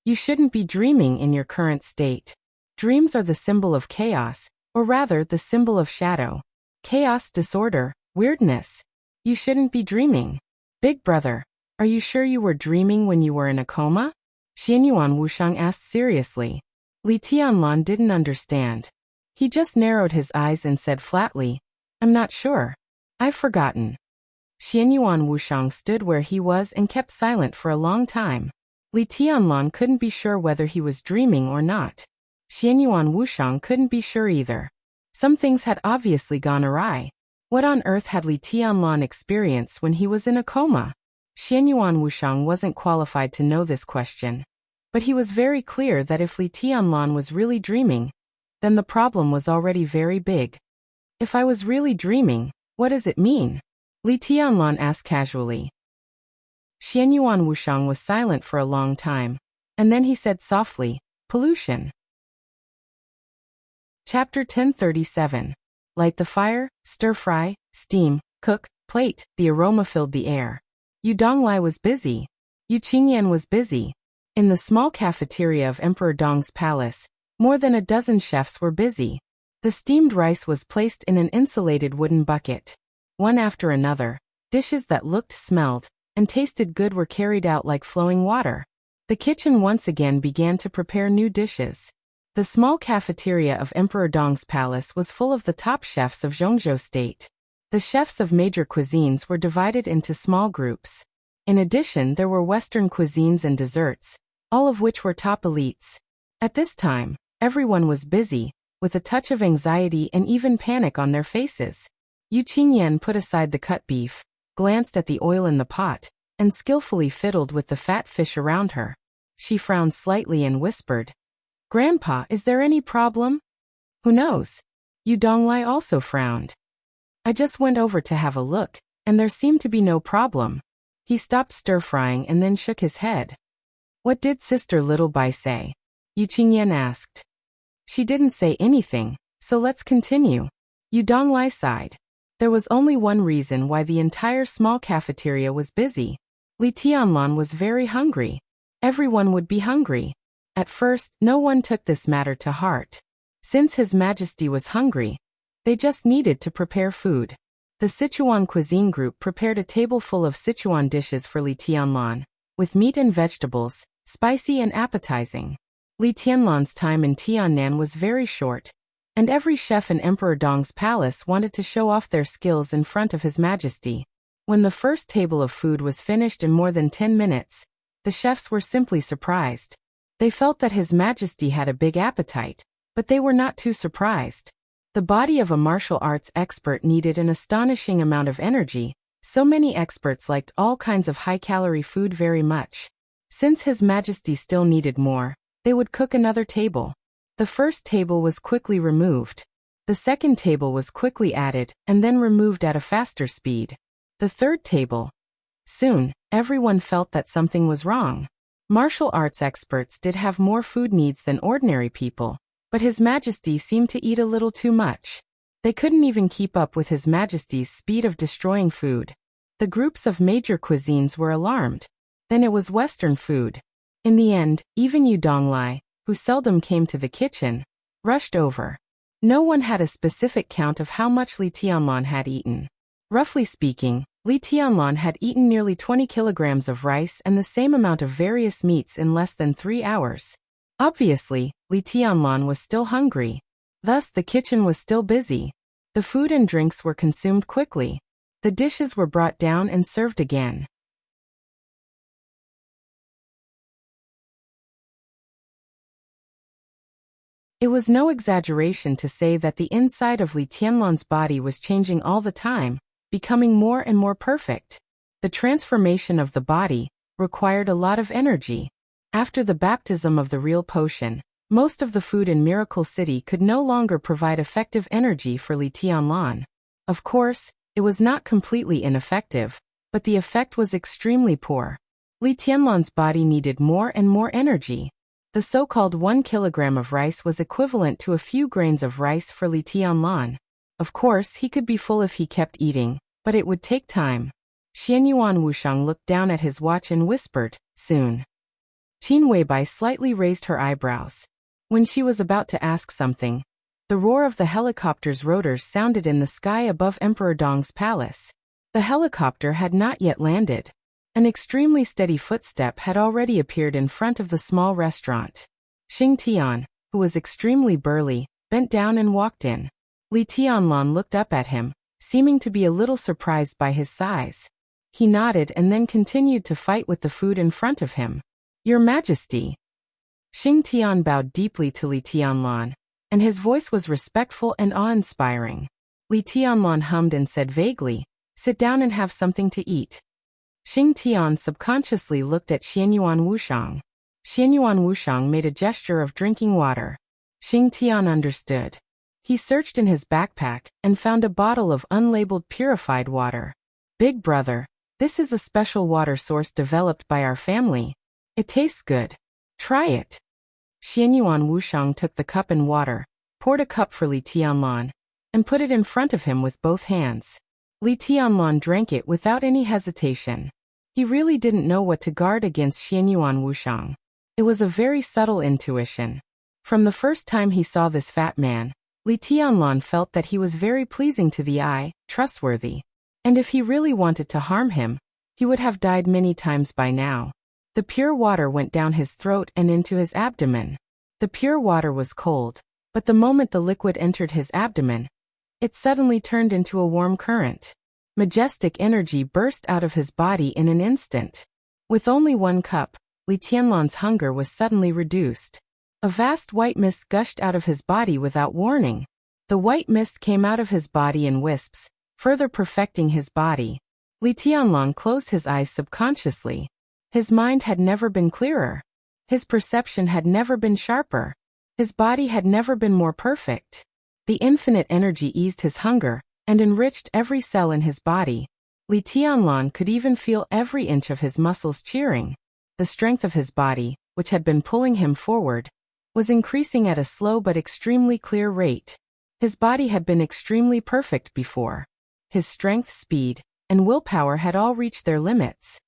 S1: You shouldn't be dreaming in your current state. Dreams are the symbol of chaos, or rather the symbol of shadow. Chaos, disorder, weirdness. You shouldn't be dreaming. Big brother, are you sure you were dreaming when you were in a coma? Xianyuan Wushang asked seriously. Li Tianlan didn't understand. He just narrowed his eyes and said flatly, I'm not sure. I've forgotten. Xianyuan Wushang stood where he was and kept silent for a long time. Li Tianlan couldn't be sure whether he was dreaming or not. Xianyuan Wushang couldn't be sure either. Some things had obviously gone awry. What on earth had Li Tianlan experienced when he was in a coma? Xianyuan Wushang wasn't qualified to know this question. But he was very clear that if Li Tianlan was really dreaming, then the problem was already very big. If I was really dreaming, what does it mean? Li Tianlan asked casually. Xianyuan Wushang was silent for a long time, and then he said softly, pollution. Chapter 1037. Light the fire, stir-fry, steam, cook, plate. The aroma filled the air. Yu Donglai was busy. Yu Qingyan was busy. In the small cafeteria of Emperor Dong's palace, more than a dozen chefs were busy. The steamed rice was placed in an insulated wooden bucket. One after another, dishes that looked, smelled, and tasted good were carried out like flowing water. The kitchen once again began to prepare new dishes. The small cafeteria of Emperor Dong's palace was full of the top chefs of Zhongzhou state. The chefs of major cuisines were divided into small groups. In addition, there were Western cuisines and desserts, all of which were top elites. At this time, everyone was busy, with a touch of anxiety and even panic on their faces. Yu Qingyan put aside the cut beef, glanced at the oil in the pot, and skillfully fiddled with the fat fish around her. She frowned slightly and whispered, Grandpa, is there any problem? Who knows? Yu Donglai also frowned. I just went over to have a look, and there seemed to be no problem. He stopped stir-frying and then shook his head. What did Sister Little Bai say? Yu Qingyan asked. She didn't say anything, so let's continue. Yu Donglai sighed. There was only one reason why the entire small cafeteria was busy. Li Tianlan was very hungry. Everyone would be hungry. At first, no one took this matter to heart. Since His Majesty was hungry, they just needed to prepare food. The Sichuan cuisine group prepared a table full of Sichuan dishes for Li Tianlan, with meat and vegetables, spicy and appetizing. Li Tianlan's time in Tiannan was very short, and every chef in Emperor Dong's palace wanted to show off their skills in front of His Majesty. When the first table of food was finished in more than 10 minutes, the chefs were simply surprised. They felt that His Majesty had a big appetite, but they were not too surprised. The body of a martial arts expert needed an astonishing amount of energy, so many experts liked all kinds of high-calorie food very much. Since His Majesty still needed more, they would cook another table. The first table was quickly removed. The second table was quickly added and then removed at a faster speed. The third table. Soon, everyone felt that something was wrong. Martial arts experts did have more food needs than ordinary people, but His Majesty seemed to eat a little too much. They couldn't even keep up with His Majesty's speed of destroying food. The groups of major cuisines were alarmed. Then it was Western food. In the end, even Yu Donglai, who seldom came to the kitchen, rushed over. No one had a specific count of how much Li Tianlan had eaten. Roughly speaking, Li Tianlan had eaten nearly 20 kilograms of rice and the same amount of various meats in less than 3 hours. Obviously, Li Tianlan was still hungry. Thus, the kitchen was still busy. The food and drinks were consumed quickly. The dishes were brought down and served again. It was no exaggeration to say that the inside of Li Tianlan's body was changing all the time, becoming more and more perfect. The transformation of the body required a lot of energy. After the baptism of the real potion, most of the food in Miracle City could no longer provide effective energy for Li Tianlan. Of course, it was not completely ineffective, but the effect was extremely poor. Li Tianlan's body needed more and more energy. The so-called 1 kilogram of rice was equivalent to a few grains of rice for Li Tianlan. Of course, he could be full if he kept eating, but it would take time. Xianyuan Wushang looked down at his watch and whispered, "Soon." Qin Weibai slightly raised her eyebrows. When she was about to ask something, the roar of the helicopter's rotors sounded in the sky above Emperor Dong's palace. The helicopter had not yet landed. An extremely steady footstep had already appeared in front of the small restaurant. Xing Tian, who was extremely burly, bent down and walked in. Li Tianlan looked up at him, seeming to be a little surprised by his size. He nodded and then continued to fight with the food in front of him. "Your Majesty." Xing Tian bowed deeply to Li Tianlan, and his voice was respectful and awe-inspiring. Li Tianlan hummed and said vaguely, "Sit down and have something to eat." Xing Tian subconsciously looked at Xianyuan Wushang. Xianyuan Wushang made a gesture of drinking water. Xing Tian understood. He searched in his backpack and found a bottle of unlabeled purified water. "Big brother, this is a special water source developed by our family. It tastes good. Try it." Xianyuan Wushang took the cup and water, poured a cup for Li Tianlan, and put it in front of him with both hands. Li Tianlan drank it without any hesitation. He really didn't know what to guard against Xianyuan Wushang. It was a very subtle intuition. From the first time he saw this fat man, Li Tianlan felt that he was very pleasing to the eye, trustworthy. And if he really wanted to harm him, he would have died many times by now. The pure water went down his throat and into his abdomen. The pure water was cold, but the moment the liquid entered his abdomen, it suddenly turned into a warm current. Majestic energy burst out of his body in an instant. With only 1 cup, Li Tianlan's hunger was suddenly reduced. A vast white mist gushed out of his body without warning. The white mist came out of his body in wisps, further perfecting his body. Li Tianlan closed his eyes subconsciously. His mind had never been clearer. His perception had never been sharper. His body had never been more perfect. The infinite energy eased his hunger and enriched every cell in his body. Li Tianlan could even feel every inch of his muscles cheering. The strength of his body, which had been pulling him forward, was increasing at a slow but extremely clear rate. His body had been extremely perfect before. His strength, speed, and willpower had all reached their limits.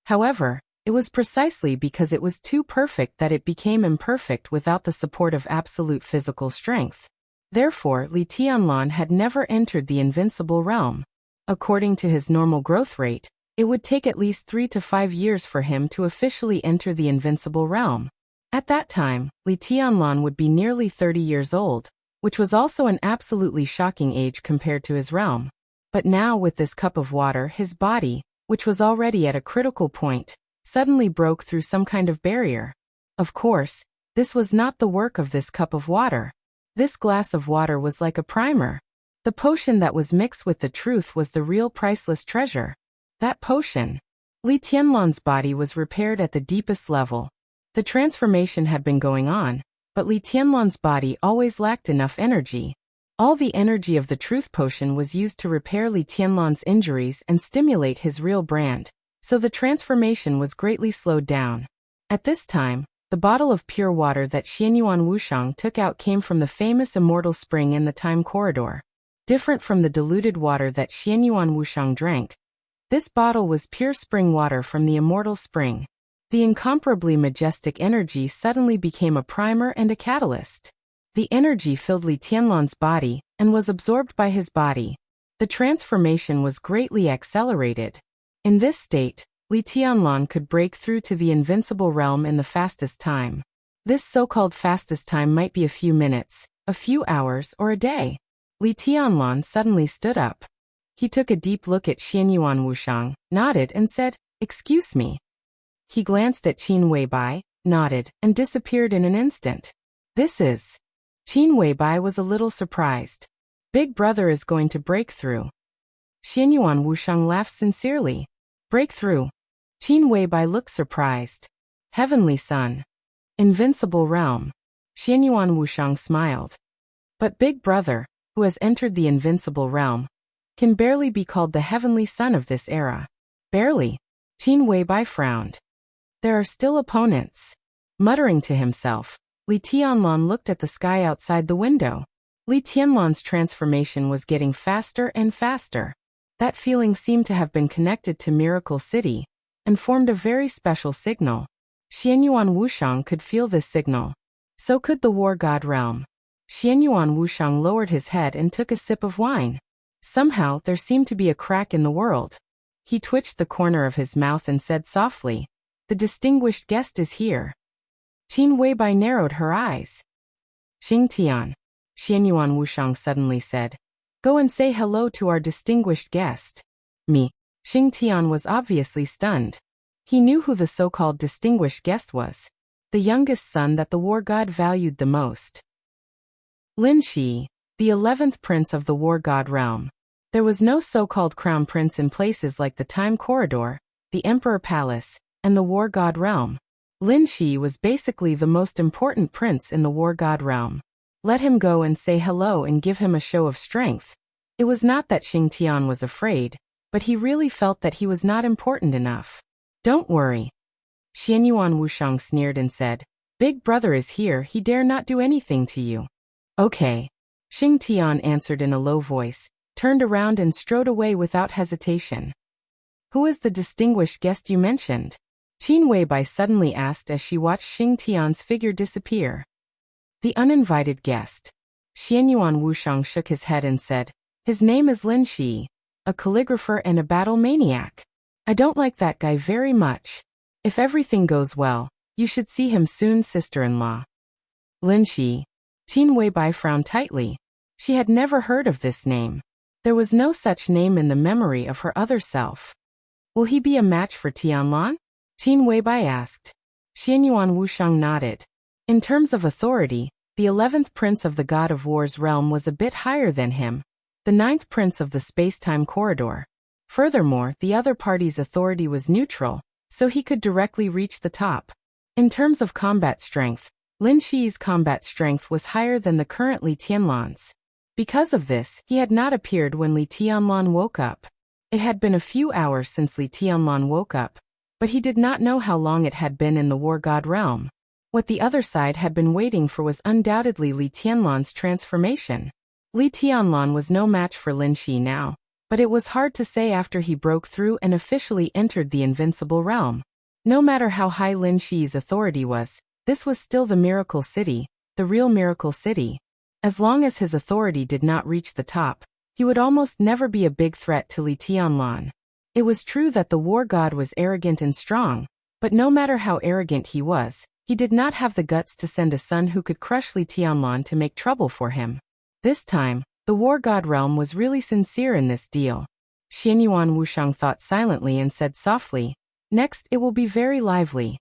S1: However, it was precisely because it was too perfect that it became imperfect without the support of absolute physical strength. Therefore, Li Tianlan had never entered the invincible realm. According to his normal growth rate, it would take at least 3 to 5 years for him to officially enter the invincible realm. At that time, Li Tianlan would be nearly 30 years old, which was also an absolutely shocking age compared to his realm. But now with this cup of water, his body, which was already at a critical point, suddenly broke through some kind of barrier. Of course, this was not the work of this cup of water. This glass of water was like a primer. The potion that was mixed with the truth was the real priceless treasure. That potion. Li Tianlan's body was repaired at the deepest level. The transformation had been going on, but Li Tianlan's body always lacked enough energy. All the energy of the truth potion was used to repair Li Tianlan's injuries and stimulate his real brand, so the transformation was greatly slowed down. At this time, the bottle of pure water that Xianyuan Wushang took out came from the famous immortal spring in the time corridor. Different from the diluted water that Xianyuan Wushang drank, this bottle was pure spring water from the immortal spring. The incomparably majestic energy suddenly became a primer and a catalyst. The energy filled Li Tianlan's body and was absorbed by his body. The transformation was greatly accelerated. In this state, Li Tianlan could break through to the invincible realm in the fastest time. This so-called fastest time might be a few minutes, a few hours, or a day. Li Tianlan suddenly stood up. He took a deep look at Xianyuan Wushang, nodded and said, "Excuse me." He glanced at Qin Weibai, nodded, and disappeared in an instant. This is... Qin Weibai was a little surprised. Big brother is going to break through. Xianyuan Wushang laughed sincerely. Break through. Qin Weibai looked surprised. Heavenly Sun. Invincible realm. Xianyuan Wushang smiled. But Big Brother, who has entered the invincible realm, can barely be called the heavenly sun of this era. Barely. Qin Weibai frowned. There are still opponents. Muttering to himself, Li Tianlan looked at the sky outside the window. Li Tianlan's transformation was getting faster and faster. That feeling seemed to have been connected to Miracle City and formed a very special signal. Xianyuan Wushang could feel this signal. So could the War God realm. Xianyuan Wushang lowered his head and took a sip of wine. Somehow there seemed to be a crack in the world. He twitched the corner of his mouth and said softly, "The distinguished guest is here." Qin Weibai narrowed her eyes. "Xing Tian," Xianyuan Wushang suddenly said, "Go and say hello to our distinguished guest." Me. Xing Tian was obviously stunned. He knew who the so-called distinguished guest was. The youngest son that the war god valued the most. Lin Shi, the 11th prince of the war god realm. There was no so-called crown prince in places like the Time Corridor, the Emperor Palace, and the war god realm. Lin Shi was basically the most important prince in the war god realm. Let him go and say hello and give him a show of strength. It was not that Xing Tian was afraid, but he really felt that he was not important enough. "Don't worry." Xianyuan Wushang sneered and said, "Big brother is here, he dare not do anything to you." "Okay." Xing Tian answered in a low voice, turned around and strode away without hesitation. "Who is the distinguished guest you mentioned?" Qin Weibai suddenly asked as she watched Xing Tian's figure disappear. "The uninvited guest." Xianyuan Wushang shook his head and said, "His name is Lin Shi, a calligrapher and a battle maniac. I don't like that guy very much. If everything goes well, you should see him soon, sister-in-law." Lin Shi. Qin Weibai frowned tightly. She had never heard of this name. There was no such name in the memory of her other self. "Will he be a match for Tianlan?" Qin Weibai asked. Xianyuan Wushang nodded. In terms of authority, the 11th prince of the God of War's realm was a bit higher than him, the 9th prince of the space-time corridor. Furthermore, the other party's authority was neutral, so he could directly reach the top. In terms of combat strength, Lin Shi's combat strength was higher than the current Li Tianlan's. Because of this, he had not appeared when Li Tianlan woke up. It had been a few hours since Li Tianlan woke up, but he did not know how long it had been in the War God realm. What the other side had been waiting for was undoubtedly Li Tianlan's transformation. Li Tianlan was no match for Lin Shi now, but it was hard to say after he broke through and officially entered the invincible realm. No matter how high Lin Shi's authority was, this was still the Miracle City, the real Miracle City. As long as his authority did not reach the top, he would almost never be a big threat to Li Tianlan. It was true that the war god was arrogant and strong, but no matter how arrogant he was, he did not have the guts to send a son who could crush Li Tianlan to make trouble for him. This time, the war god realm was really sincere in this deal. Xianyuan Wushang thought silently and said softly, "Next it will be very lively."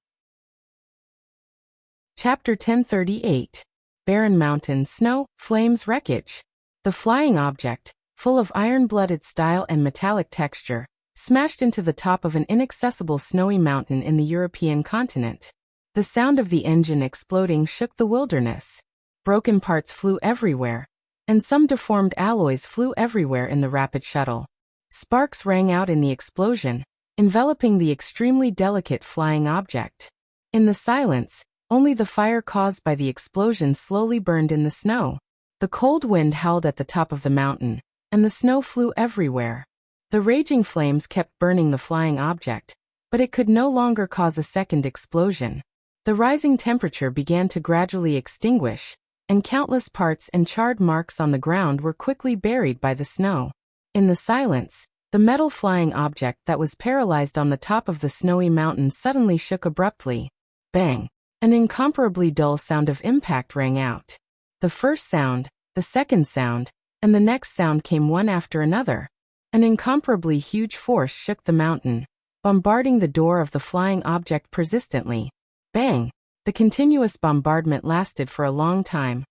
S1: Chapter 1038. Barren Mountain, Snow, Flames, Wreckage. The flying object, full of iron-blooded style and metallic texture, smashed into the top of an inaccessible snowy mountain in the European continent. The sound of the engine exploding shook the wilderness. Broken parts flew everywhere, and some deformed alloys flew everywhere in the rapid shuttle. Sparks rang out in the explosion, enveloping the extremely delicate flying object. In the silence, only the fire caused by the explosion slowly burned in the snow. The cold wind howled at the top of the mountain, and the snow flew everywhere. The raging flames kept burning the flying object, but it could no longer cause a second explosion. The rising temperature began to gradually extinguish, and countless parts and charred marks on the ground were quickly buried by the snow. In the silence, the metal flying object that was paralyzed on the top of the snowy mountain suddenly shook abruptly. Bang! An incomparably dull sound of impact rang out. The first sound, the second sound, and the next sound came one after another. An incomparably huge force shook the mountain, bombarding the door of the flying object persistently. Bang! The continuous bombardment lasted for a long time,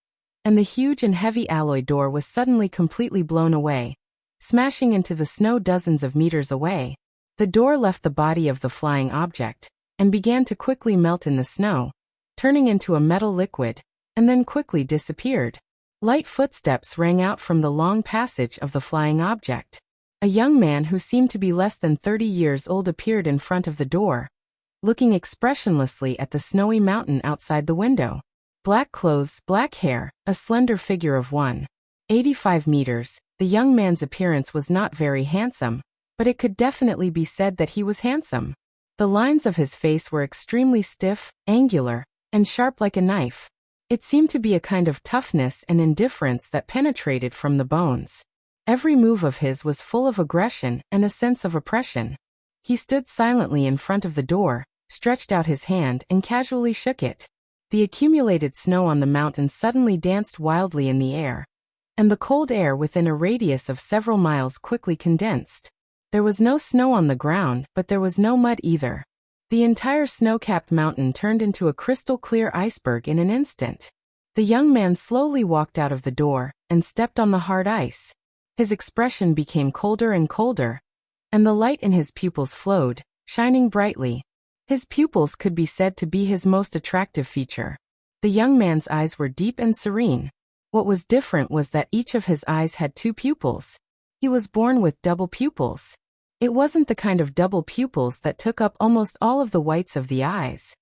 S1: and the huge and heavy alloy door was suddenly completely blown away, smashing into the snow dozens of meters away. The door left the body of the flying object, and began to quickly melt in the snow, turning into a metal liquid, and then quickly disappeared. Light footsteps rang out from the long passage of the flying object. A young man who seemed to be less than 30 years old appeared in front of the door, looking expressionlessly at the snowy mountain outside the window. Black clothes, black hair, a slender figure of 1.85 meters. The young man's appearance was not very handsome, but it could definitely be said that he was handsome. The lines of his face were extremely stiff, angular, and sharp like a knife. It seemed to be a kind of toughness and indifference that penetrated from the bones. Every move of his was full of aggression and a sense of oppression. He stood silently in front of the door, stretched out his hand and casually shook it. The accumulated snow on the mountain suddenly danced wildly in the air, and the cold air within a radius of several miles quickly condensed. There was no snow on the ground, but there was no mud either. The entire snow-capped mountain turned into a crystal-clear iceberg in an instant. The young man slowly walked out of the door and stepped on the hard ice. His expression became colder and colder, and the light in his pupils flowed, shining brightly. His pupils could be said to be his most attractive feature. The young man's eyes were deep and serene. What was different was that each of his eyes had two pupils. He was born with double pupils. It wasn't the kind of double pupils that took up almost all of the whites of the eyes.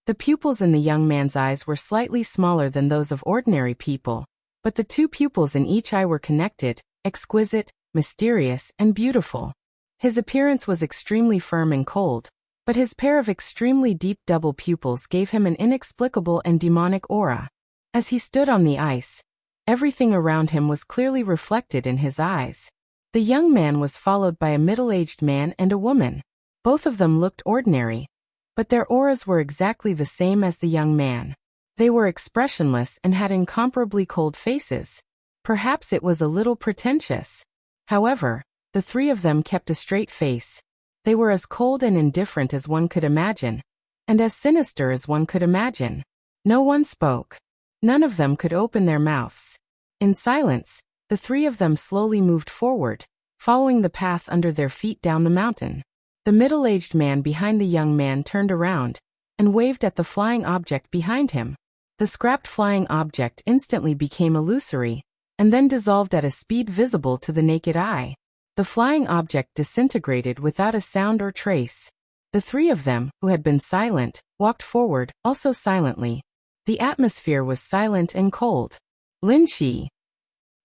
S1: The pupils in the young man's eyes were slightly smaller than those of ordinary people, but the two pupils in each eye were connected, exquisite, mysterious, and beautiful. His appearance was extremely firm and cold, but his pair of extremely deep double pupils gave him an inexplicable and demonic aura. As he stood on the ice, everything around him was clearly reflected in his eyes. The young man was followed by a middle-aged man and a woman. Both of them looked ordinary, but their auras were exactly the same as the young man. They were expressionless and had incomparably cold faces. Perhaps it was a little pretentious. However, the three of them kept a straight face. They were as cold and indifferent as one could imagine, and as sinister as one could imagine. No one spoke. None of them could open their mouths. In silence, the three of them slowly moved forward, following the path under their feet down the mountain. The middle-aged man behind the young man turned around and waved at the flying object behind him. The scrapped flying object instantly became illusory, and then dissolved at a speed visible to the naked eye. The flying object disintegrated without a sound or trace. The three of them, who had been silent, walked forward, also silently. The atmosphere was silent and cold. Lin Shi.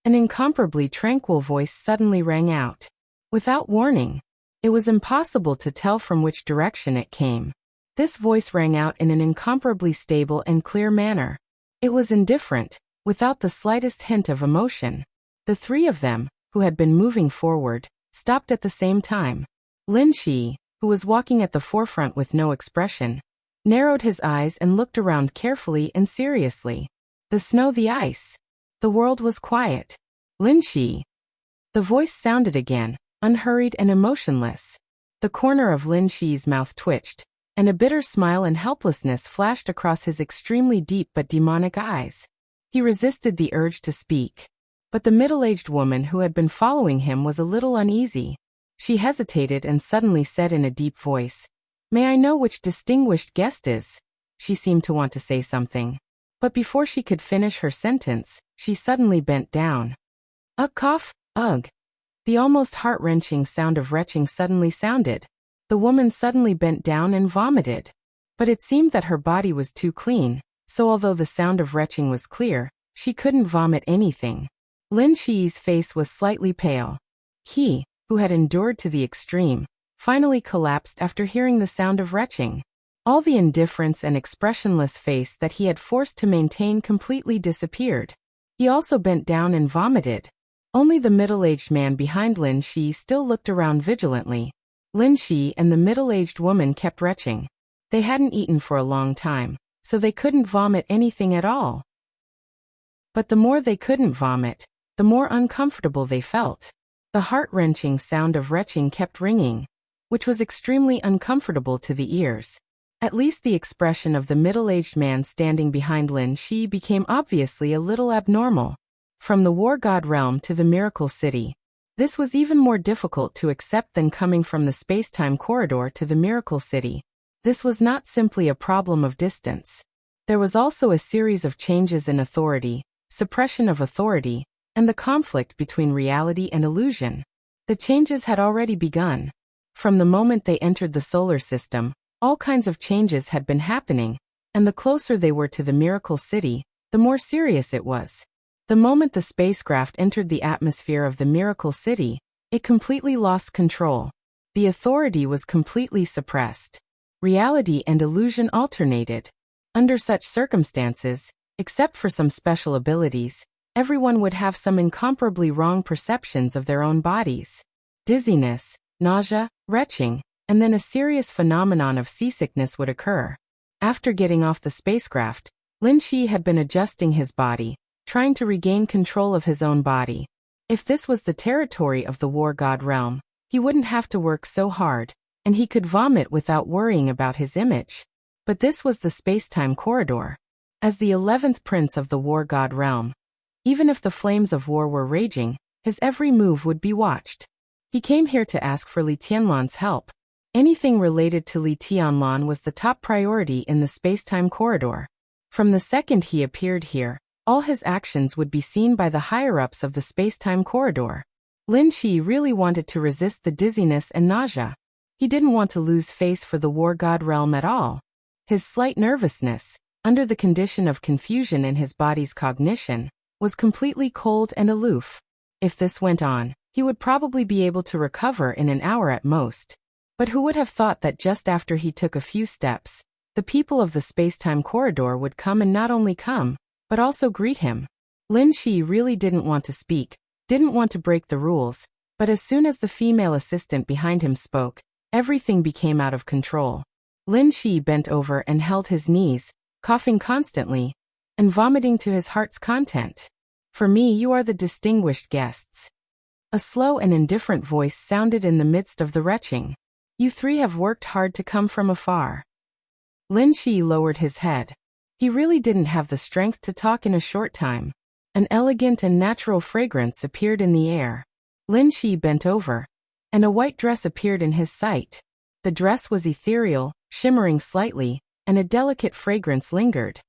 S1: An incomparably tranquil voice suddenly rang out. Without warning. It was impossible to tell from which direction it came. This voice rang out in an incomparably stable and clear manner. It was indifferent, without the slightest hint of emotion. The three of them, who had been moving forward, stopped at the same time. Lin Shi, who was walking at the forefront with no expression, narrowed his eyes and looked around carefully and seriously. The snow, the ice. The world was quiet. Lin Shi. The voice sounded again, unhurried and emotionless. The corner of Lin Shi's mouth twitched, and a bitter smile and helplessness flashed across his extremely deep but demonic eyes. He resisted the urge to speak. But the middle-aged woman who had been following him was a little uneasy. She hesitated and suddenly said in a deep voice, "May I know which distinguished guest is?" She seemed to want to say something. But before she could finish her sentence, she suddenly bent down. Ugh, cough, ugh. The almost heart-wrenching sound of retching suddenly sounded. The woman suddenly bent down and vomited. But it seemed that her body was too clean, so although the sound of retching was clear, she couldn't vomit anything. Lin Shi's face was slightly pale. He, who had endured to the extreme, finally collapsed after hearing the sound of retching. All the indifference and expressionless face that he had forced to maintain completely disappeared. He also bent down and vomited. Only the middle-aged man behind Lin Shi still looked around vigilantly. Lin Shi and the middle-aged woman kept retching. They hadn't eaten for a long time, so they couldn't vomit anything at all. But the more they couldn't vomit, the more uncomfortable they felt. The heart-wrenching sound of retching kept ringing, which was extremely uncomfortable to the ears. At least the expression of the middle-aged man standing behind Lin Shi became obviously a little abnormal. From the war god realm to the miracle city. This was even more difficult to accept than coming from the space-time corridor to the miracle city. This was not simply a problem of distance. There was also a series of changes in authority, suppression of authority, and the conflict between reality and illusion. The changes had already begun. From the moment they entered the solar system, all kinds of changes had been happening, and the closer they were to the miracle city, the more serious it was. The moment the spacecraft entered the atmosphere of the miracle city, it completely lost control. The authority was completely suppressed. Reality and illusion alternated. Under such circumstances, except for some special abilities, everyone would have some incomparably wrong perceptions of their own bodies. Dizziness, nausea, retching, and then a serious phenomenon of seasickness would occur. After getting off the spacecraft, Lin Shi had been adjusting his body, trying to regain control of his own body. If this was the territory of the war god realm, he wouldn't have to work so hard, and he could vomit without worrying about his image. But this was the space-time corridor. As the 11th prince of the war god realm, even if the flames of war were raging, his every move would be watched. He came here to ask for Li Tianlan's help. Anything related to Li Tianlan was the top priority in the space-time corridor. From the second he appeared here, all his actions would be seen by the higher-ups of the space-time corridor. Lin Shi really wanted to resist the dizziness and nausea. He didn't want to lose face for the war god realm at all. His slight nervousness, under the condition of confusion in his body's cognition, was completely cold and aloof. If this went on, he would probably be able to recover in an hour at most. But who would have thought that just after he took a few steps, the people of the space-time corridor would come and not only come, but also greet him? Lin Shi really didn't want to speak, didn't want to break the rules, but as soon as the female assistant behind him spoke, everything became out of control. Lin Shi bent over and held his knees, coughing constantly, and vomiting to his heart's content. "For me, you are the distinguished guests." A slow and indifferent voice sounded in the midst of the retching. "You three have worked hard to come from afar." Lin Shi lowered his head. He really didn't have the strength to talk in a short time. An elegant and natural fragrance appeared in the air. Lin Shi bent over, and a white dress appeared in his sight. The dress was ethereal, shimmering slightly, and a delicate fragrance lingered.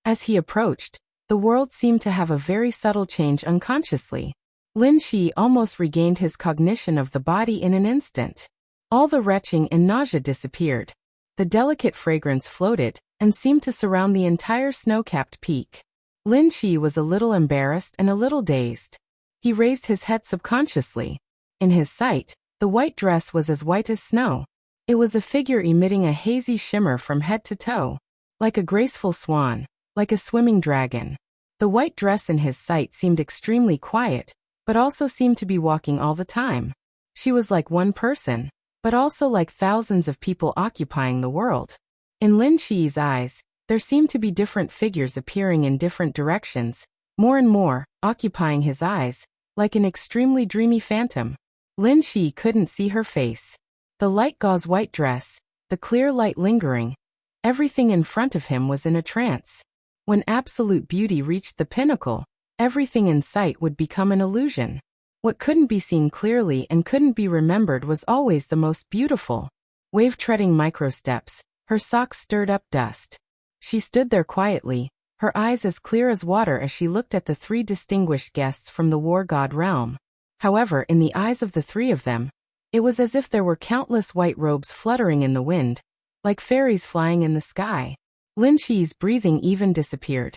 S1: As he approached, the world seemed to have a very subtle change unconsciously. Lin Shi almost regained his cognition of the body in an instant. All the retching and nausea disappeared. The delicate fragrance floated, and seemed to surround the entire snow-capped peak. Lin Shi was a little embarrassed and a little dazed. He raised his head subconsciously. In his sight, the white dress was as white as snow. It was a figure emitting a hazy shimmer from head to toe. Like a graceful swan, like a swimming dragon. The white dress in his sight seemed extremely quiet, but also seemed to be walking all the time. She was like one person, but also like thousands of people occupying the world. In Lin Shi's eyes, there seemed to be different figures appearing in different directions, more and more, occupying his eyes, like an extremely dreamy phantom. Lin Shi couldn't see her face. The light gauze white dress, the clear light lingering, everything in front of him was in a trance. When absolute beauty reached the pinnacle, everything in sight would become an illusion. What couldn't be seen clearly and couldn't be remembered was always the most beautiful. Wave-treading microsteps, her socks stirred up dust. She stood there quietly, her eyes as clear as water as she looked at the three distinguished guests from the war god realm. However, in the eyes of the three of them, it was as if there were countless white robes fluttering in the wind, like fairies flying in the sky. Lin Shi's breathing even disappeared.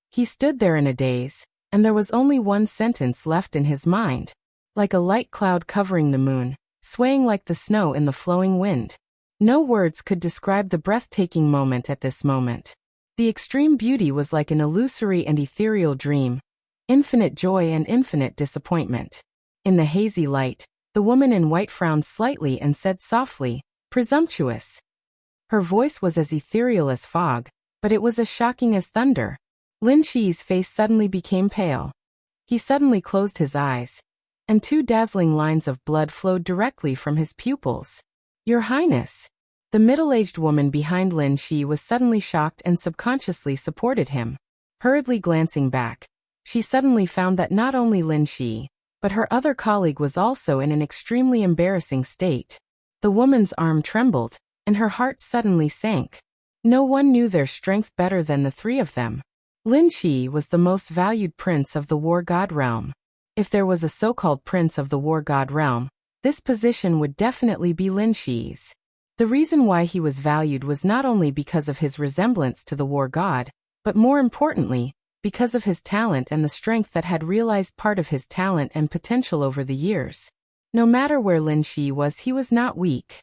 S1: He stood there in a daze, and there was only one sentence left in his mind. Like a light cloud covering the moon, swaying like the snow in the flowing wind. No words could describe the breathtaking moment at this moment. The extreme beauty was like an illusory and ethereal dream, infinite joy and infinite disappointment. In the hazy light, the woman in white frowned slightly and said softly, "Presumptuous." Her voice was as ethereal as fog, but it was as shocking as thunder. Lin Shi's face suddenly became pale. He suddenly closed his eyes, and two dazzling lines of blood flowed directly from his pupils. "Your Highness." The middle-aged woman behind Lin Shi was suddenly shocked and subconsciously supported him. Hurriedly glancing back, she suddenly found that not only Lin Shi, but her other colleague was also in an extremely embarrassing state. The woman's arm trembled, and her heart suddenly sank. No one knew their strength better than the three of them. Lin Shi was the most valued prince of the War God realm. If there was a so-called prince of the War God realm, this position would definitely be Lin Shi's. The reason why he was valued was not only because of his resemblance to the War God, but more importantly, because of his talent and the strength that had realized part of his talent and potential over the years. No matter where Lin Shi was, he was not weak.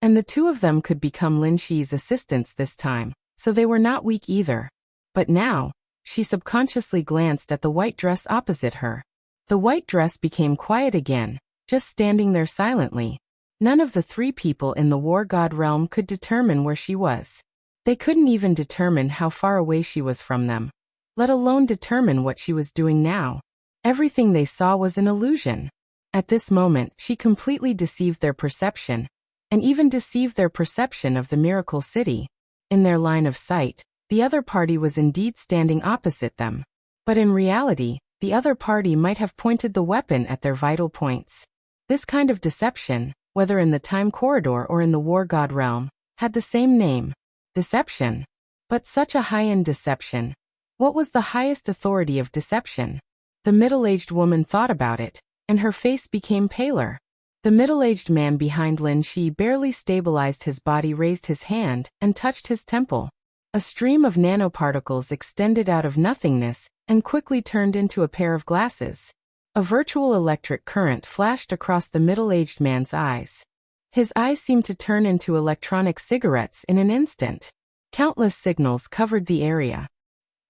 S1: And the two of them could become Lin Shi's assistants this time, so they were not weak either. But now, she subconsciously glanced at the white dress opposite her. The white dress became quiet again, just standing there silently. None of the three people in the War God realm could determine where she was. They couldn't even determine how far away she was from them, let alone determine what she was doing now. Everything they saw was an illusion. At this moment, she completely deceived their perception, and even deceived their perception of the Miracle City. In their line of sight, the other party was indeed standing opposite them. But in reality, the other party might have pointed the weapon at their vital points. This kind of deception, whether in the time corridor or in the War God realm, had the same name: deception. But such a high-end deception. What was the highest authority of deception? The middle-aged woman thought about it, and her face became paler. The middle-aged man behind Lin Shi barely stabilized his body, raised his hand, and touched his temple. A stream of nanoparticles extended out of nothingness and quickly turned into a pair of glasses. A virtual electric current flashed across the middle-aged man's eyes. His eyes seemed to turn into electronic cigarettes in an instant. Countless signals covered the area.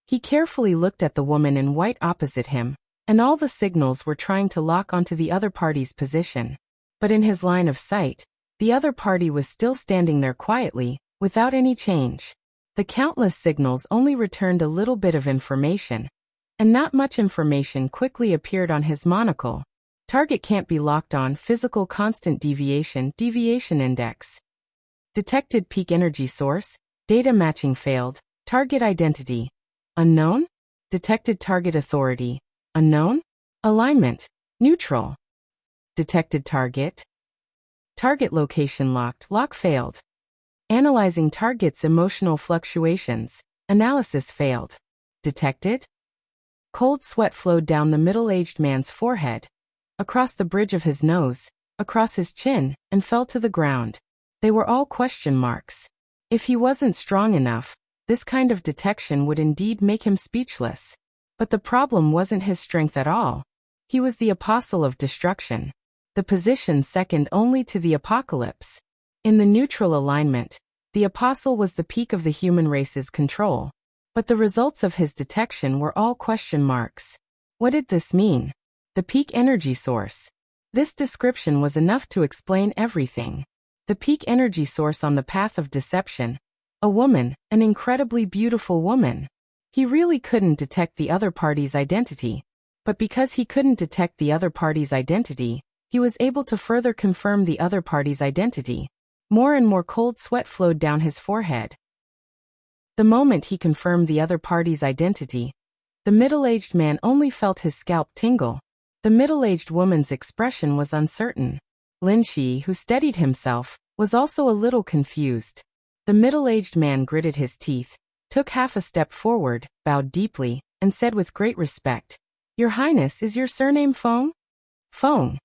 S1: He carefully looked at the woman in white opposite him, and all the signals were trying to lock onto the other party's position. But in his line of sight, the other party was still standing there quietly, without any change. The countless signals only returned a little bit of information, and not much information quickly appeared on his monocle. Target can't be locked on. Physical constant deviation index. Detected peak energy source. Data matching failed. Target identity unknown. Detected target authority unknown. Alignment neutral. Detected target. Target location locked. Lock failed. Analyzing target's emotional fluctuations. Analysis failed. Detected. Cold sweat flowed down the middle-aged man's forehead, across the bridge of his nose, across his chin, and fell to the ground. They were all question marks. If he wasn't strong enough, this kind of detection would indeed make him speechless. But the problem wasn't his strength at all. He was the apostle of destruction, the position second only to the apocalypse. In the neutral alignment, the apostle was the peak of the human race's control. But the results of his detection were all question marks. What did this mean? The peak energy source. This description was enough to explain everything. The peak energy source on the path of deception. A woman, an incredibly beautiful woman. He really couldn't detect the other party's identity. But because he couldn't detect the other party's identity, he was able to further confirm the other party's identity. More and more cold sweat flowed down his forehead. The moment he confirmed the other party's identity, the middle-aged man only felt his scalp tingle. The middle-aged woman's expression was uncertain. Lin Shi, who steadied himself, was also a little confused. The middle-aged man gritted his teeth, took half a step forward, bowed deeply, and said with great respect, "Your Highness, is your surname Feng?" Feng.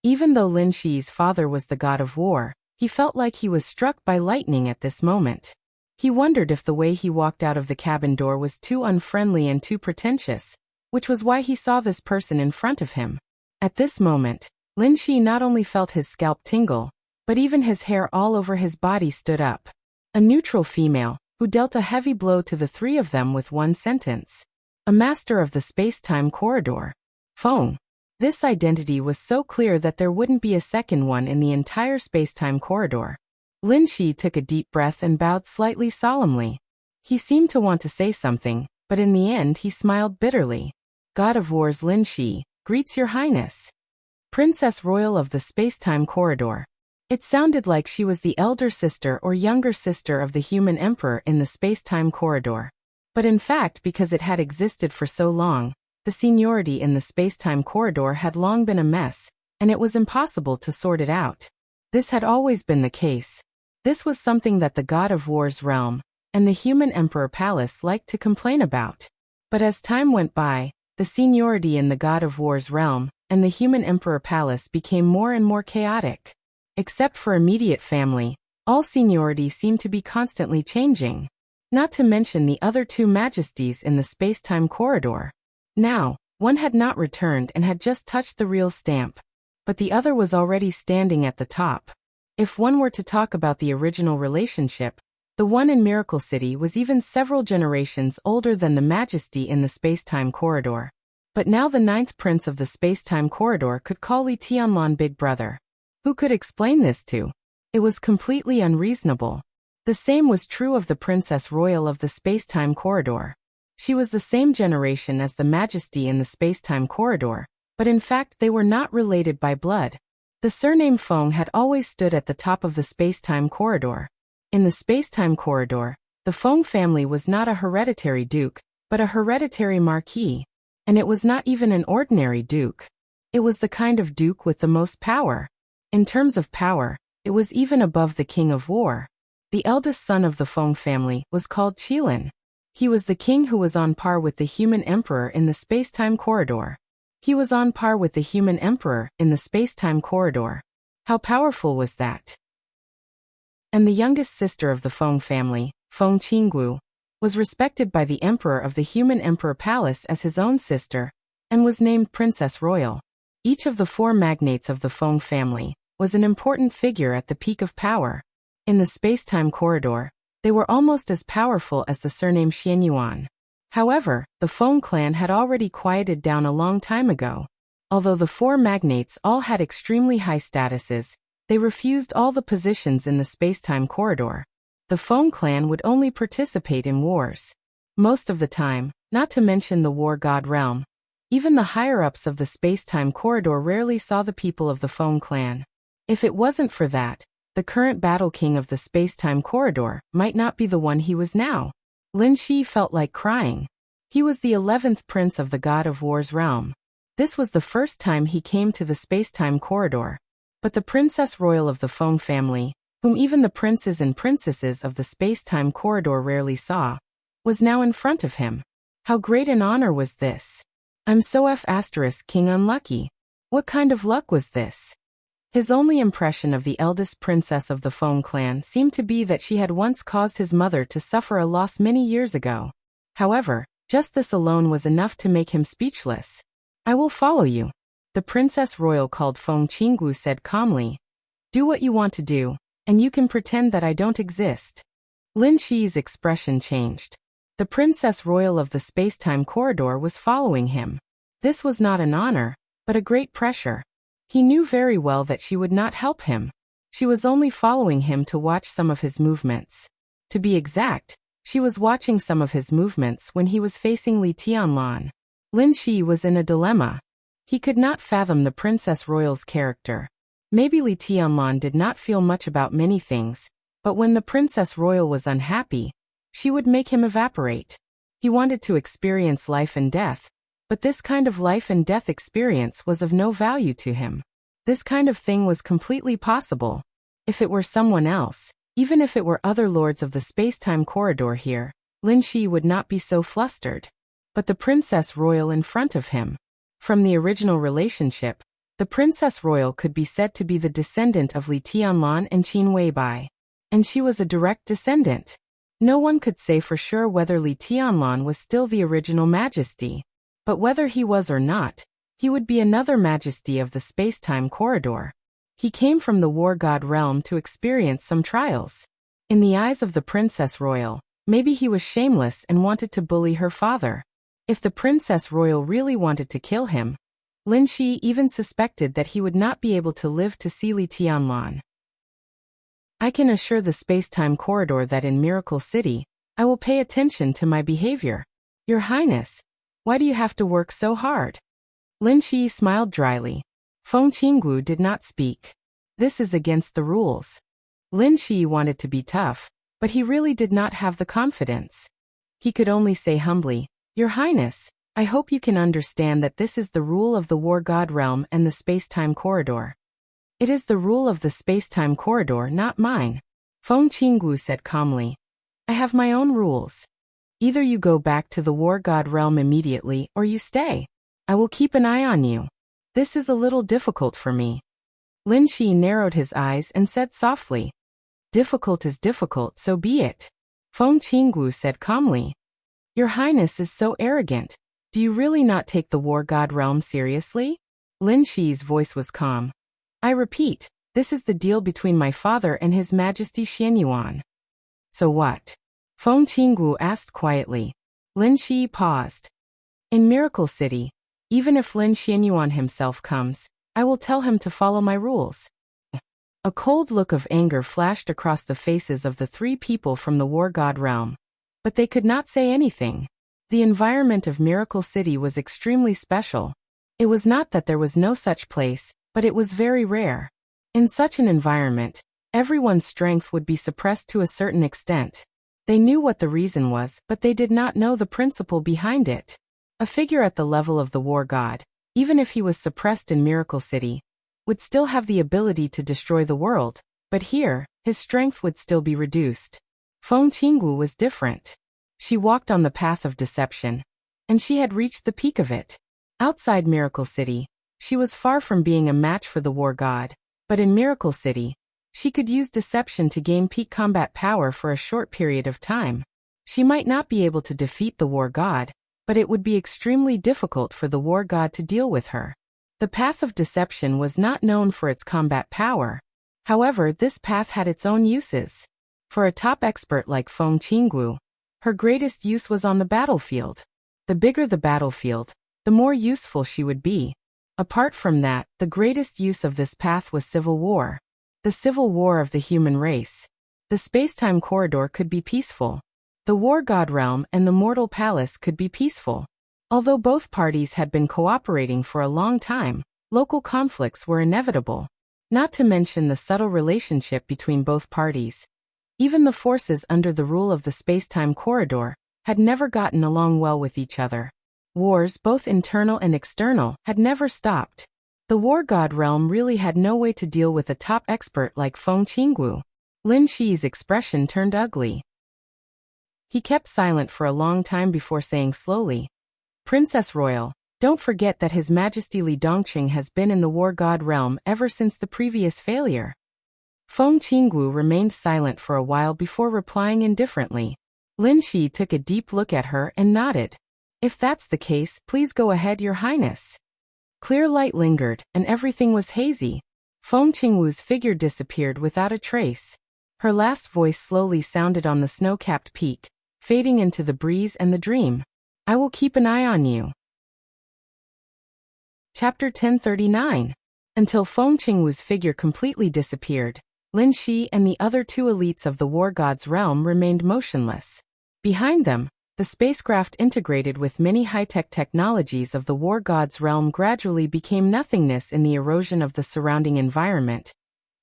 S1: Even though Lin Shi's father was the god of war, he felt like he was struck by lightning at this moment. He wondered if the way he walked out of the cabin door was too unfriendly and too pretentious, which was why he saw this person in front of him. At this moment, Lin Shi not only felt his scalp tingle, but even his hair all over his body stood up. A neutral female, who dealt a heavy blow to the three of them with one sentence. A master of the space-time corridor. Feng. This identity was so clear that there wouldn't be a second one in the entire space-time corridor. Lin Shi took a deep breath and bowed slightly solemnly. He seemed to want to say something, but in the end he smiled bitterly. God of War's Lin Shi, greets your highness. Princess Royal of the space-time corridor. It sounded like she was the elder sister or younger sister of the human emperor in the space-time corridor. But in fact, because it had existed for so long, the seniority in the space-time corridor had long been a mess, and it was impossible to sort it out. This had always been the case. This was something that the God of War's realm and the human emperor palace liked to complain about. But as time went by, the seniority in the God of War's realm and the human emperor palace became more and more chaotic. Except for immediate family, all seniority seemed to be constantly changing. Not to mention the other two majesties in the space-time corridor. Now, one had not returned and had just touched the real stamp, but the other was already standing at the top. If one were to talk about the original relationship, the one in Miracle City was even several generations older than the majesty in the space-time corridor. But now the ninth prince of the space-time corridor could call Li Tianlan big brother. Who could explain this to? It was completely unreasonable. The same was true of the Princess Royal of the space-time corridor. She was the same generation as the majesty in the space-time corridor, but in fact they were not related by blood. The surname Feng had always stood at the top of the space-time corridor. In the space-time corridor, the Feng family was not a hereditary duke, but a hereditary marquis. And it was not even an ordinary duke. It was the kind of duke with the most power. In terms of power, it was even above the King of War. The eldest son of the Feng family was called Qilin. He was the king who was on par with the human emperor in the space-time corridor. He was on par with the human emperor in the space-time corridor. How powerful was that? And the youngest sister of the Feng family, Feng Qinggu, was respected by the emperor of the human emperor palace as his own sister, and was named Princess Royal. Each of the four magnates of the Feng family was an important figure at the peak of power. In the space-time corridor, they were almost as powerful as the surname Xianyuan. However, the Feng clan had already quieted down a long time ago. Although the four magnates all had extremely high statuses, they refused all the positions in the space-time corridor. The Feng clan would only participate in wars. Most of the time, not to mention the war god realm. Even the higher-ups of the space-time corridor rarely saw the people of the Feng clan. If it wasn't for that, the current battle king of the space-time corridor might not be the one he was now. Lin Shi felt like crying. He was the 11th prince of the God of War's realm. This was the first time he came to the space-time corridor. But the Princess Royal of the Feng family, whom even the princes and princesses of the space-time corridor rarely saw, was now in front of him. How great an honor was this? I'm so King unlucky. What kind of luck was this? His only impression of the eldest princess of the Feng clan seemed to be that she had once caused his mother to suffer a loss many years ago. However, just this alone was enough to make him speechless. I will follow you. The Princess Royal called Feng Qinggu said calmly. Do what you want to do, and you can pretend that I don't exist. Lin Shi's expression changed. The Princess Royal of the space-time corridor was following him. This was not an honor, but a great pressure. He knew very well that she would not help him. She was only following him to watch some of his movements. To be exact, she was watching some of his movements when he was facing Li Tianlan. Lin Shi was in a dilemma. He could not fathom the Princess Royal's character. Maybe Li Tianlan did not feel much about many things, but when the Princess Royal was unhappy, she would make him evaporate. He wanted to experience life and death, but this kind of life and death experience was of no value to him. This kind of thing was completely possible. If it were someone else, even if it were other lords of the space-time corridor here, Lin Shi would not be so flustered. But the Princess Royal in front of him. From the original relationship, the Princess Royal could be said to be the descendant of Li Tianlan and Qin Weibai. And she was a direct descendant. No one could say for sure whether Li Tianlan was still the original majesty. But whether he was or not, He would be another majesty of the space-time corridor. He came from the war god realm to experience some trials. In the eyes of the Princess Royal, maybe he was shameless and wanted to bully her father. If the Princess Royal really wanted to kill him, Lin Shi even suspected that he would not be able to live to see Li Tianlan. I can assure the space-time corridor that in Miracle City, I will pay attention to my behavior. Your Highness, why do you have to work so hard? Lin Shi smiled dryly. Feng Qinggu did not speak. This is against the rules. Lin Shi wanted to be tough, but he really did not have the confidence. He could only say humbly, Your Highness, I hope you can understand that this is the rule of the War God Realm and the space-time corridor. It is the rule of the space-time corridor, not mine. Feng Qinggu said calmly. I have my own rules. Either you go back to the War God Realm immediately or you stay. I will keep an eye on you. This is a little difficult for me. Lin Shi narrowed his eyes and said softly. Difficult is difficult, so be it. Feng Qinggu said calmly. Your Highness is so arrogant. Do you really not take the War God Realm seriously? Lin Shi's voice was calm. I repeat, this is the deal between my father and His Majesty Xian Yuan. So what? Feng Qinggu asked quietly. Lin Shi paused. In Miracle City, even if Lin Xianyuan himself comes, I will tell him to follow my rules. A cold look of anger flashed across the faces of the three people from the War God Realm. But they could not say anything. The environment of Miracle City was extremely special. It was not that there was no such place, but it was very rare. In such an environment, everyone's strength would be suppressed to a certain extent. They knew what the reason was, but they did not know the principle behind it. A figure at the level of the war god, even if he was suppressed in Miracle City, would still have the ability to destroy the world, but here, his strength would still be reduced. Feng Qinggu was different. She walked on the path of deception, and she had reached the peak of it. Outside Miracle City, she was far from being a match for the war god, but in Miracle City, she could use deception to gain peak combat power for a short period of time. She might not be able to defeat the war god, but it would be extremely difficult for the war god to deal with her. The path of deception was not known for its combat power. However, this path had its own uses. For a top expert like Feng Qinggu, her greatest use was on the battlefield. The bigger the battlefield, the more useful she would be. Apart from that, the greatest use of this path was civil war. The civil war of the human race. The space-time corridor could be peaceful. The War God Realm and the Mortal Palace could be peaceful. Although both parties had been cooperating for a long time, local conflicts were inevitable. Not to mention the subtle relationship between both parties. Even the forces under the rule of the space-time corridor had never gotten along well with each other. Wars, both internal and external, had never stopped. The War God Realm really had no way to deal with a top expert like Feng Qinggu. Lin Shi's expression turned ugly. He kept silent for a long time before saying slowly, Princess Royal, don't forget that His Majesty Li Dongqing has been in the War God Realm ever since the previous failure. Feng Qinggu remained silent for a while before replying indifferently. Lin Shi took a deep look at her and nodded. If that's the case, please go ahead, Your Highness. Clear light lingered, and everything was hazy. Feng Qingwu's figure disappeared without a trace. Her last voice slowly sounded on the snow-capped peak, fading into the breeze and the dream. I will keep an eye on you. Chapter 1039. Until Feng Qingwu's figure completely disappeared, Lin Shi and the other two elites of the War God's realm remained motionless. Behind them, the spacecraft integrated with many high-tech technologies of the War God's realm gradually became nothingness in the erosion of the surrounding environment,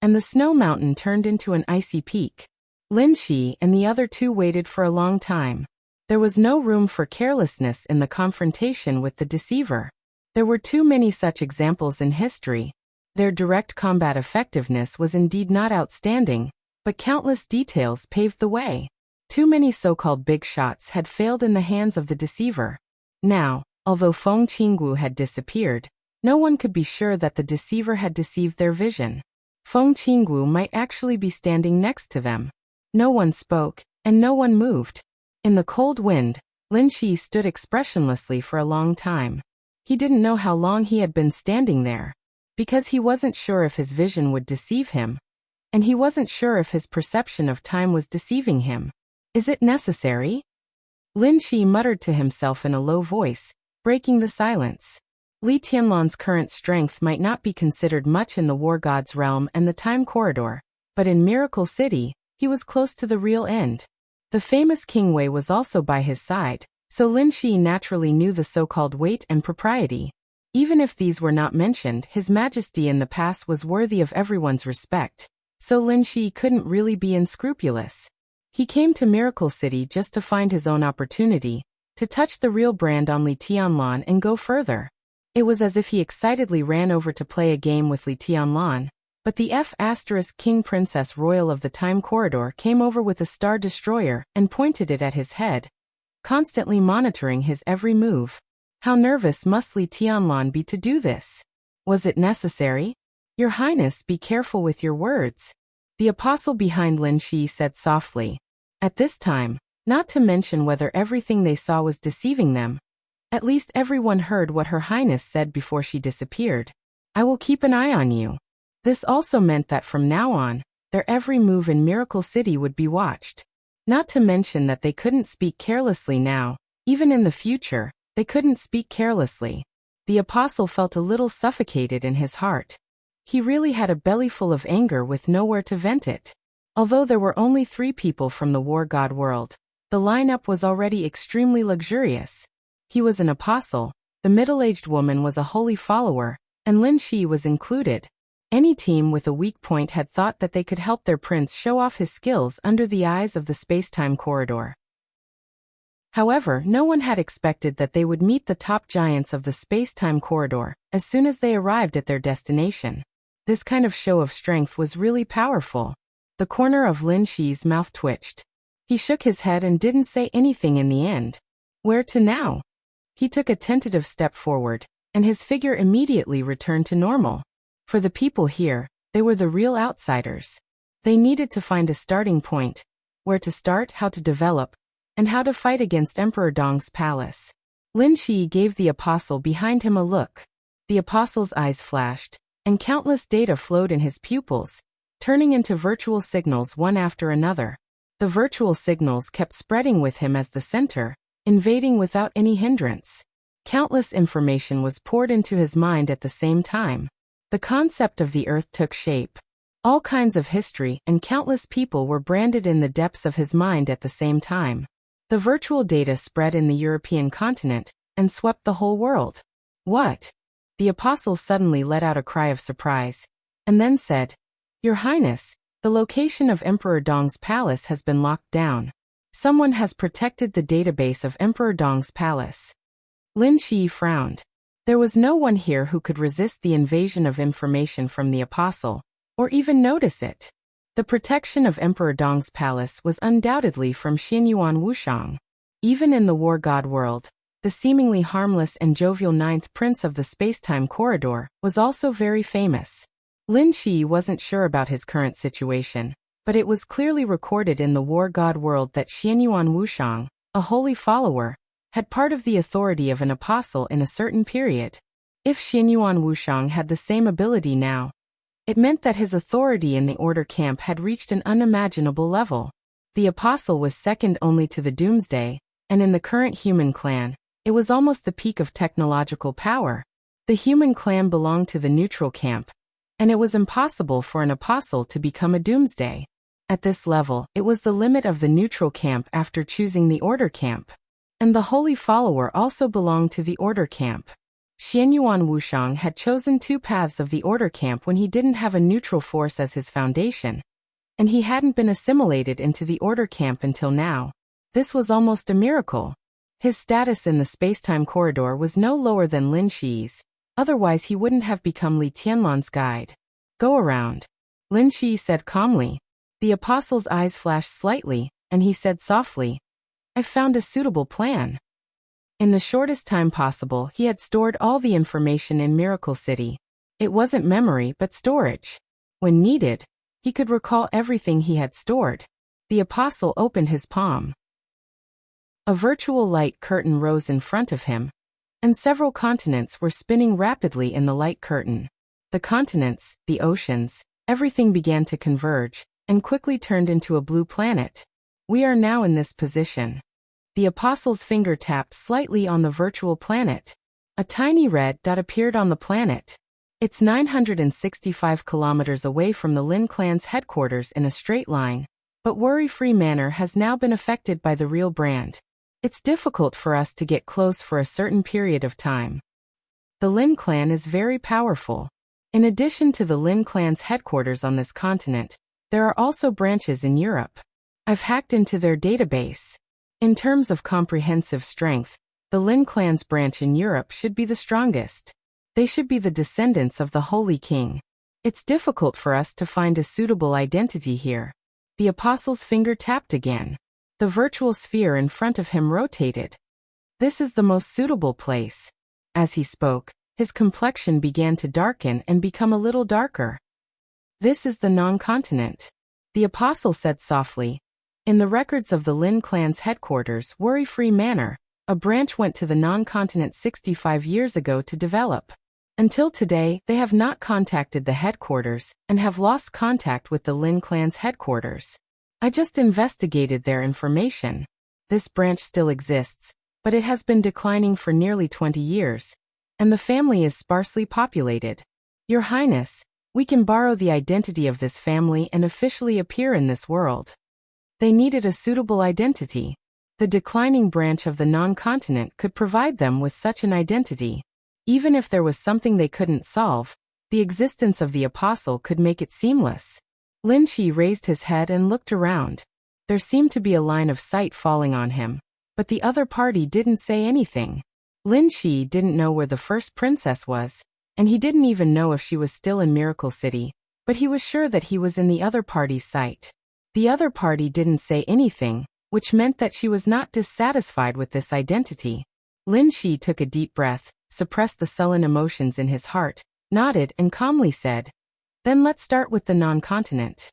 S1: and the snow mountain turned into an icy peak. Lin Shi and the other two waited for a long time. There was no room for carelessness in the confrontation with the deceiver. There were too many such examples in history. Their direct combat effectiveness was indeed not outstanding, but countless details paved the way. Too many so-called big shots had failed in the hands of the deceiver. Now, although Feng Qinggu had disappeared, no one could be sure that the deceiver had deceived their vision. Feng Qinggu might actually be standing next to them. No one spoke, and no one moved. In the cold wind, Lin Shi stood expressionlessly for a long time. He didn't know how long he had been standing there, because he wasn't sure if his vision would deceive him, and he wasn't sure if his perception of time was deceiving him. Is it necessary? Lin Shi muttered to himself in a low voice, breaking the silence. Li Tianlan's current strength might not be considered much in the War God's realm and the Time Corridor, but in Miracle City, he was close to the real end. The famous King Wei was also by his side, so Lin Shi naturally knew the so-called weight and propriety. Even if these were not mentioned, his majesty in the past was worthy of everyone's respect, so Lin Shi couldn't really be unscrupulous. He came to Miracle City just to find his own opportunity, to touch the real brand on Li Tianlan and go further. It was as if he excitedly ran over to play a game with Li Tianlan, but the King Princess Royal of the Time Corridor came over with a Star Destroyer and pointed it at his head, constantly monitoring his every move. How nervous must Li Tianlan be to do this? Was it necessary? Your Highness, be careful with your words, the apostle behind Lin Shi said softly. At this time, not to mention whether everything they saw was deceiving them, at least everyone heard what Her Highness said before she disappeared. I will keep an eye on you. This also meant that from now on, their every move in Miracle City would be watched. Not to mention that they couldn't speak carelessly now. Even in the future, they couldn't speak carelessly. The apostle felt a little suffocated in his heart. He really had a belly full of anger with nowhere to vent it. Although there were only 3 people from the War God world, the lineup was already extremely luxurious. He was an apostle, the middle-aged woman was a holy follower, and Lin Shi was included. Any team with a weak point had thought that they could help their prince show off his skills under the eyes of the space-time corridor. However, no one had expected that they would meet the top giants of the space-time corridor as soon as they arrived at their destination. This kind of show of strength was really powerful. The corner of Lin Shi's mouth twitched. He shook his head and didn't say anything in the end. Where to now? He took a tentative step forward, and his figure immediately returned to normal. For the people here, they were the real outsiders. They needed to find a starting point, where to start, how to develop, and how to fight against Emperor Dong's palace. Lin Shi gave the apostle behind him a look. The apostle's eyes flashed, and countless data flowed in his pupils, turning into virtual signals one after another. The virtual signals kept spreading with him as the center, invading without any hindrance. Countless information was poured into his mind at the same time. The concept of the earth took shape. All kinds of history and countless people were branded in the depths of his mind at the same time. The virtual data spread in the European continent and swept the whole world. What? The apostle suddenly let out a cry of surprise, and then said, Your Highness, the location of Emperor Dong's palace has been locked down. Someone has protected the database of Emperor Dong's palace. Lin Shi frowned. There was no one here who could resist the invasion of information from the apostle, or even notice it. The protection of Emperor Dong's palace was undoubtedly from Xianyuan Wushang. Even in the War God world, the seemingly harmless and jovial 9th prince of the space-time corridor was also very famous. Lin Shi wasn't sure about his current situation, but it was clearly recorded in the War God world that Xianyuan Wushang, a holy follower, had part of the authority of an apostle in a certain period. If Xianyuan Wushang had the same ability now, it meant that his authority in the order camp had reached an unimaginable level. The apostle was second only to the Doomsday, and in the current human clan, it was almost the peak of technological power. The human clan belonged to the neutral camp, and it was impossible for an apostle to become a Doomsday. At this level, it was the limit of the neutral camp after choosing the order camp. And the holy follower also belonged to the order camp. Xianyuan Wushang had chosen 2 paths of the order camp when he didn't have a neutral force as his foundation, and he hadn't been assimilated into the order camp until now. This was almost a miracle. His status in the space-time corridor was no lower than Lin Shi's, otherwise he wouldn't have become Li Tianlan's guide. Go around, Lin Shi said calmly. The apostle's eyes flashed slightly, and he said softly, I've found a suitable plan. In the shortest time possible, he had stored all the information in Miracle City. It wasn't memory but storage. When needed, he could recall everything he had stored. The apostle opened his palm. A virtual light curtain rose in front of him, and several continents were spinning rapidly in the light curtain. The continents, the oceans, everything began to converge, and quickly turned into a blue planet. We are now in this position. The apostle's finger tapped slightly on the virtual planet. A tiny red dot appeared on the planet. It's 965 kilometers away from the Lin clan's headquarters in a straight line, but Worry-Free Manor has now been affected by the real brand. It's difficult for us to get close for a certain period of time. The Lin clan is very powerful. In addition to the Lin clan's headquarters on this continent, there are also branches in Europe. I've hacked into their database. In terms of comprehensive strength, the Lin clan's branch in Europe should be the strongest. They should be the descendants of the Holy King. It's difficult for us to find a suitable identity here. The apostle's finger tapped again. The virtual sphere in front of him rotated. This is the most suitable place. As he spoke, his complexion began to darken and become a little darker. This is the non-continent. The apostle said softly. In the records of the Lin clan's headquarters, Worry-Free Manor, a branch went to the non-continent 65 years ago to develop. Until today, they have not contacted the headquarters and have lost contact with the Lin clan's headquarters. I just investigated their information. This branch still exists, but it has been declining for nearly 20 years, and the family is sparsely populated. Your Highness, we can borrow the identity of this family and officially appear in this world. They needed a suitable identity. The declining branch of the non-continent could provide them with such an identity. Even if there was something they couldn't solve, the existence of the apostle could make it seamless. Lin Qi raised his head and looked around. There seemed to be a line of sight falling on him, but the other party didn't say anything. Lin Qi didn't know where the first princess was, and he didn't even know if she was still in Miracle City, but he was sure that he was in the other party's sight. The other party didn't say anything, which meant that she was not dissatisfied with this identity. Lin Qi took a deep breath, suppressed the sullen emotions in his heart, nodded and calmly said, "Then let's start with the non-continent."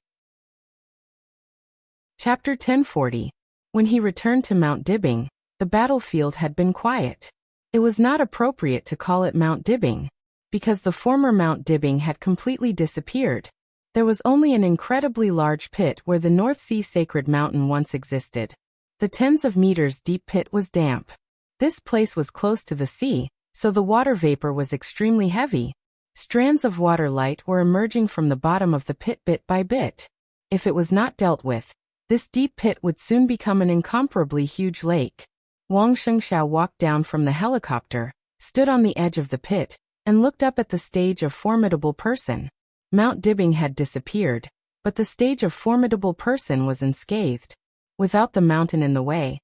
S1: Chapter 1040. When he returned to Mount Dibbing, the battlefield had been quiet. It was not appropriate to call it Mount Dibbing, because the former Mount Dibbing had completely disappeared. There was only an incredibly large pit where the North Sea Sacred Mountain once existed. The tens of meters deep pit was damp. This place was close to the sea, so the water vapor was extremely heavy. Strands of water light were emerging from the bottom of the pit bit by bit. If it was not dealt with, this deep pit would soon become an incomparably huge lake. Wang Shengxiao walked down from the helicopter, stood on the edge of the pit, and looked up at the stage of Formidable Person. Mount Dibbing had disappeared, but the stage of Formidable Person was unscathed. Without the mountain in the way,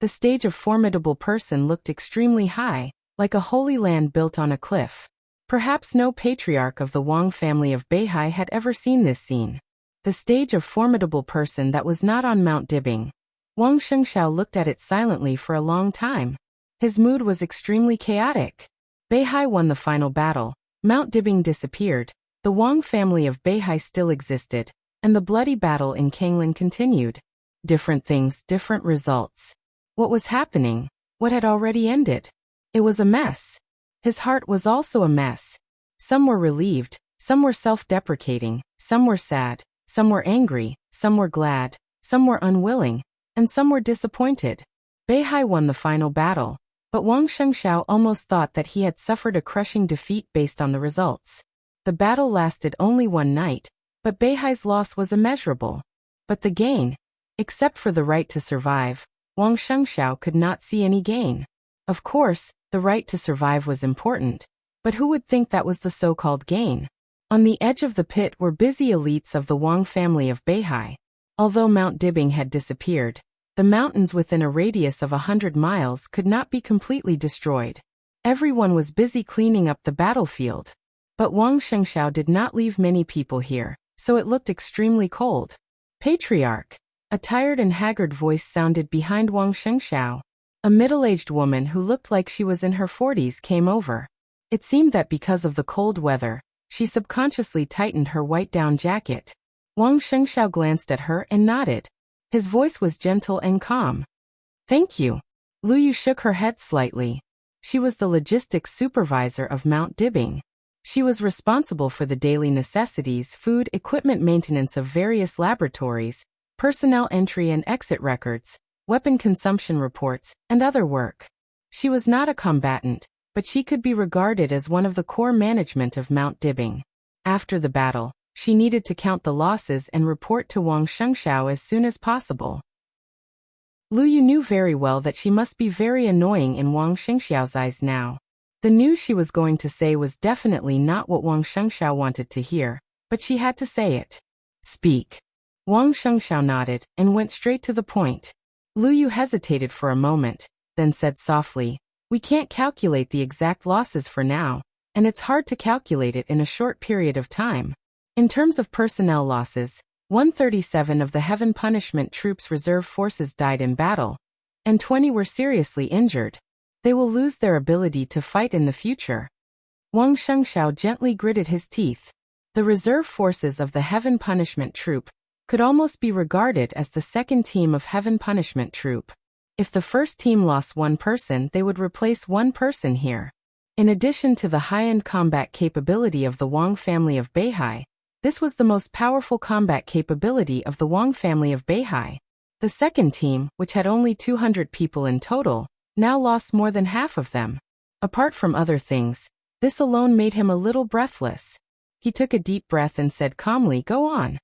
S1: the stage of Formidable Person looked extremely high, like a holy land built on a cliff. Perhaps no patriarch of the Wang family of Beihai had ever seen this scene. The stage of Formidable Person that was not on Mount Dibbing. Wang Shengxiao looked at it silently for a long time. His mood was extremely chaotic. Beihai won the final battle. Mount Dibbing disappeared. The Wang family of Beihai still existed, and the bloody battle in Kanglin continued. Different things, different results. What was happening? What had already ended? It was a mess. His heart was also a mess. Some were relieved, some were self-deprecating, some were sad, some were angry, some were glad, some were unwilling, and some were disappointed. Beihai won the final battle, but Wang Shengxiao almost thought that he had suffered a crushing defeat based on the results. The battle lasted only one night, but Beihai's loss was immeasurable. But the gain? Except for the right to survive, Wang Shengxiao could not see any gain. Of course, the right to survive was important, but who would think that was the so-called gain? On the edge of the pit were busy elites of the Wang family of Beihai. Although Mount Dibbing had disappeared, the mountains within a radius of 100 miles could not be completely destroyed. Everyone was busy cleaning up the battlefield. But Wang Shengxiao did not leave many people here, so it looked extremely cold. Patriarch. A tired and haggard voice sounded behind Wang Shengxiao. A middle-aged woman who looked like she was in her 40s came over. It seemed that because of the cold weather, she subconsciously tightened her white down jacket. Wang Shengxiao glanced at her and nodded. His voice was gentle and calm. "Thank you." Lu Yu shook her head slightly. She was the logistics supervisor of Mount Dibbing. She was responsible for the daily necessities, food, equipment maintenance of various laboratories, personnel entry and exit records, weapon consumption reports, and other work. She was not a combatant, but she could be regarded as one of the core management of Mount Dibbing. After the battle, she needed to count the losses and report to Wang Shengxiao as soon as possible. Lu Yu knew very well that she must be very annoying in Wang Shengxiao's eyes now. The news she was going to say was definitely not what Wang Shengxiao wanted to hear, but she had to say it. Speak. Wang Shengxiao nodded and went straight to the point. Lu Yu hesitated for a moment, then said softly, "We can't calculate the exact losses for now, and it's hard to calculate it in a short period of time. In terms of personnel losses, 137 of the Heaven Punishment Troops reserve forces died in battle, and 20 were seriously injured. They will lose their ability to fight in the future." Wang Shengxiao gently gritted his teeth. The reserve forces of the Heaven Punishment Troop could almost be regarded as the second team of Heaven Punishment Troop. If the first team lost one person, they would replace one person here. In addition to the high-end combat capability of the Wang family of Beihai, this was the most powerful combat capability of the Wang family of Beihai. The second team, which had only 200 people in total, now lost more than half of them. Apart from other things, this alone made him a little breathless. He took a deep breath and said calmly, "Go on."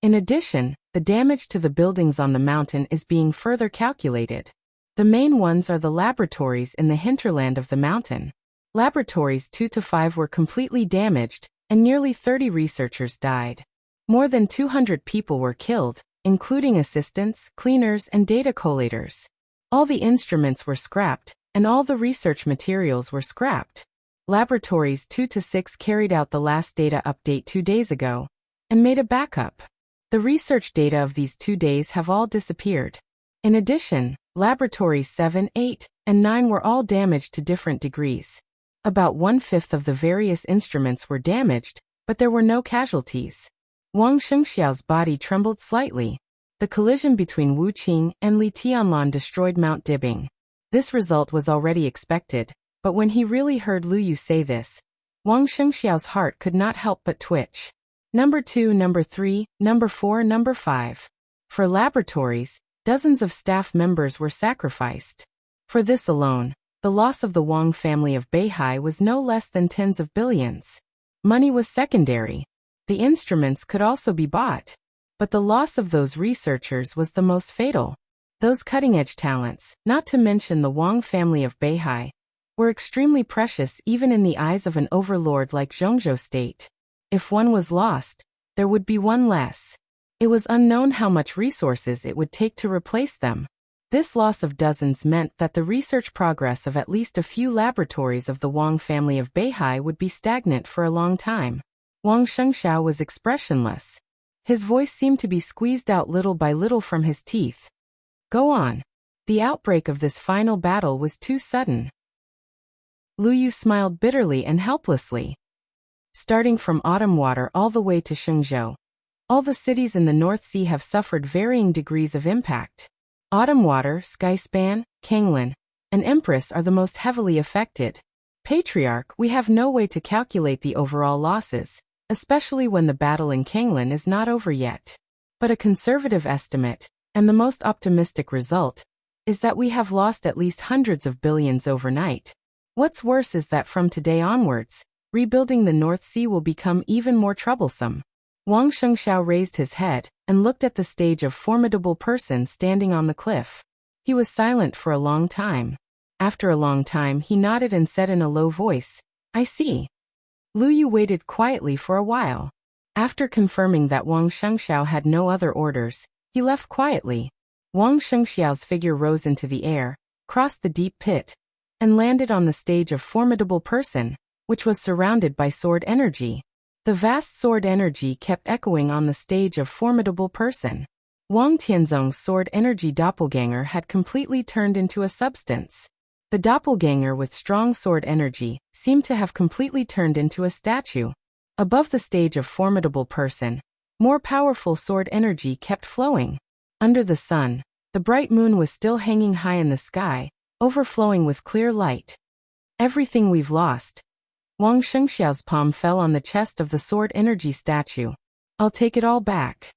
S1: In addition, the damage to the buildings on the mountain is being further calculated. The main ones are the laboratories in the hinterland of the mountain. Laboratories 2 to 5 were completely damaged, and nearly 30 researchers died. More than 200 people were killed, including assistants, cleaners, and data collators. All the instruments were scrapped, and all the research materials were scrapped. Laboratories 2 to 6 carried out the last data update 2 days ago, and made a backup. The research data of these 2 days have all disappeared. In addition, laboratories 7, 8, and 9 were all damaged to different degrees. About 1/5 of the various instruments were damaged, but there were no casualties. Wang Shengxiao's body trembled slightly. The collision between Wu Qing and Li Tianlan destroyed Mount Dibbing. This result was already expected, but when he really heard Lu Yu say this, Wang Shengxiao's heart could not help but twitch. Number 2, Number 3, Number 4, Number 5. For laboratories, dozens of staff members were sacrificed. For this alone, the loss of the Wang family of Beihai was no less than tens of billions. Money was secondary. The instruments could also be bought. But the loss of those researchers was the most fatal. Those cutting-edge talents, not to mention the Wang family of Beihai, were extremely precious even in the eyes of an overlord like Zhongzhou State. If one was lost, there would be one less. It was unknown how much resources it would take to replace them. This loss of dozens meant that the research progress of at least a few laboratories of the Wang family of Beihai would be stagnant for a long time. Wang Shengxiao was expressionless. His voice seemed to be squeezed out little by little from his teeth. "Go on." The outbreak of this final battle was too sudden. Lu Yu smiled bitterly and helplessly. Starting from Autumn Water all the way to Shenzhou, all the cities in the North Sea have suffered varying degrees of impact. Autumn Water, Skyspan, Kanglin, and Empress are the most heavily affected. Patriarch, we have no way to calculate the overall losses, especially when the battle in Kanglin is not over yet. But a conservative estimate, and the most optimistic result, is that we have lost at least hundreds of billions overnight. What's worse is that from today onwards, rebuilding the North Sea will become even more troublesome. Wang Shengxiao raised his head and looked at the stage of formidable person standing on the cliff. He was silent for a long time. After a long time he nodded and said in a low voice, "I see." Lu Yu waited quietly for a while. After confirming that Wang Shengxiao had no other orders, he left quietly. Wang Shengxiao's figure rose into the air, crossed the deep pit, and landed on the stage of formidable person, which was surrounded by sword energy. The vast sword energy kept echoing on the stage of formidable person. Wang Tianzong's sword energy doppelganger had completely turned into a substance. The doppelganger with strong sword energy seemed to have completely turned into a statue. Above the stage of formidable person, more powerful sword energy kept flowing. Under the sun, the bright moon was still hanging high in the sky, overflowing with clear light. Everything we've lost. Wang Shengxiao's palm fell on the chest of the sword energy statue. I'll take it all back.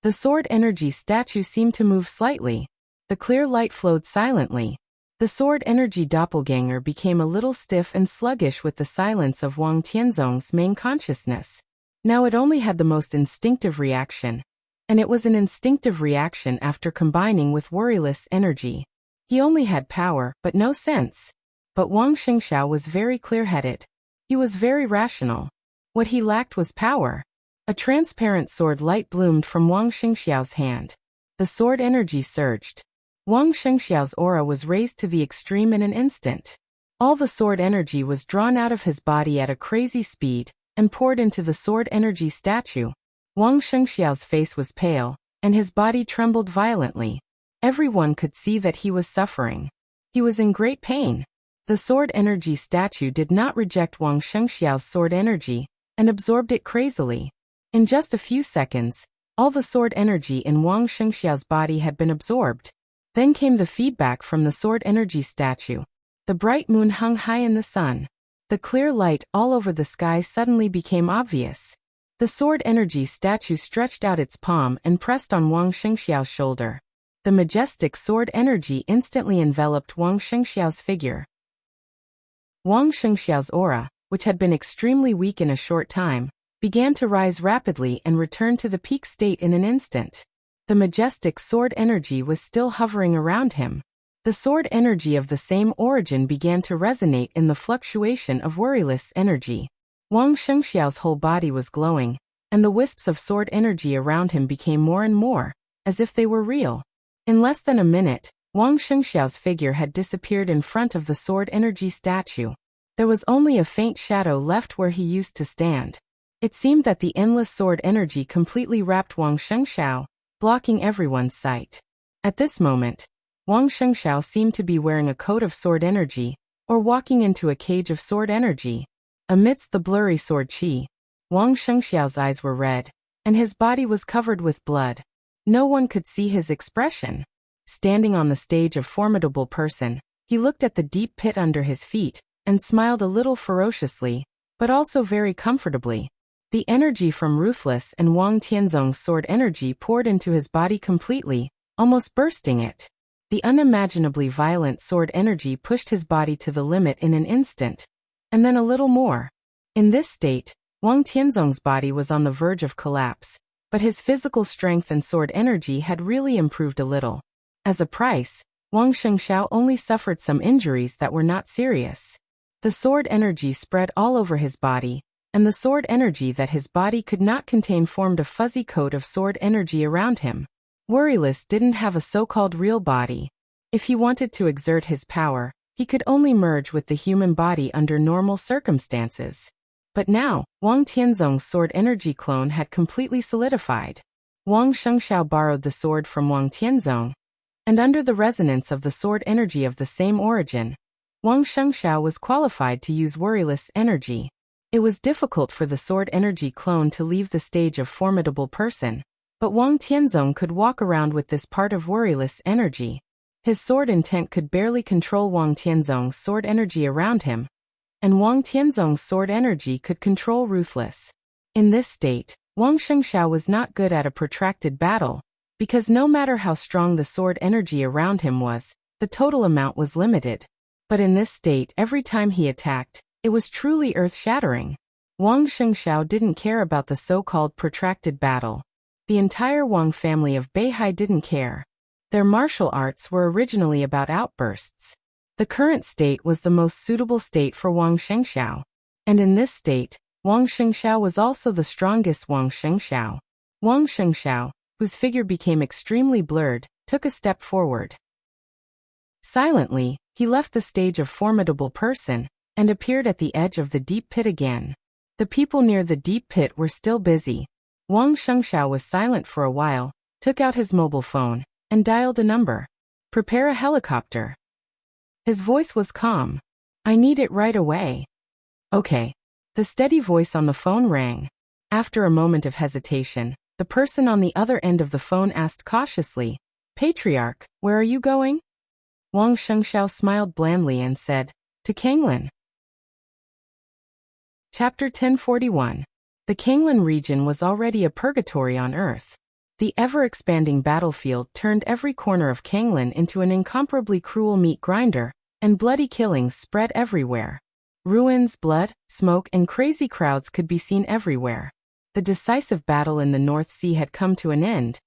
S1: The sword energy statue seemed to move slightly. The clear light flowed silently. The sword energy doppelganger became a little stiff and sluggish with the silence of Wang Tianzong's main consciousness. Now it only had the most instinctive reaction. And it was an instinctive reaction after combining with worryless energy. He only had power, but no sense. But Wang Shengxiao was very clear-headed. He was very rational. What he lacked was power. A transparent sword light bloomed from Wang Shengxiao's hand. The sword energy surged. Wang Shengxiao's aura was raised to the extreme in an instant. All the sword energy was drawn out of his body at a crazy speed and poured into the sword energy statue. Wang Shengxiao's face was pale, and his body trembled violently. Everyone could see that he was suffering. He was in great pain. The sword energy statue did not reject Wang Shengxiao's sword energy and absorbed it crazily. In just a few seconds, all the sword energy in Wang Shengxiao's body had been absorbed. Then came the feedback from the sword energy statue. The bright moon hung high in the sun. The clear light all over the sky suddenly became obvious. The sword energy statue stretched out its palm and pressed on Wang Shengxiao's shoulder. The majestic sword energy instantly enveloped Wang Shengxiao's figure. Wang Shengxiao's aura, which had been extremely weak in a short time, began to rise rapidly and return to the peak state in an instant. The majestic sword energy was still hovering around him. The sword energy of the same origin began to resonate in the fluctuation of worryless energy. Wang Shengxiao's whole body was glowing, and the wisps of sword energy around him became more and more, as if they were real. In less than a minute, Wang Shengxiao's figure had disappeared in front of the sword energy statue. There was only a faint shadow left where he used to stand. It seemed that the endless sword energy completely wrapped Wang Shengxiao, blocking everyone's sight. At this moment, Wang Shengxiao seemed to be wearing a coat of sword energy, or walking into a cage of sword energy. Amidst the blurry sword chi, Wang Shengxiao's eyes were red, and his body was covered with blood. No one could see his expression. Standing on the stage of formidable person, he looked at the deep pit under his feet, and smiled a little ferociously, but also very comfortably. The energy from Ruthless and Wang Tianzong's sword energy poured into his body completely, almost bursting it. The unimaginably violent sword energy pushed his body to the limit in an instant, and then a little more. In this state, Wang Tianzong's body was on the verge of collapse, but his physical strength and sword energy had really improved a little. As a price, Wang Shengxiao only suffered some injuries that were not serious. The sword energy spread all over his body, and the sword energy that his body could not contain formed a fuzzy coat of sword energy around him. Worryless didn't have a so-called real body. If he wanted to exert his power, he could only merge with the human body under normal circumstances. But now, Wang Tianzong's sword energy clone had completely solidified. Wang Shengxiao borrowed the sword from Wang Tianzong, and under the resonance of the sword energy of the same origin, Wang Shengxiao was qualified to use worryless energy. It was difficult for the sword energy clone to leave the stage of formidable person, but Wang Tianzong could walk around with this part of worryless energy. His sword intent could barely control Wang Tianzong's sword energy around him, and Wang Tianzong's sword energy could control Ruthless. In this state, Wang Shengxiao was not good at a protracted battle, because no matter how strong the sword energy around him was, the total amount was limited. But in this state, every time he attacked, it was truly earth-shattering. Wang Shengxiao didn't care about the so-called protracted battle. The entire Wang family of Beihai didn't care. Their martial arts were originally about outbursts. The current state was the most suitable state for Wang Shengxiao. And in this state, Wang Shengxiao was also the strongest Wang Shengxiao. Wang Shengxiao, whose figure became extremely blurred, took a step forward. Silently, he left the stage of formidable person, and appeared at the edge of the deep pit again. The people near the deep pit were still busy. Wang Shengxiao was silent for a while, took out his mobile phone, and dialed a number. "Prepare a helicopter." His voice was calm. "I need it right away." "Okay." The steady voice on the phone rang. After a moment of hesitation, the person on the other end of the phone asked cautiously, "Patriarch, where are you going?" Wang Shengxiao smiled blandly and said, "To Kanglin." Chapter 1041. The Kanglan region was already a purgatory on Earth. The ever-expanding battlefield turned every corner of Kanglan into an incomparably cruel meat grinder, and bloody killings spread everywhere. Ruins, blood, smoke, and crazy crowds could be seen everywhere. The decisive battle in the North Sea had come to an end,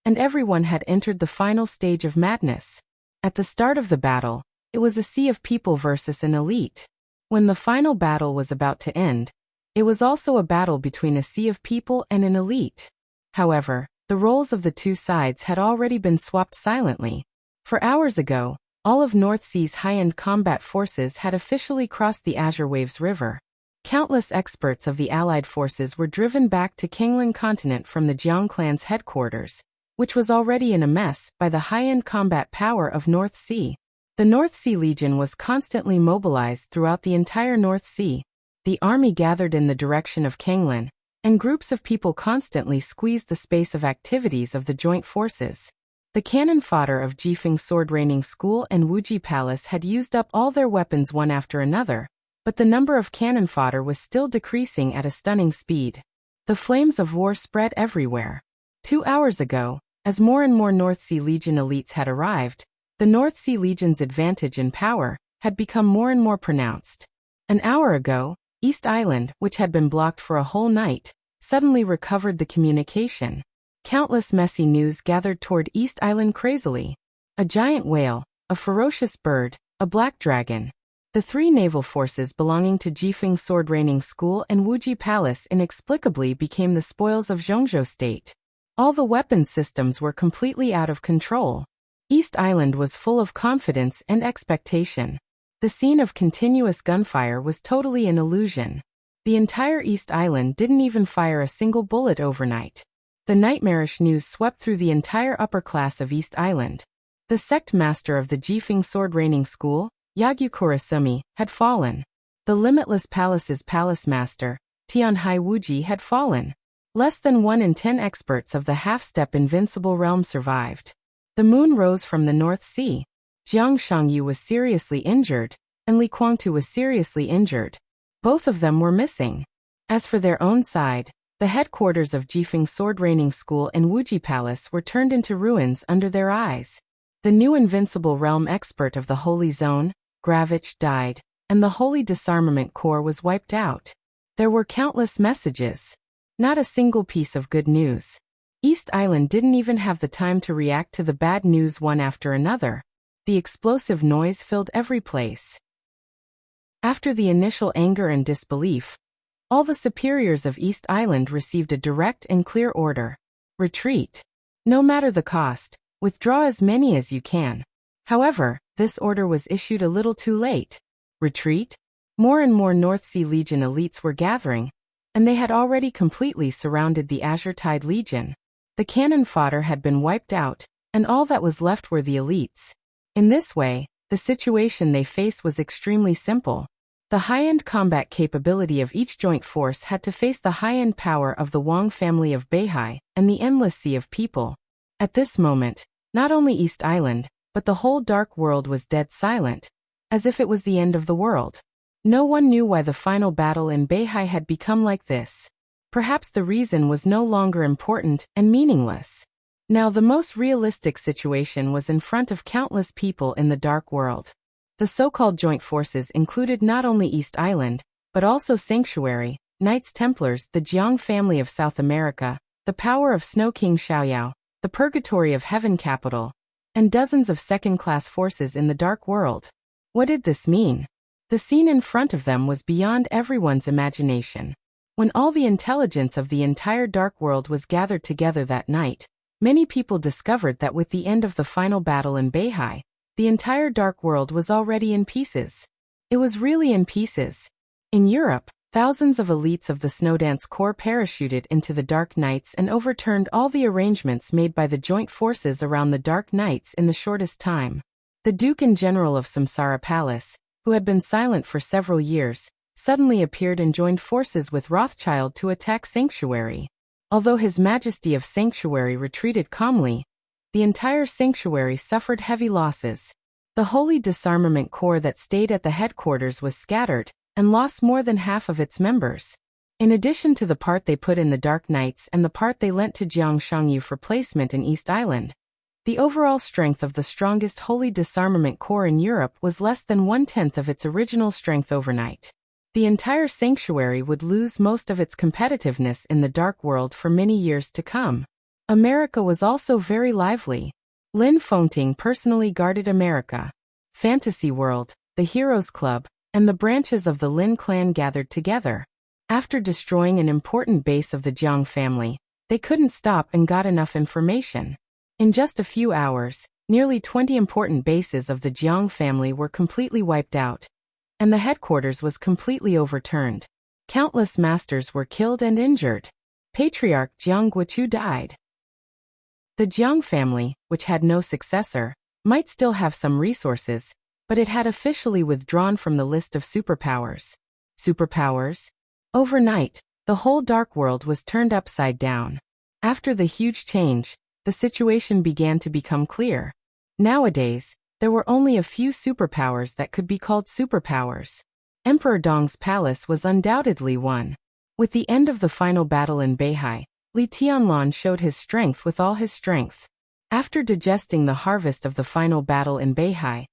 S1: and everyone had entered the final stage of madness. At the start of the battle, it was a sea of people versus an elite. When the final battle was about to end, it was also a battle between a sea of people and an elite. However, the roles of the two sides had already been swapped silently. For hours ago, all of North Sea's high-end combat forces had officially crossed the Azure Waves River. Countless experts of the Allied forces were driven back to Kanglan continent from the Jiang clan's headquarters, which was already in a mess by the high-end combat power of North Sea. The North Sea Legion was constantly mobilized throughout the entire North Sea. The army gathered in the direction of Kanglan, and groups of people constantly squeezed the space of activities of the joint forces. The cannon fodder of Jifeng Sword Training School and Wuxia Palace had used up all their weapons one after another, but the number of cannon fodder was still decreasing at a stunning speed. The flames of war spread everywhere. 2 hours ago, as more and more North Sea Legion elites had arrived, the North Sea Legion's advantage in power had become more and more pronounced. An hour ago, East Island, which had been blocked for a whole night, suddenly recovered the communication. Countless messy news gathered toward East Island crazily. A giant whale, a ferocious bird, a black dragon. The three naval forces belonging to Jifeng Sword Training School and Wuxia Palace inexplicably became the spoils of Zhongzhou State. All the weapons systems were completely out of control. East Island was full of confidence and expectation. The scene of continuous gunfire was totally an illusion. The entire East Island didn't even fire a single bullet overnight. The nightmarish news swept through the entire upper class of East Island. The sect master of the Jifeng Sword Training School, Yagyu Kurasumi, had fallen. The Limitless Palace's palace master, Tianhai Wuji, had fallen. Less than 1 in 10 experts of the half-step invincible realm survived. The moon rose from the North Sea. Jiang Shangyu was seriously injured, and Li Guangtu was seriously injured. Both of them were missing. As for their own side, the headquarters of Jifeng Sword Training School and Wuxia Palace were turned into ruins under their eyes. The new invincible realm expert of the Holy Zone, Gravedust, died, and the Holy Disarmament Corps was wiped out. There were countless messages. Not a single piece of good news. East Island didn't even have the time to react to the bad news one after another. The explosive noise filled every place. After the initial anger and disbelief, all the superiors of East Island received a direct and clear order. Retreat. No matter the cost, withdraw as many as you can. However, this order was issued a little too late. Retreat? More and more North Sea Legion elites were gathering, and they had already completely surrounded the Azure Tide Legion. The cannon fodder had been wiped out, and all that was left were the elites. In this way, the situation they faced was extremely simple. The high-end combat capability of each joint force had to face the high-end power of the Wang family of Beihai and the endless sea of people. At this moment, not only East Island, but the whole dark world was dead silent, as if it was the end of the world. No one knew why the final battle in Beihai had become like this. Perhaps the reason was no longer important and meaningless. Now the most realistic situation was in front of countless people in the dark world. The so-called joint forces included not only East Island, but also Sanctuary, Knights Templars, the Jiang family of South America, the power of Snow King Xiaoyao, the Purgatory of Heaven Capital, and dozens of second-class forces in the dark world. What did this mean? The scene in front of them was beyond everyone's imagination. When all the intelligence of the entire dark world was gathered together that night, many people discovered that with the end of the final battle in Beihai, the entire dark world was already in pieces. It was really in pieces. In Europe, thousands of elites of the Snowdance Corps parachuted into the Dark Knights and overturned all the arrangements made by the joint forces around the Dark Knights in the shortest time. The Duke and General of Samsara Palace, who had been silent for several years, suddenly appeared and joined forces with Rothschild to attack Sanctuary. Although His Majesty of Sanctuary retreated calmly, the entire Sanctuary suffered heavy losses. The Holy Disarmament Corps that stayed at the headquarters was scattered, and lost more than half of its members. In addition to the part they put in the Dark Knights and the part they lent to Jiang Shangyu for placement in East Island, the overall strength of the strongest Holy Disarmament Corps in Europe was less than 1/10 of its original strength overnight. The entire sanctuary would lose most of its competitiveness in the Dark World for many years to come. America was also very lively. Lin Fengting personally guarded America. Fantasy World, the Heroes Club, and the branches of the Lin clan gathered together. After destroying an important base of the Jiang family, they couldn't stop and got enough information. In just a few hours, nearly 20 important bases of the Jiang family were completely wiped out, and the headquarters was completely overturned. Countless masters were killed and injured. Patriarch Jiang Guochu died. The Jiang family, which had no successor, might still have some resources, but it had officially withdrawn from the list of superpowers. Superpowers? Overnight, the whole Dark World was turned upside down. After the huge change, the situation began to become clear. Nowadays, there were only a few superpowers that could be called superpowers. Emperor Dong's palace was undoubtedly one. With the end of the final battle in Beihai, Li Tianlan showed his strength with all his strength. After digesting the harvest of the final battle in Beihai,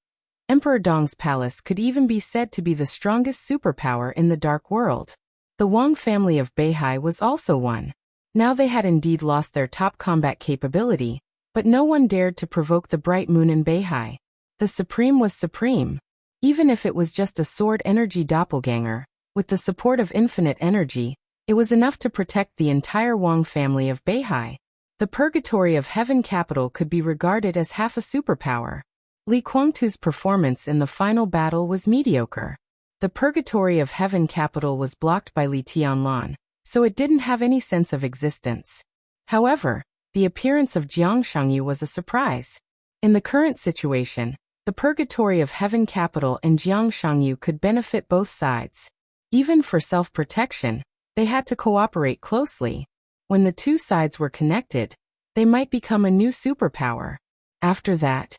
S1: Emperor Dong's palace could even be said to be the strongest superpower in the Dark World. The Wang family of Beihai was also one. Now they had indeed lost their top combat capability, but no one dared to provoke the bright moon in Beihai. The Supreme was supreme. Even if it was just a sword energy doppelganger, with the support of infinite energy, it was enough to protect the entire Wang family of Beihai. The Purgatory of Heaven capital could be regarded as half a superpower. Li Guangtu's performance in the final battle was mediocre. The Purgatory of Heaven capital was blocked by Li Tianlan, so it didn't have any sense of existence. However, the appearance of Jiang Shangyu was a surprise. In the current situation, the Purgatory of Heaven capital and Jiang Shangyu could benefit both sides. Even for self-protection, they had to cooperate closely. When the two sides were connected, they might become a new superpower. After that,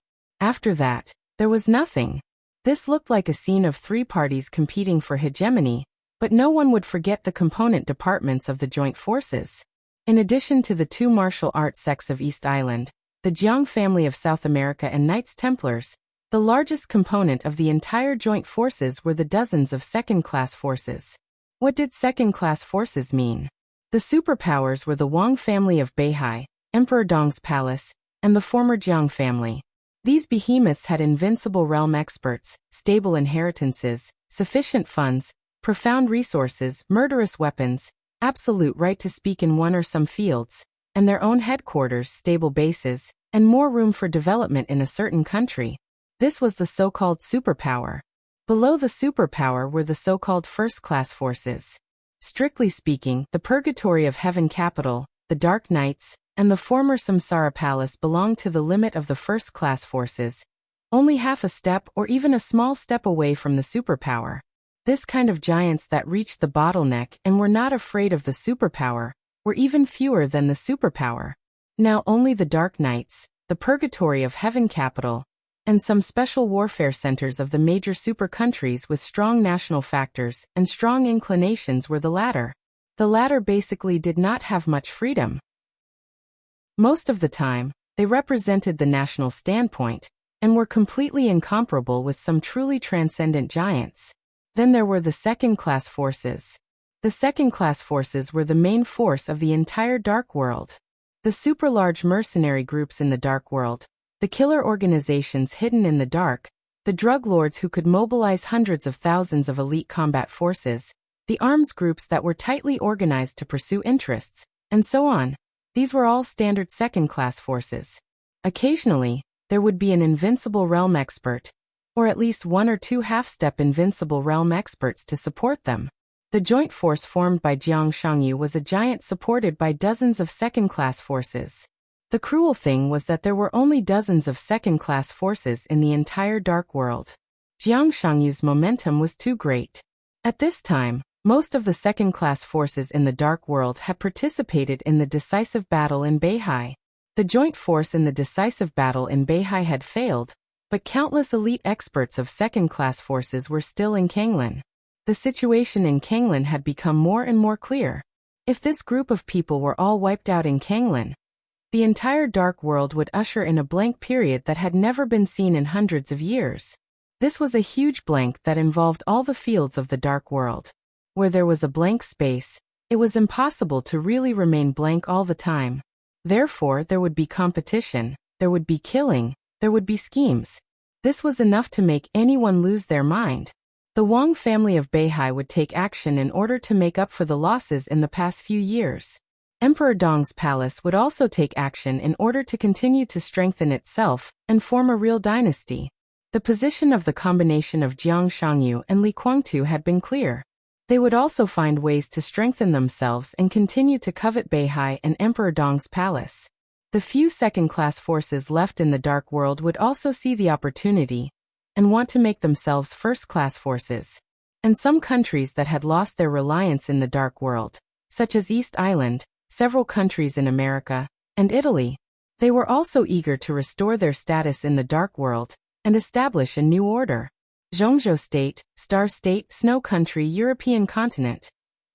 S1: there was nothing. This looked like a scene of three parties competing for hegemony, but no one would forget the component departments of the joint forces. In addition to the two martial arts sects of East Island, the Jiang family of South America and Knights Templars, the largest component of the entire joint forces were the dozens of second-class forces. What did second-class forces mean? The superpowers were the Wang family of Beihai, Emperor Dong's palace, and the former Jiang family. These behemoths had invincible realm experts, stable inheritances, sufficient funds, profound resources, murderous weapons, absolute right to speak in one or some fields, and their own headquarters, stable bases, and more room for development in a certain country. This was the so-called superpower. Below the superpower were the so-called first-class forces. Strictly speaking, the Purgatory of Heaven capital, the Dark Knights, and the former Samsara Palace belonged to the limit of the first-class forces, only half a step or even a small step away from the superpower. This kind of giants that reached the bottleneck and were not afraid of the superpower were even fewer than the superpower. Now only the Dark Knights, the Purgatory of Heaven capital, and some special warfare centers of the major super countries with strong national factors and strong inclinations were the latter. The latter basically did not have much freedom. Most of the time, they represented the national standpoint, and were completely incomparable with some truly transcendent giants. Then there were the second-class forces. The second-class forces were the main force of the entire Dark World. The super-large mercenary groups in the Dark World, the killer organizations hidden in the dark, the drug lords who could mobilize hundreds of thousands of elite combat forces, the arms groups that were tightly organized to pursue interests, and so on. These were all standard second-class forces. Occasionally, there would be an invincible realm expert, or at least one or two half-step invincible realm experts to support them. The joint force formed by Jiang Shangyu was a giant supported by dozens of second-class forces. The cruel thing was that there were only dozens of second-class forces in the entire Dark World. Jiang Shangyu's momentum was too great. At this time, most of the second-class forces in the Dark World had participated in the decisive battle in Beihai. The joint force in the decisive battle in Beihai had failed, but countless elite experts of second-class forces were still in Kanglin. The situation in Kanglan had become more and more clear. If this group of people were all wiped out in Kanglan, the entire dark world would usher in a blank period that had never been seen in hundreds of years. This was a huge blank that involved all the fields of the dark world. Where there was a blank space, it was impossible to really remain blank all the time. Therefore, there would be competition, there would be killing, there would be schemes. This was enough to make anyone lose their mind. The Wang family of Beihai would take action in order to make up for the losses in the past few years. Emperor Dong's palace would also take action in order to continue to strengthen itself and form a real dynasty. The position of the combination of Jiang Shangyu and Li Guangtu had been clear. They would also find ways to strengthen themselves and continue to covet Beihai and Emperor Dong's palace. The few second-class forces left in the dark world would also see the opportunity and want to make themselves first-class forces. And some countries that had lost their reliance in the dark world, such as East Island, several countries in America, and Italy, they were also eager to restore their status in the dark world and establish a new order. Zhongzhou State, Star State, Snow Country, European continent.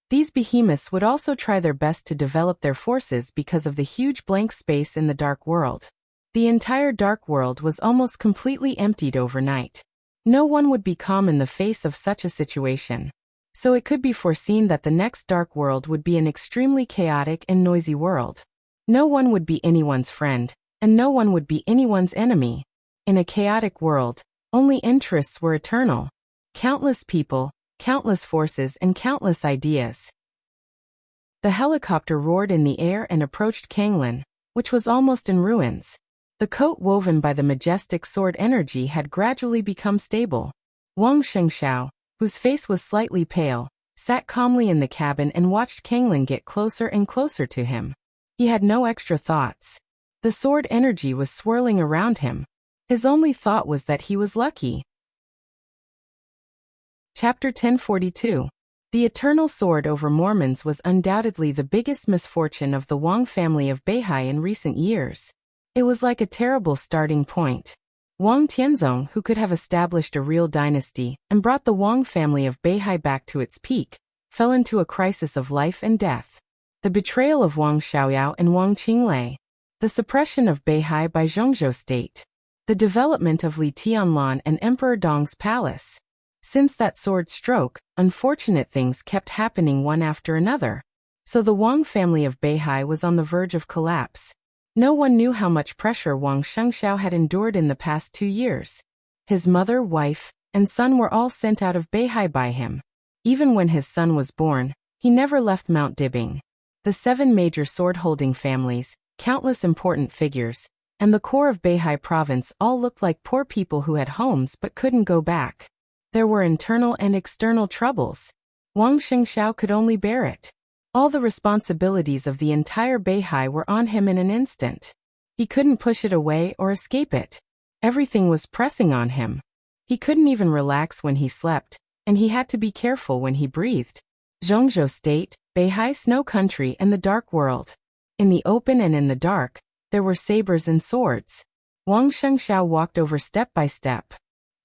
S1: These behemoths would also try their best to develop their forces because of the huge blank space in the dark world. The entire dark world was almost completely emptied overnight. No one would be calm in the face of such a situation. So it could be foreseen that the next dark world would be an extremely chaotic and noisy world. No one would be anyone's friend, and no one would be anyone's enemy. In a chaotic world, only interests were eternal. Countless people, countless forces, and countless ideas. The helicopter roared in the air and approached Kanglan, which was almost in ruins. The coat woven by the majestic sword energy had gradually become stable. Wang Shengxiao, whose face was slightly pale, sat calmly in the cabin and watched Kanglan get closer and closer to him. He had no extra thoughts. The sword energy was swirling around him. His only thought was that he was lucky. Chapter 1042. The eternal sword over Mormons was undoubtedly the biggest misfortune of the Wang family of Beihai in recent years. It was like a terrible starting point. Wang Tianzong, who could have established a real dynasty and brought the Wang family of Beihai back to its peak, fell into a crisis of life and death. The betrayal of Wang Xiaoyao and Wang Qinglei, the suppression of Beihai by Zhongzhou State, the development of Li Tianlan and Emperor Dong's palace. Since that sword stroke, unfortunate things kept happening one after another. So the Wang family of Beihai was on the verge of collapse. No one knew how much pressure Wang Shengxiao had endured in the past 2 years. His mother, wife, and son were all sent out of Beihai by him. Even when his son was born, he never left Mount Dibing. The 7 major sword-holding families, countless important figures, and the core of Beihai province all looked like poor people who had homes but couldn't go back. There were internal and external troubles. Wang Shengxiao could only bear it. All the responsibilities of the entire Beihai were on him in an instant. He couldn't push it away or escape it. Everything was pressing on him. He couldn't even relax when he slept, and he had to be careful when he breathed. Zhongzhou State, Beihai Snow Country, and the dark world. In the open and in the dark, there were sabers and swords. Wang Shengxiao walked over step by step.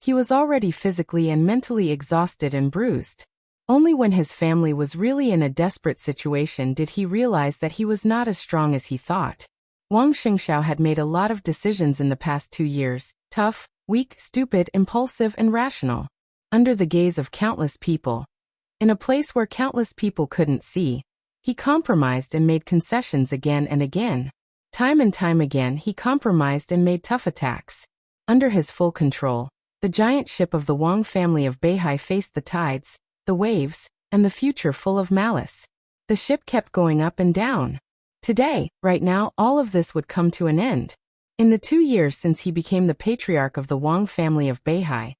S1: He was already physically and mentally exhausted and bruised. Only when his family was really in a desperate situation did he realize that he was not as strong as he thought. Wang Shengxiao had made a lot of decisions in the past 2 years, tough, weak, stupid, impulsive, and rational. Under the gaze of countless people, in a place where countless people couldn't see, he compromised and made concessions again and again. Time and time again he compromised and made tough attacks. Under his full control, the giant ship of the Wang family of Beihai faced the tides, the waves, and the future full of malice. The ship kept going up and down. Today, right now, all of this would come to an end. In the 2 years since he became the patriarch of the Wang family of Beihai,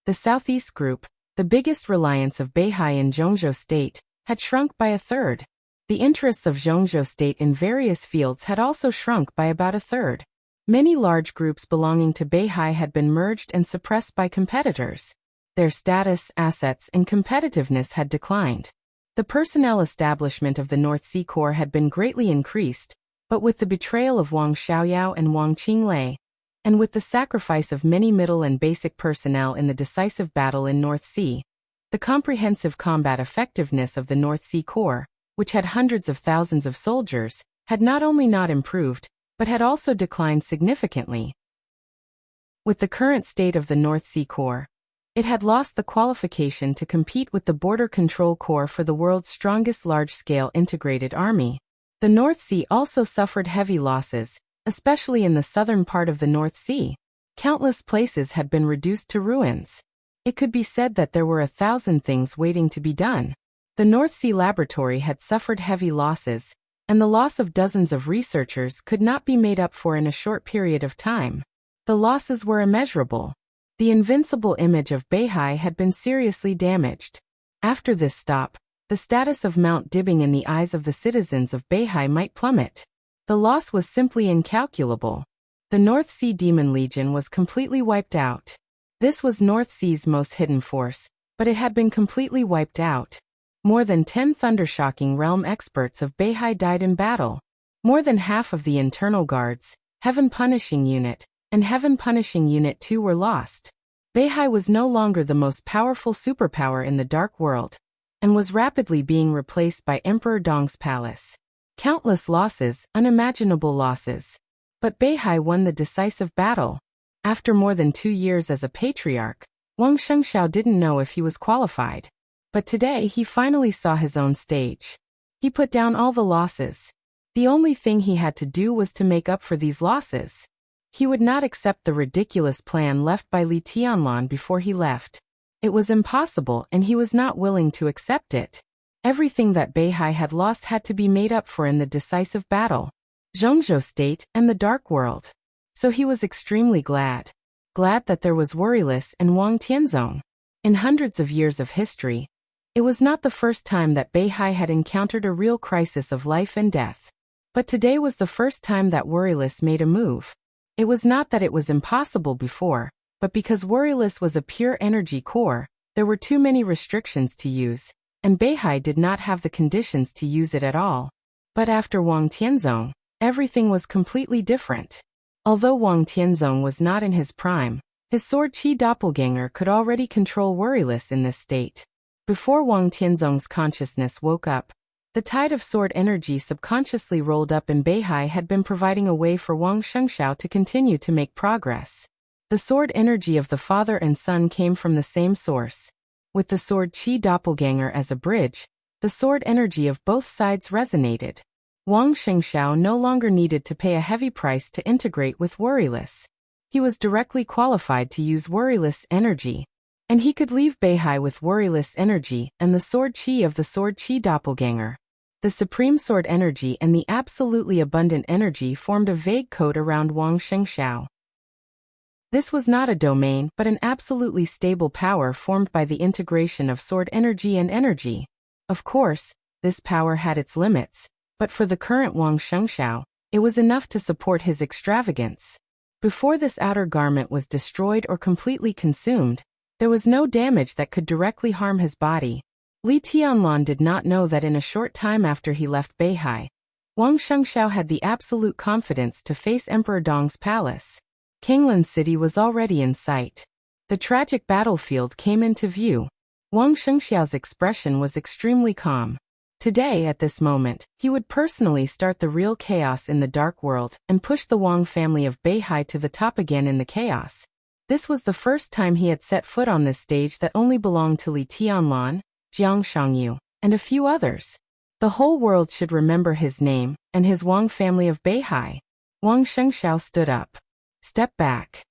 S1: the Southeast Group, the biggest reliance of Beihai in Zhongzhou State, had shrunk by 1/3. The interests of Zhongzhou State in various fields had also shrunk by about 1/3. Many large groups belonging to Beihai had been merged and suppressed by competitors. Their status, assets, and competitiveness had declined. The personnel establishment of the North Sea Corps had been greatly increased, but with the betrayal of Wang Xiaoyao and Wang Qinglei, and with the sacrifice of many middle and basic personnel in the decisive battle in North Sea, The comprehensive combat effectiveness of the North Sea Corps, which had hundreds of thousands of soldiers, had not only not improved, but had also declined significantly. With the current state of the North Sea Corps, it had lost the qualification to compete with the Border Control Corps for the world's strongest large-scale integrated army. The North Sea also suffered heavy losses, especially in the southern part of the North Sea. Countless places had been reduced to ruins. It could be said that there were 1,000 things waiting to be done. The North Sea Laboratory had suffered heavy losses, and the loss of dozens of researchers could not be made up for in a short period of time. The losses were immeasurable. The invincible image of Beihai had been seriously damaged. After this stop, the status of Mount Dibbing in the eyes of the citizens of Beihai might plummet. The loss was simply incalculable. The North Sea Demon Legion was completely wiped out. This was North Sea's most hidden force, but it had been completely wiped out. More than 10 Thundershocking Realm experts of Beihai died in battle. More than half of the internal guards, Heaven Punishing Unit, and Heaven Punishing Unit 2 were lost. Beihai was no longer the most powerful superpower in the Dark World, and was rapidly being replaced by Emperor Dong's palace. Countless losses, unimaginable losses. But Beihai won the decisive battle. After more than 2 years as a patriarch, Wang Shengxiao didn't know if he was qualified. But today he finally saw his own stage. He put down all the losses. The only thing he had to do was to make up for these losses. He would not accept the ridiculous plan left by Li Tianlan before he left. It was impossible and he was not willing to accept it. Everything that Beihai had lost had to be made up for in the decisive battle. Zhongzhou State and the Dark World. So he was extremely glad. Glad that there was Worryless and Wang Tianzong. In hundreds of years of history, it was not the first time that Beihai had encountered a real crisis of life and death. But today was the first time that Worryless made a move. It was not that it was impossible before, but because Worryless was a pure energy core, there were too many restrictions to use, and Beihai did not have the conditions to use it at all. But after Wang Tianzong, everything was completely different. Although Wang Tianzong was not in his prime, his Sword Chi doppelganger could already control Worryless in this state. Before Wang Tianzong's consciousness woke up, the tide of sword energy subconsciously rolled up and Beihai had been providing a way for Wang Shengxiao to continue to make progress. The sword energy of the father and son came from the same source. With the Sword Chi doppelganger as a bridge, the sword energy of both sides resonated. Wang Shengxiao no longer needed to pay a heavy price to integrate with Worryless. He was directly qualified to use Worryless energy, and he could leave Beihai with Worryless energy and the Sword Chi of the Sword Chi doppelganger. The Supreme Sword energy and the absolutely abundant energy formed a vague coat around Wang Shengxiao. This was not a domain but an absolutely stable power formed by the integration of sword energy and energy. Of course, this power had its limits, but for the current Wang Shengxiao, it was enough to support his extravagance. Before this outer garment was destroyed or completely consumed, there was no damage that could directly harm his body. Li Tianlan did not know that in a short time after he left Beihai, Wang Shengxiao had the absolute confidence to face Emperor Dong's palace. Kanglan City was already in sight. The tragic battlefield came into view. Wang Shengxiao's expression was extremely calm. Today, at this moment, he would personally start the real chaos in the Dark World and push the Wang family of Beihai to the top again in the chaos. This was the first time he had set foot on this stage that only belonged to Li Tianlan, Jiang Shangyu, and a few others. The whole world should remember his name and his Wang family of Beihai. Wang Shengxiao stood up. Step back.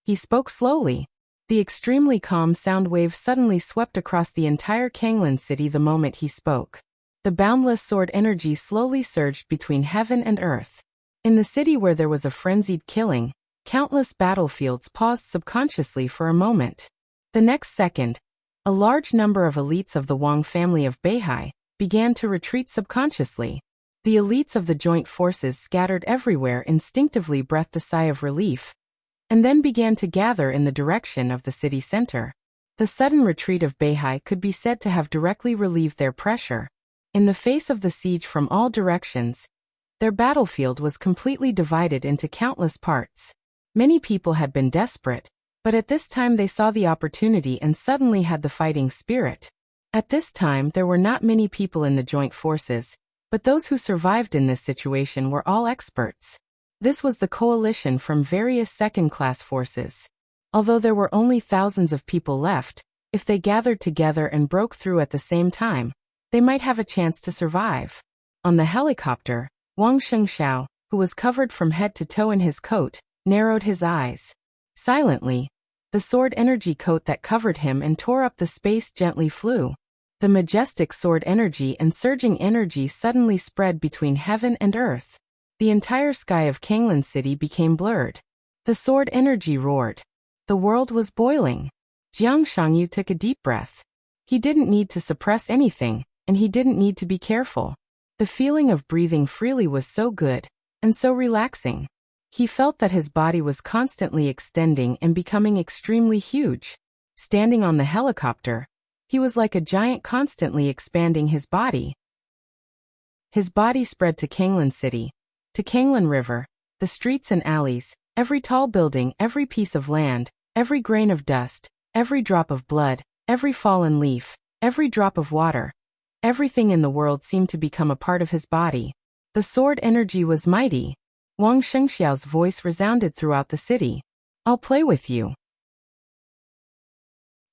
S1: He spoke slowly. The extremely calm sound wave suddenly swept across the entire Kanglan City the moment he spoke. The boundless sword energy slowly surged between heaven and earth. In the city where there was a frenzied killing, countless battlefields paused subconsciously for a moment. The next second, a large number of elites of the Wang family of Beihai began to retreat subconsciously. The elites of the joint forces scattered everywhere instinctively breathed a sigh of relief, and then began to gather in the direction of the city center. The sudden retreat of Beihai could be said to have directly relieved their pressure. In the face of the siege from all directions, their battlefield was completely divided into countless parts. Many people had been desperate, But at this time they saw the opportunity and suddenly had the fighting spirit. At this time there were not many people in the joint forces, but those who survived in this situation were all experts. This was the coalition from various second-class forces. Although there were only thousands of people left, if they gathered together and broke through at the same time, they might have a chance to survive. On the helicopter, Wang Shengxiao, who was covered from head to toe in his coat, narrowed his eyes. Silently, the sword energy coat that covered him and tore up the space gently flew. The majestic sword energy and surging energy suddenly spread between heaven and earth. The entire sky of Kanglan City became blurred. The sword energy roared. The world was boiling. Jiang Shangyu took a deep breath. He didn't need to suppress anything, and he didn't need to be careful. The feeling of breathing freely was so good, and so relaxing. He felt that his body was constantly extending and becoming extremely huge. Standing on the helicopter, he was like a giant constantly expanding his body. His body spread to Kanglan City, to Kanglan River, the streets and alleys, every tall building, every piece of land, every grain of dust, every drop of blood, every fallen leaf, every drop of water. Everything in the world seemed to become a part of his body. The sword energy was mighty. Wang Shengxiao's voice resounded throughout the city. I'll play with you.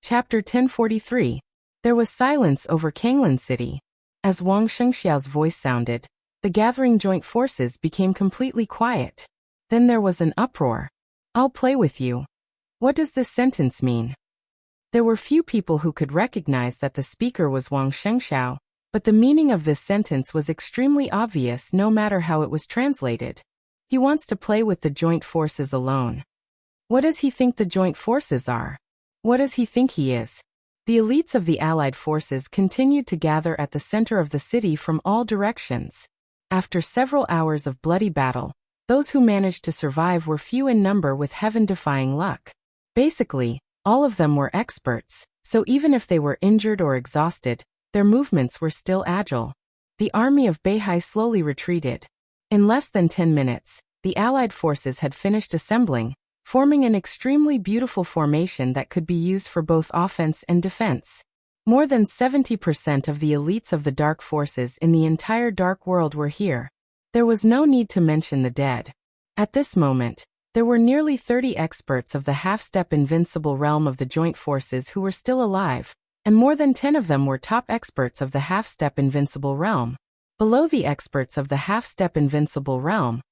S1: Chapter 1043. There was silence over Kanglan City. As Wang Shengxiao's voice sounded, the gathering joint forces became completely quiet. Then there was an uproar. I'll play with you. What does this sentence mean? There were few people who could recognize that the speaker was Wang Shengxiao, but the meaning of this sentence was extremely obvious no matter how it was translated. He wants to play with the joint forces alone. What does he think the joint forces are? What does he think he is? The elites of the Allied forces continued to gather at the center of the city from all directions. After several hours of bloody battle, those who managed to survive were few in number with heaven-defying luck. Basically, all of them were experts, so even if they were injured or exhausted, their movements were still agile. The army of Beihai slowly retreated. In less than 10 minutes, the Allied forces had finished assembling, forming an extremely beautiful formation that could be used for both offense and defense. More than 70% of the elites of the dark forces in the entire dark world were here. There was no need to mention the dead. At this moment, there were nearly 30 experts of the half-step invincible realm of the joint forces who were still alive, and more than 10 of them were top experts of the half-step invincible realm. Below the experts of the half-step invincible realm,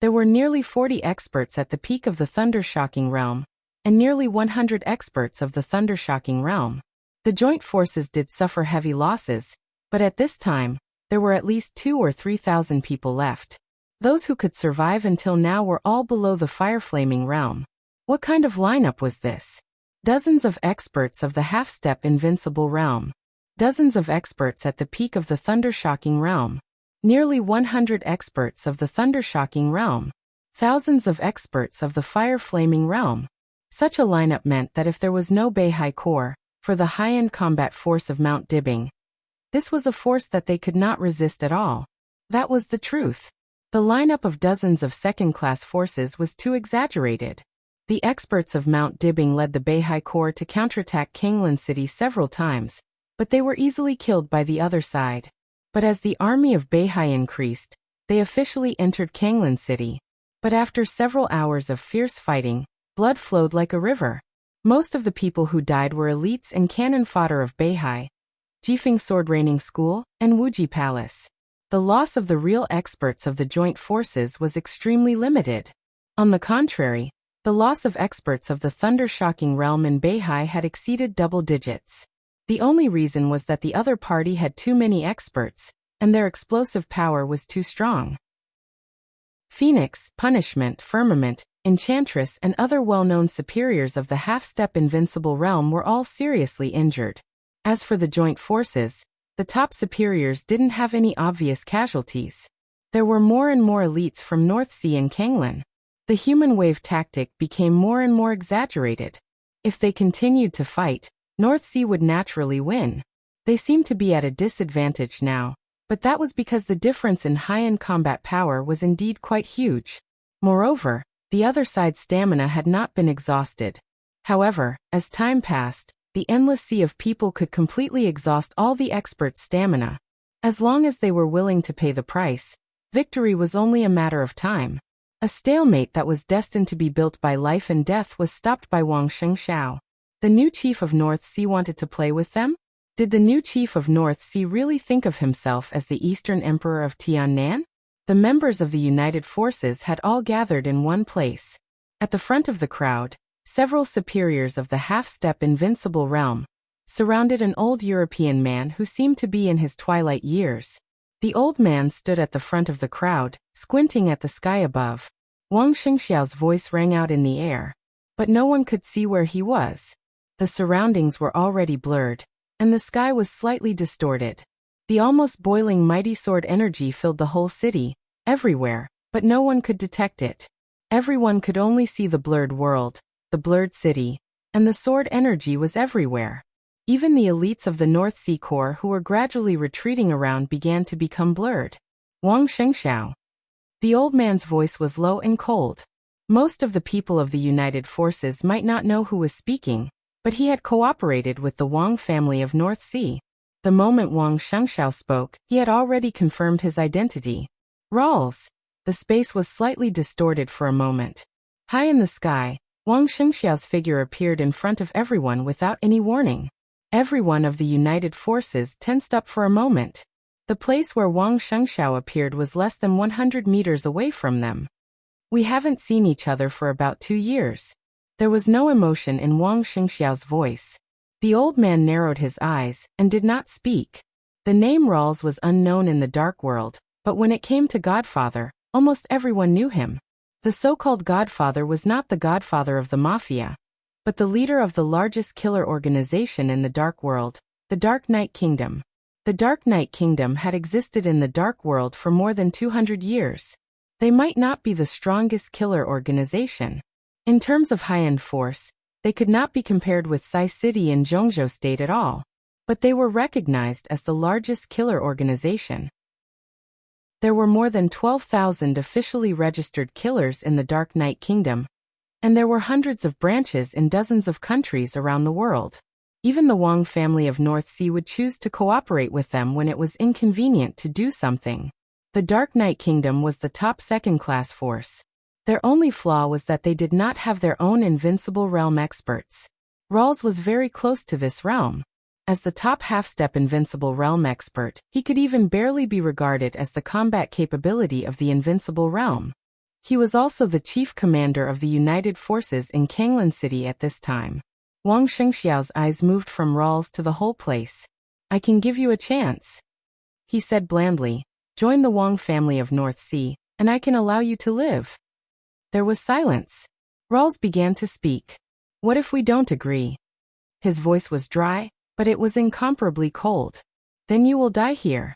S1: there were nearly 40 experts at the peak of the thunder-shocking realm, and nearly 100 experts of the thunder-shocking realm. The joint forces did suffer heavy losses, but at this time, there were at least 2,000 or 3,000 people left. Those who could survive until now were all below the fire-flaming realm. What kind of lineup was this? Dozens of experts of the half-step invincible realm. Dozens of experts at the peak of the thunder-shocking realm. Nearly 100 experts of the thunder-shocking realm. Thousands of experts of the fire-flaming realm. Such a lineup meant that if there was no Beihai Corps, for the high-end combat force of Mount Dibbing, this was a force that they could not resist at all. That was the truth. The lineup of dozens of second-class forces was too exaggerated. The experts of Mount Dibbing led the Beihai Corps to counterattack Kanglan City several times, but they were easily killed by the other side. But as the army of Beihai increased, they officially entered Kanglan City. But after several hours of fierce fighting, blood flowed like a river. Most of the people who died were elites and cannon fodder of Beihai, Jifeng Sword Raining School, and Wuji Palace. The loss of the real experts of the joint forces was extremely limited. On the contrary, the loss of experts of the thunder-shocking realm in Beihai had exceeded double digits. The only reason was that the other party had too many experts, and their explosive power was too strong. Phoenix, Punishment, Firmament, Enchantress and other well-known superiors of the half-step invincible realm were all seriously injured. As for the joint forces, the top superiors didn't have any obvious casualties. There were more and more elites from North Sea and Kanglan. The human wave tactic became more and more exaggerated. If they continued to fight, North Sea would naturally win. They seemed to be at a disadvantage now, but that was because the difference in high-end combat power was indeed quite huge. Moreover, the other side's stamina had not been exhausted. However, as time passed, the endless sea of people could completely exhaust all the experts' stamina. As long as they were willing to pay the price, victory was only a matter of time. A stalemate that was destined to be built by life and death was stopped by Wang Shengxiao. The new chief of North Sea wanted to play with them? Did the new chief of North Sea really think of himself as the Eastern Emperor of Tiannan? The members of the united forces had all gathered in one place. At the front of the crowd, several superiors of the half-step invincible realm surrounded an old European man who seemed to be in his twilight years. The old man stood at the front of the crowd, squinting at the sky above. Wang Shengxiao's voice rang out in the air, but no one could see where he was. The surroundings were already blurred, and the sky was slightly distorted. The almost boiling mighty sword energy filled the whole city, everywhere, but no one could detect it. Everyone could only see the blurred world, the blurred city, and the sword energy was everywhere. Even the elites of the North Sea Corps who were gradually retreating around began to become blurred. Wang Shengxiao. The old man's voice was low and cold. Most of the people of the united forces might not know who was speaking, but he had cooperated with the Wang family of North Sea. The moment Wang Shengxiao spoke, he had already confirmed his identity. Rawls. The space was slightly distorted for a moment. High in the sky, Wang Shengxiao's figure appeared in front of everyone without any warning. Everyone of the united forces tensed up for a moment. The place where Wang Shengxiao appeared was less than 100 meters away from them. We haven't seen each other for about 2 years. There was no emotion in Wang Shengxiao's voice. The old man narrowed his eyes and did not speak. The name Rawls was unknown in the dark world, but when it came to Godfather, almost everyone knew him. The so-called Godfather was not the Godfather of the Mafia, but the leader of the largest killer organization in the Dark World, the Dark Knight Kingdom. The Dark Knight Kingdom had existed in the Dark World for more than 200 years. They might not be the strongest killer organization. In terms of high-end force, they could not be compared with Sai City in Zhongzhou State at all, but they were recognized as the largest killer organization. There were more than 12,000 officially registered killers in the Dark Knight Kingdom, and there were hundreds of branches in dozens of countries around the world. Even the Wang family of North Sea would choose to cooperate with them when it was inconvenient to do something. The Dark Knight Kingdom was the top second-class force. Their only flaw was that they did not have their own invincible realm experts. Rawls was very close to this realm. As the top half-step invincible realm expert, he could even barely be regarded as the combat capability of the invincible realm. He was also the chief commander of the United Forces in Kanglan City at this time. Wang Shengxiao's eyes moved from Rawls to the whole place. I can give you a chance, he said blandly. Join the Wang family of North Sea, and I can allow you to live. There was silence. Rawls began to speak. What if we don't agree? His voice was dry, but it was incomparably cold. Then you will die here.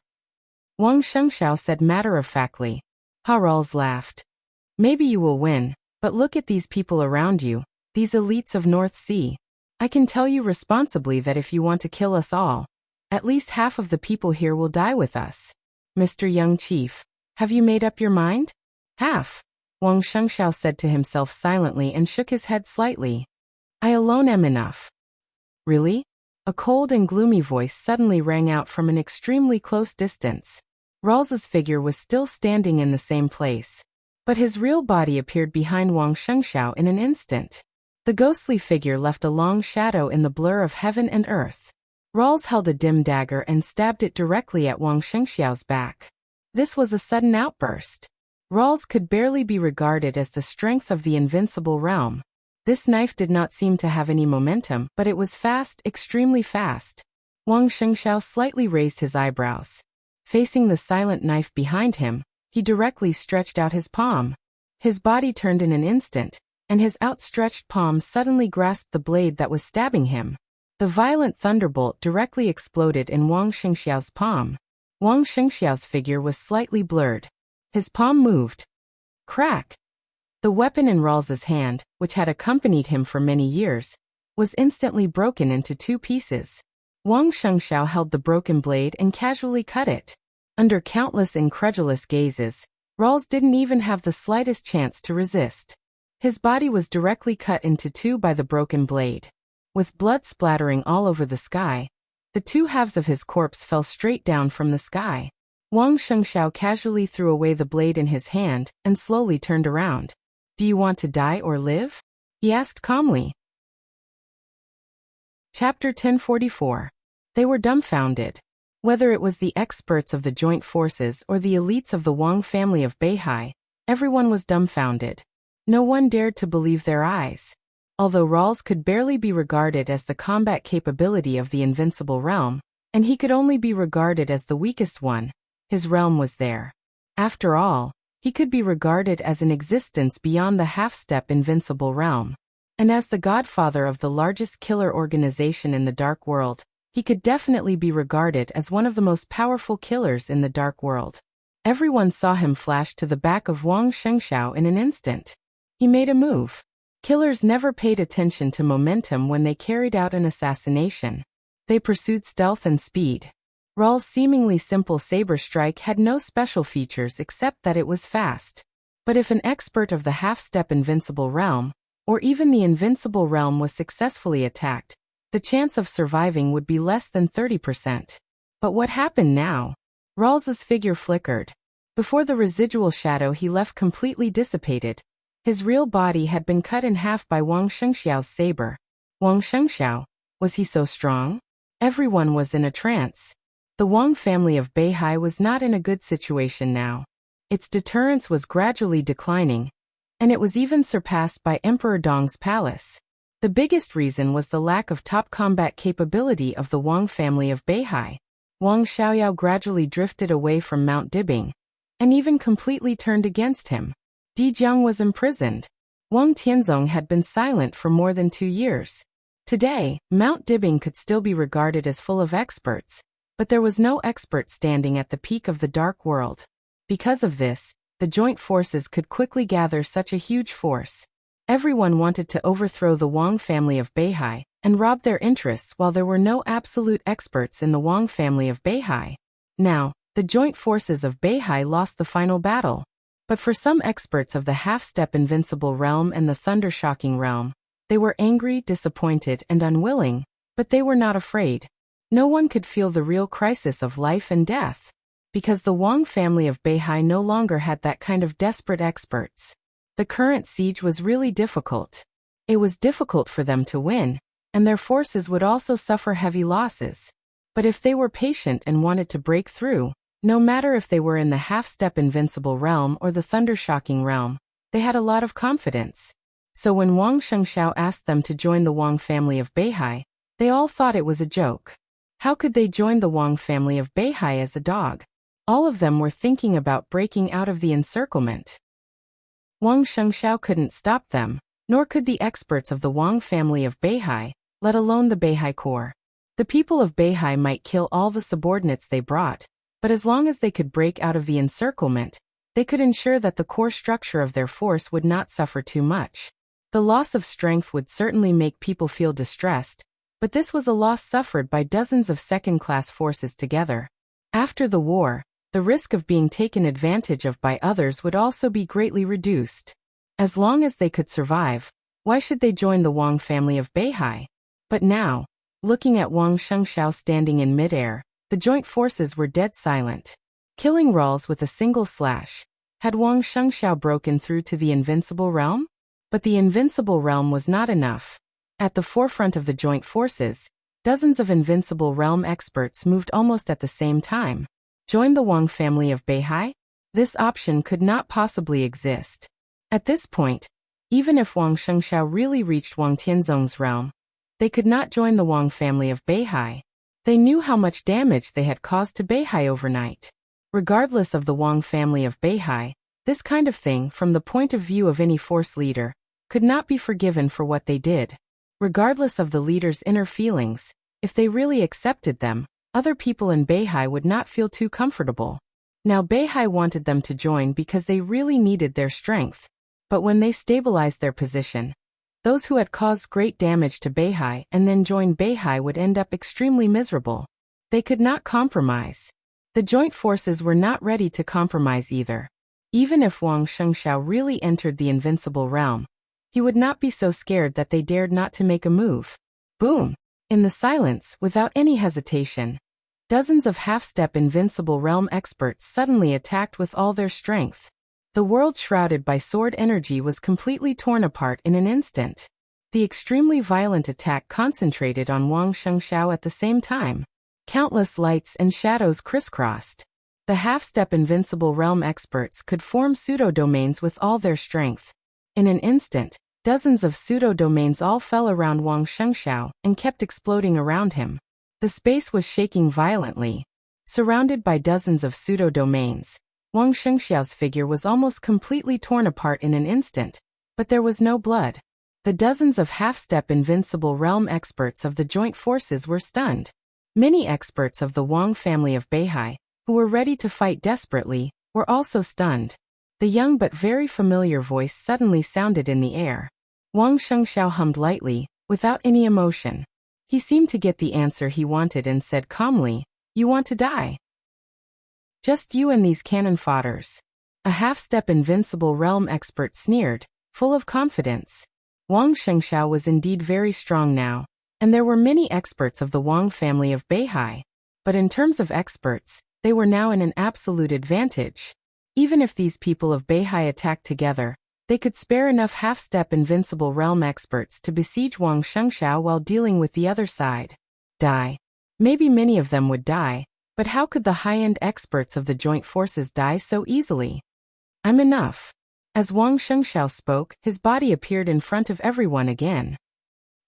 S1: Wang Shengxiao said matter-of-factly. Rawls laughed. Maybe you will win, but look at these people around you, these elites of North Sea. I can tell you responsibly that if you want to kill us all, at least half of the people here will die with us. Mr. Young Chief, have you made up your mind? Half, Wang Shengxiao said to himself silently and shook his head slightly. I alone am enough. Really? A cold and gloomy voice suddenly rang out from an extremely close distance. Rawls's figure was still standing in the same place, but his real body appeared behind Wang Shengxiao in an instant. The ghostly figure left a long shadow in the blur of heaven and earth. Rawls held a dim dagger and stabbed it directly at Wang Shengxiao's back. This was a sudden outburst. Rawls could barely be regarded as the strength of the invincible realm. This knife did not seem to have any momentum, but it was fast, extremely fast. Wang Shengxiao slightly raised his eyebrows. Facing the silent knife behind him, he directly stretched out his palm. His body turned in an instant, and his outstretched palm suddenly grasped the blade that was stabbing him. The violent thunderbolt directly exploded in Wang Shengxiao's palm. Wang Shengxiao's figure was slightly blurred. His palm moved. Crack! The weapon in Rawls's hand, which had accompanied him for many years, was instantly broken into 2 pieces. Wang Shengxiao held the broken blade and casually cut it. Under countless incredulous gazes, Rawls didn't even have the slightest chance to resist. His body was directly cut into two by the broken blade. With blood splattering all over the sky, the two halves of his corpse fell straight down from the sky. Wang Shengxiao casually threw away the blade in his hand and slowly turned around. "Do you want to die or live?" he asked calmly. Chapter 1044. They were dumbfounded. Whether it was the experts of the joint forces or the elites of the Wang family of Beihai, everyone was dumbfounded. No one dared to believe their eyes. Although Rawls could barely be regarded as the combat capability of the invincible realm, and he could only be regarded as the weakest one, his realm was there. After all, he could be regarded as an existence beyond the half-step invincible realm. And as the godfather of the largest killer organization in the dark world, he could definitely be regarded as one of the most powerful killers in the dark world. Everyone saw him flash to the back of Wang Shengxiao in an instant. He made a move. Killers never paid attention to momentum when they carried out an assassination. They pursued stealth and speed. Rawls' seemingly simple saber strike had no special features except that it was fast. But if an expert of the half-step invincible realm, or even the invincible realm, was successfully attacked, the chance of surviving would be less than 30%. But what happened now? Rawls's figure flickered. Before the residual shadow he left completely dissipated, his real body had been cut in half by Wang Shengxiao's saber. Wang Shengxiao, was he so strong? Everyone was in a trance. The Wang family of Beihai was not in a good situation now. Its deterrence was gradually declining, and it was even surpassed by Emperor Dong's palace. The biggest reason was the lack of top combat capability of the Wang family of Beihai. Wang Xiaoyao gradually drifted away from Mount Dibing, and even completely turned against him. Di Jiang was imprisoned. Wang Tianzong had been silent for more than 2 years. Today, Mount Dibing could still be regarded as full of experts, but there was no expert standing at the peak of the dark world. Because of this, the joint forces could quickly gather such a huge force. Everyone wanted to overthrow the Wang family of Beihai and rob their interests while there were no absolute experts in the Wang family of Beihai. Now, the joint forces of Beihai lost the final battle. But for some experts of the half-step invincible realm and the thunder-shocking realm, they were angry, disappointed, and unwilling, but they were not afraid. No one could feel the real crisis of life and death, because the Wang family of Beihai no longer had that kind of desperate experts. The current siege was really difficult. It was difficult for them to win, and their forces would also suffer heavy losses. But if they were patient and wanted to break through, no matter if they were in the half-step invincible realm or the thunder-shocking realm, they had a lot of confidence. So when Wang Shengxiao asked them to join the Wang family of Beihai, they all thought it was a joke. How could they join the Wang family of Beihai as a dog? All of them were thinking about breaking out of the encirclement. Wang Shengxiao couldn't stop them, nor could the experts of the Wang family of Beihai, let alone the Beihai Corps. The people of Beihai might kill all the subordinates they brought, but as long as they could break out of the encirclement, they could ensure that the core structure of their force would not suffer too much. The loss of strength would certainly make people feel distressed, but this was a loss suffered by dozens of second-class forces together. After the war, the risk of being taken advantage of by others would also be greatly reduced. As long as they could survive, why should they join the Wang family of Beihai? But now, looking at Wang Shengxiao standing in midair, the joint forces were dead silent. Killing Rawls with a single slash, had Wang Shengxiao broken through to the invincible realm? But the invincible realm was not enough. At the forefront of the joint forces, dozens of invincible realm experts moved almost at the same time. Join the Wang family of Beihai? This option could not possibly exist. At this point, even if Wang Shengxiao really reached Wang Tianzong's realm, they could not join the Wang family of Beihai. They knew how much damage they had caused to Beihai overnight. Regardless of the Wang family of Beihai, this kind of thing, from the point of view of any force leader, could not be forgiven for what they did. Regardless of the leader's inner feelings, if they really accepted them, other people in Beihai would not feel too comfortable. Now Beihai wanted them to join because they really needed their strength. But when they stabilized their position, those who had caused great damage to Beihai and then joined Beihai would end up extremely miserable. They could not compromise. The joint forces were not ready to compromise either. Even if Wang Shengxiao really entered the invincible realm, He would not be so scared that they dared not to make a move. Boom! In the silence, without any hesitation, dozens of half-step invincible realm experts suddenly attacked with all their strength. The world shrouded by sword energy was completely torn apart in an instant. The extremely violent attack concentrated on Wang Shengxiao at the same time. Countless lights and shadows crisscrossed. The half-step invincible realm experts could form pseudo-domains with all their strength. In an instant, dozens of pseudo-domains all fell around Wang Shengxiao and kept exploding around him. The space was shaking violently. Surrounded by dozens of pseudo-domains, Wang Shengxiao's figure was almost completely torn apart in an instant, but there was no blood. The dozens of half-step invincible realm experts of the joint forces were stunned. Many experts of the Wang family of Beihai, who were ready to fight desperately, were also stunned. The young but very familiar voice suddenly sounded in the air. Wang Shengxiao hummed lightly, without any emotion. He seemed to get the answer he wanted and said calmly, "You want to die? Just you and these cannon fodders." A half-step invincible realm expert sneered, full of confidence. Wang Shengxiao was indeed very strong now, and there were many experts of the Wang family of Beihai. But in terms of experts, they were now in an absolute advantage. Even if these people of Beihai attacked together, they could spare enough half-step invincible realm experts to besiege Wang Shengxiao while dealing with the other side. Die. Maybe many of them would die, but how could the high-end experts of the joint forces die so easily? I'm enough. As Wang Shengxiao spoke, his body appeared in front of everyone again.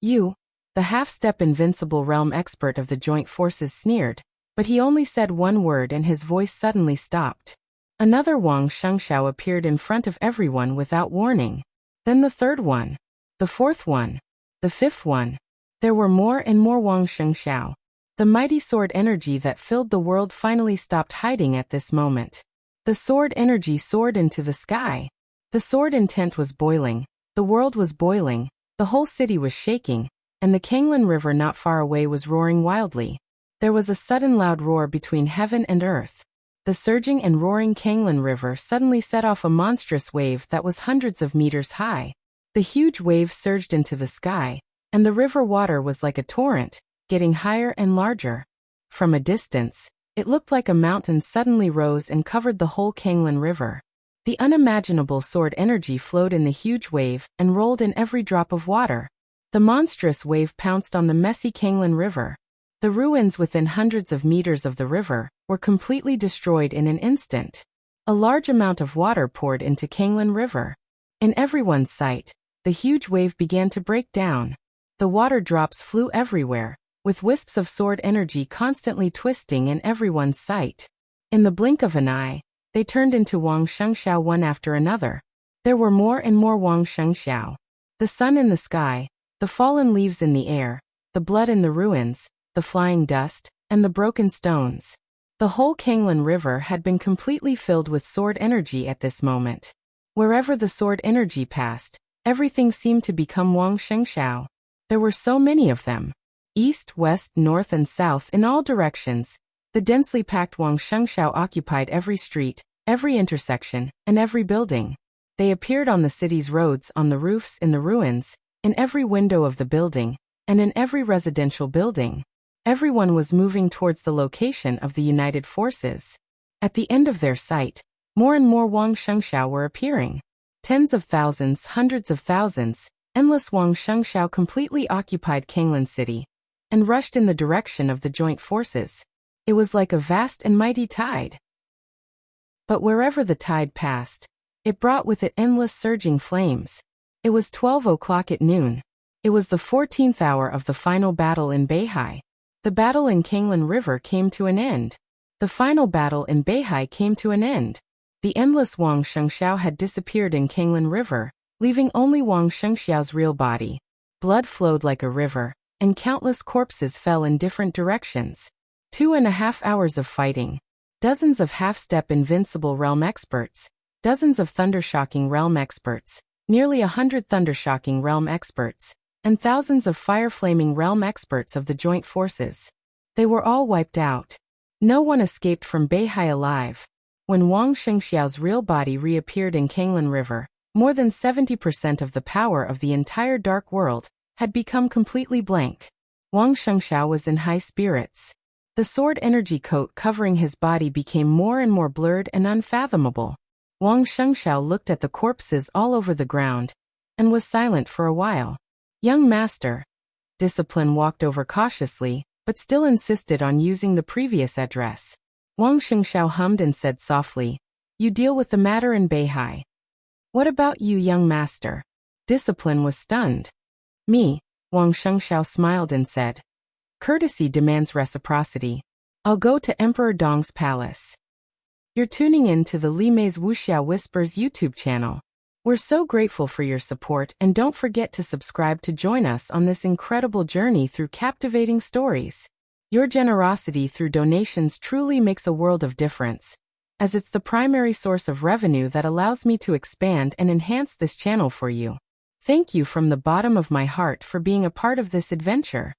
S1: You, the half-step invincible realm expert of the joint forces sneered, but he only said one word and his voice suddenly stopped. Another Wang Shengxiao appeared in front of everyone without warning. Then the third one. The fourth one. The fifth one. There were more and more Wang Shengxiao. The mighty sword energy that filled the world finally stopped hiding at this moment. The sword energy soared into the sky. The sword intent was boiling, the world was boiling, the whole city was shaking, and the Kanglan River not far away was roaring wildly. There was a sudden loud roar between heaven and earth. The surging and roaring Kanglan River suddenly set off a monstrous wave that was hundreds of meters high. The huge wave surged into the sky, and the river water was like a torrent, getting higher and larger. From a distance, it looked like a mountain suddenly rose and covered the whole Kanglan River. The unimaginable sword energy flowed in the huge wave and rolled in every drop of water. The monstrous wave pounced on the messy Kanglan River. The ruins within hundreds of meters of the river were completely destroyed in an instant. A large amount of water poured into Kanglan River. In everyone's sight, the huge wave began to break down. The water drops flew everywhere, with wisps of sword energy constantly twisting in everyone's sight. In the blink of an eye, they turned into Wang Shengxiao one after another. There were more and more Wang Shengxiao. The sun in the sky, the fallen leaves in the air, the blood in the ruins, the flying dust, and the broken stones. The whole Kanglan River had been completely filled with sword energy at this moment. Wherever the sword energy passed, everything seemed to become Wang Shengxiao. There were so many of them. East, west, north, and south in all directions. The densely packed Wang Shengxiao occupied every street, every intersection, and every building. They appeared on the city's roads, on the roofs, in the ruins, in every window of the building, and in every residential building. Everyone was moving towards the location of the united forces. At the end of their sight, more and more Wang Shengxiao were appearing. Tens of thousands, hundreds of thousands, endless Wang Shengxiao completely occupied Kanglan City, and rushed in the direction of the joint forces. It was like a vast and mighty tide. But wherever the tide passed, it brought with it endless surging flames. It was 12 o'clock at noon. It was the 14th hour of the final battle in Beihai. The battle in Kanglan River came to an end. The final battle in Beihai came to an end. The endless Wang Shengxiao had disappeared in Kanglan River, leaving only Wang Shengxiao's real body. Blood flowed like a river, and countless corpses fell in different directions. 2.5 hours of fighting. Dozens of half-step invincible realm experts. Dozens of thundershocking realm experts. Nearly 100 thundershocking realm experts. And thousands of fire-flaming realm experts of the joint forces. They were all wiped out. No one escaped from Beihai alive. When Wang Shengxiao's real body reappeared in Kanglan River, More than 70% of the power of the entire dark world had become completely blank. Wang Shengxiao was in high spirits. The sword energy coat covering his body became more and more blurred and unfathomable. Wang Shengxiao looked at the corpses all over the ground and was silent for a while. Young master. Discipline walked over cautiously, but still insisted on using the previous address. Wang Shengxiao hummed and said softly, "You deal with the matter in Beihai. What about you, young master?" Discipline was stunned. "Me," Wang Shengxiao smiled and said. "Courtesy demands reciprocity. I'll go to Emperor Dong's palace." You're tuning in to the Li Mei's Wuxia Whispers YouTube channel. We're so grateful for your support, and don't forget to subscribe to join us on this incredible journey through captivating stories. Your generosity through donations truly makes a world of difference, as it's the primary source of revenue that allows me to expand and enhance this channel for you. Thank you from the bottom of my heart for being a part of this adventure.